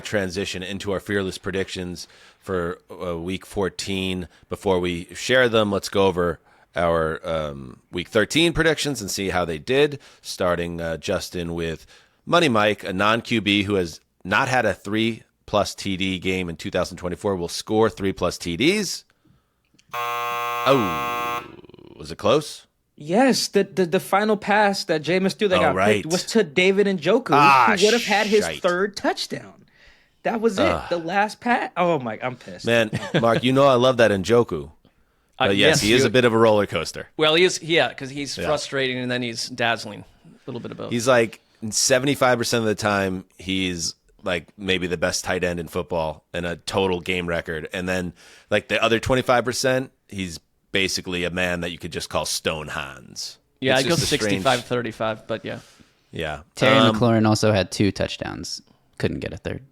C: transition into our fearless predictions for Week 14. Before we share them, let's go over our Week 13 predictions and see how they did, starting, Justin, with Money Mike, a non-QB who has not had a 3+ TD game in 2024, will score 3+ TDs. Oh, was it close?
E: Yes, the final pass that Jameis threw that got picked was to David Njoku, who would have had his third touchdown. That was it. The last pass. Oh my, I'm pissed.
C: Man, Mark, you know I love that Njoku. But yes, he is a bit of a roller coaster.
D: Well, he is, because he's frustrating and then he's dazzling. A little bit of both.
C: He's like 75% of the time, he's like maybe the best tight end in football and a total game record. And then like the other 25%, he's basically a man that you could just call Stone Hans.
D: Yeah, I go 65-35, but yeah.
C: Yeah.
Q: Terry McLaurin also had 2 touchdowns. Couldn't get a third.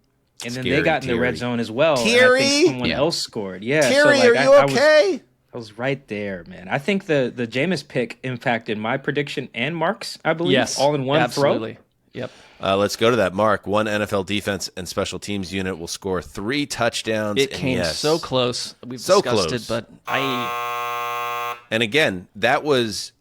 E: And then they got in the red zone as well.
C: Terry?
E: And I think someone else scored. Yeah.
C: Terry, are you okay?
E: I was right there, man. I think the Jameis pick impacted my prediction and Mark's, I believe, all in one
D: absolutely.
E: throw.
D: Yep.
C: Let's go to that. Mark, one NFL defense and special teams unit will score 3 touchdowns.
D: It came so close. We've
C: so
D: discussed
C: close.
D: it, but
C: And again, that was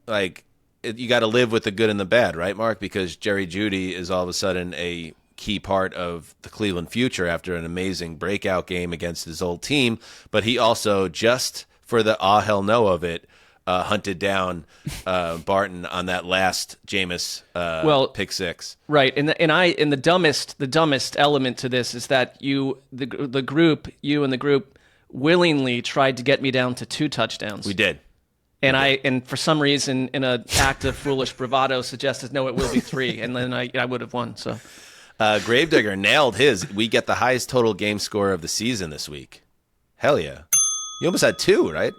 C: like, you got to live with the good and the bad, right, Mark? Because Jerry Jeudy is all of a sudden a key part of the Cleveland future after an amazing breakout game against his old team. But he also, just for the hell no of it, hunted down Barton on that last Jameis pick six.
D: Right, and the dumbest element to this is that you and the group willingly tried to get me down to 2 touchdowns.
C: We did.
D: And for some reason, in an act of foolish bravado, suggested no, it will be 3, and then I would have won. So,
C: Gravedigger nailed his. We get the highest total game score of the season this week. Hell yeah! You almost had 2, right?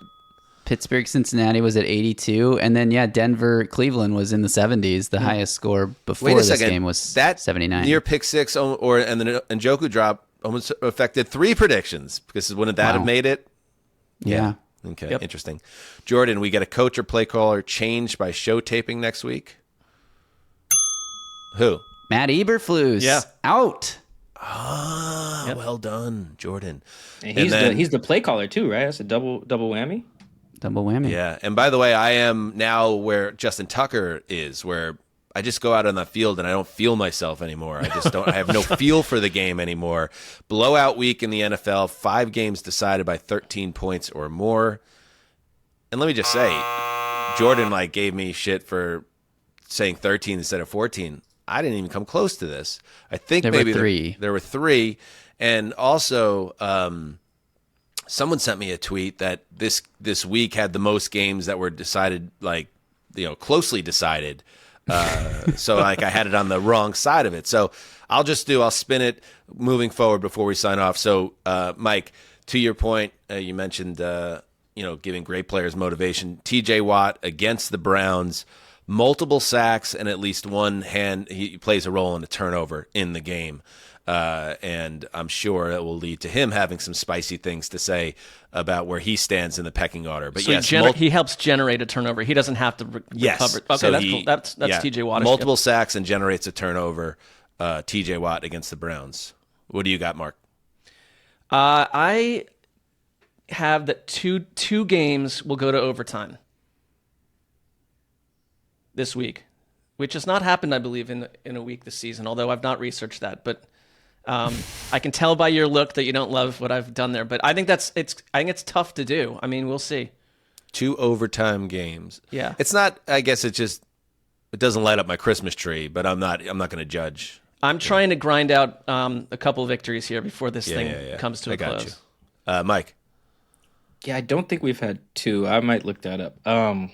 Q: Pittsburgh, Cincinnati was at 82, and then Denver, Cleveland was in the 70s. The highest score before this game was that 79.
C: Near pick 6, and the Njoku drop almost affected 3 predictions, because wouldn't that have made it?
Q: Yeah.
C: Okay, interesting. Jourdan, we get a coach or play caller changed by show taping next week. Who?
Q: Matt Eberflus.
D: Yeah.
Q: Out.
C: Well done, Jourdan.
E: And he's the play caller too, right? That's a double whammy.
Q: Double whammy.
C: Yeah, and by the way, I am now where Justin Tucker is, where I just go out on the field and I don't feel myself anymore. I just don't. I have no feel for the game anymore. Blowout week in the NFL. 5 games decided by 13 points or more. And let me just say, Jourdan gave me shit for saying 13 instead of 14. I didn't even come close to this. I think maybe there were 3, and also someone sent me a tweet that this week had the most games that were decided closely decided. So I had it on the wrong side of it. So I'll spin it moving forward before we sign off. So Mike, to your point, you mentioned giving great players motivation. TJ Watt against the Browns, multiple sacks and at least he plays a role in a turnover in the game. And I'm sure that will lead to him having some spicy things to say about where he stands in the pecking order. But
D: so he helps generate a turnover. He doesn't have to recover. Okay, so that's cool. That's TJ Watt.
C: Multiple sacks and generates a turnover. TJ Watt against the Browns. What do you got, Mark?
D: I have that two games will go to overtime this week, which has not happened, I believe, in a week this season. Although I've not researched that, but. I can tell by your look that you don't love what I've done there, but I think it's tough to do. I mean, we'll see.
C: 2 overtime games.
D: Yeah.
C: It's not, I guess it doesn't light up my Christmas tree, but I'm not going to judge.
D: I'm trying to grind out a couple victories here before this thing comes to a close.
C: Mike.
E: Yeah, I don't think we've had 2. I might look that up. Or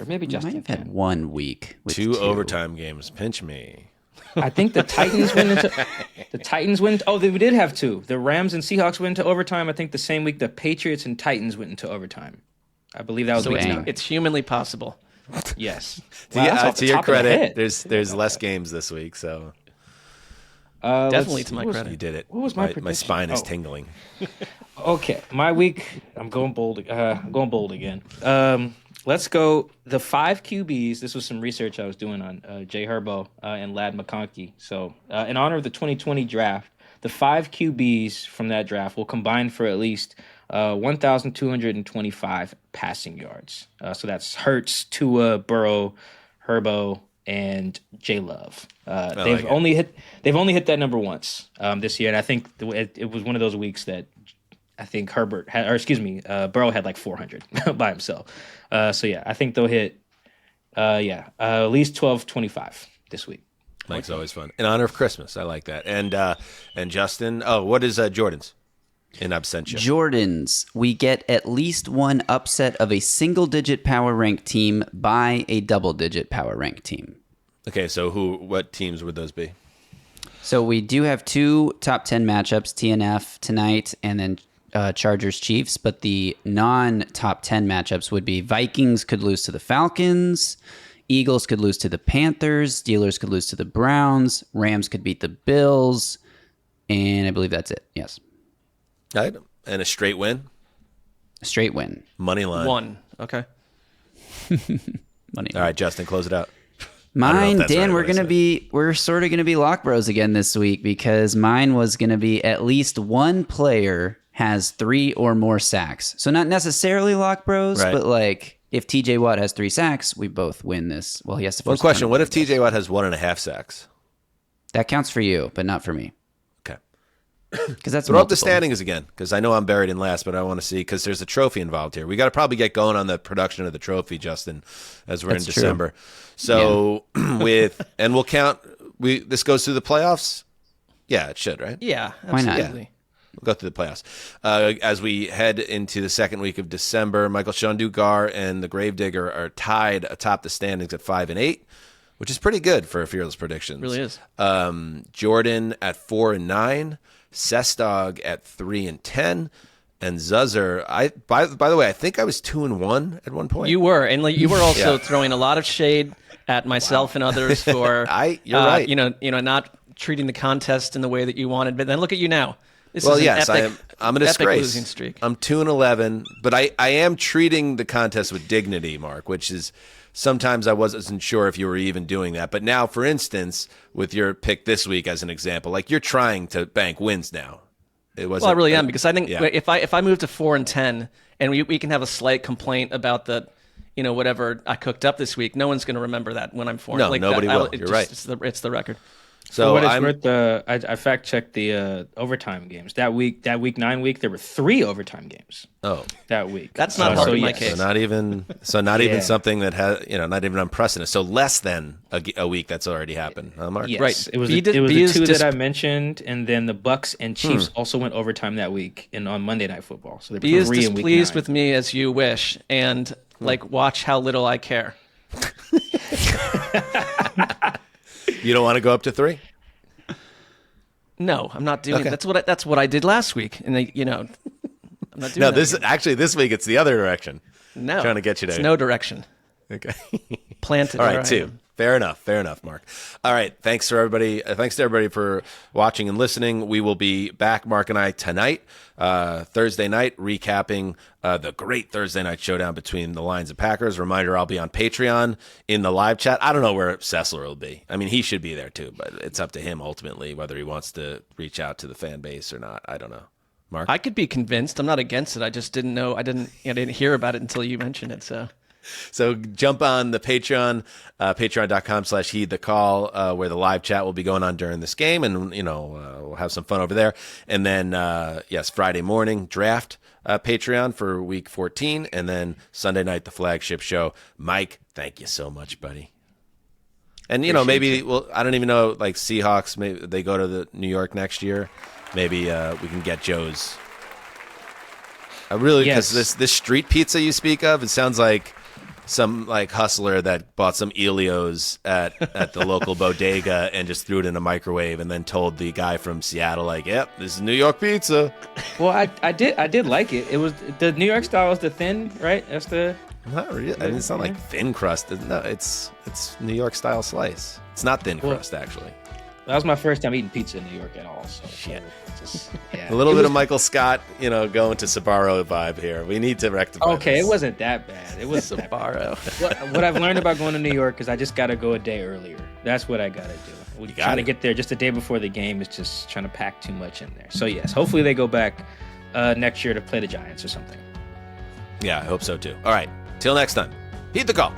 E: maybe
Q: We
E: Justin
Q: might have had 1 week with
C: 2 overtime games. Pinch me.
E: I think the Titans went into the Titans went. Oh, we did have 2. The Rams and Seahawks went into overtime. I think the same week the Patriots and Titans went into overtime. I believe that was
D: So
E: week 9.
D: it's humanly possible.
E: Yes.
C: To your credit, there's less games this week, so
D: definitely to my credit.
C: You did it.
E: What was my
C: My
E: prediction?
C: spine is tingling.
E: Okay, my week. I'm going bold. Again. Let's go. The 5 QBs. This was some research I was doing on Jay Herbo and Ladd McConkey. So, in honor of the 2020 draft, the 5 QBs from that draft will combine for at least 1,225 passing yards. So that's Hurts, Tua, Burrow, Herbo, and J Love. They've only hit that number once this year, and I think it was one of those weeks that I think Burrow had like 400 by himself. So yeah, I think they'll hit at least 1,225 this week.
C: Mike's always fun. In honor of Christmas, I like that. And Justin, what is Jordan's in absentia?
Q: Jordan's, we get at least 1 upset of a single-digit power rank team by a double-digit power rank team.
C: Okay, so what teams would those be?
Q: So we do have 2 top 10 matchups, TNF tonight, and then Chargers Chiefs. But the non-top 10 matchups would be Vikings could lose to the Falcons, Eagles could lose to the Panthers, Steelers could lose to the Browns, Rams could beat the Bills, and I believe that's it. Yes.
C: All right. And a straight win?
Q: A straight win.
C: Money line.
D: 1. Okay.
Q: Money.
C: All right, Justin, close it out.
Q: Mine, Dan, we're sort of gonna be lock bros again this week because mine was gonna be at least 1 player has 3 or more sacks. So not necessarily lock bros,
C: right.
Q: But like if TJ Watt has 3 sacks, we both win this. Well, he has to.
C: One question: what if TJ Watt has 1.5 sacks?
Q: That counts for you, but not for me.
C: Okay.
Q: Because that's
C: throw up the standings again. Because I know I'm buried in last, but I want to see because there's a trophy involved here. We got to probably get going on the production of the trophy, Justin, as we're in December. So and we'll count. This goes through the playoffs. Yeah, it should, right?
D: Yeah,
Q: why not?
C: Yeah. We'll go through the playoffs. As we head into the second week of December, Michael-Shawn Dugar and the Gravedigger are tied atop the standings at 5-8, which is pretty good for a Fearless Predictions.
D: Really is.
C: Jourdan at 4-9, Sestog at 3-10, and Zuzzer. By the way, I think I was 2-1 at one point.
D: You were, and you were also throwing a lot of shade at myself and others for
C: you're right.
D: Not treating the contest in the way that you wanted. But then look at you now. This
C: well,
D: is
C: yes,
D: I'm
C: a disgrace.
D: Losing streak.
C: I'm 2-11, but I am treating the contest with dignity, Mark, which is sometimes I wasn't sure if you were even doing that. But now, for instance, with your pick this week as an example, like you're trying to bank wins now. I
D: really am because I think if I move to 4-10 and we can have a slight complaint about the whatever I cooked up this week, no one's going to remember that when I'm 4.
C: No, nobody will. You're right.
D: It's the record.
E: So what it's worth, I fact checked the overtime games that week 9 week. There were 3 overtime games.
C: Oh,
E: that week.
D: That's not hard in my case.
C: So not even something that has not even unprecedented. So less than a week that's already happened. Mark?
E: Yes,
D: right.
E: It was the 2 that I mentioned, and then the Bucs and Chiefs also went overtime that week on Monday Night Football. So
D: be as displeased with me as you wish, and watch how little I care.
C: You don't want to go up to 3?
D: No, I'm not doing. Okay. That's what I did last week, and I'm not doing.
C: No, this week it's the other direction.
D: No,
C: trying to get you to.
D: It's no direction.
C: Okay,
D: planted.
C: All right, 2. Fair enough, Mark. All right, thanks to everybody for watching and listening. We will be back, Mark and I, tonight, Thursday night, recapping the great Thursday night showdown between the Lions and Packers. Reminder, I'll be on Patreon in the live chat. I don't know where Sessler will be. I mean, he should be there too, but it's up to him ultimately whether he wants to reach out to the fan base or not. I don't know. Mark?
D: I could be convinced. I'm not against it. I just didn't know. I didn't hear about it until you mentioned it,
C: So jump on the Patreon, patreon.com/heedthecall, where the live chat will be going on during this game, and we'll have some fun over there. And then Friday morning draft Patreon for week 14, and then Sunday night the flagship show. Mike, thank you so much, buddy. And maybe I don't even know. Like Seahawks, maybe they go to the New York next year. Maybe we can get Joe's. Because this street pizza you speak of, it sounds like some like hustler that bought some Elios at the local bodega and just threw it in a microwave and then told the guy from Seattle, like, "Yep, this is New York pizza."
E: Well, I did like it. It was the New York style is the thin, right? That's the.
C: Not really. I mean, it's not like thin crust. No, it's New York style slice. It's not thin crust actually.
E: That was my first time eating pizza in New York at all. So
C: shit.
E: Yeah.
C: A little bit of Michael Scott, going to Sbarro vibe here. We need to rectify
E: Okay,
C: this.
E: It wasn't that bad. It was
D: Sbarro.
E: What I've learned about going to New York is I just got to go a day earlier. That's what I got to do. Trying to get there just a day before the game is just trying to pack too much in there. So, yes, hopefully they go back next year to play the Giants or something.
C: Yeah, I hope so, too. All right, till next time. Heed the call.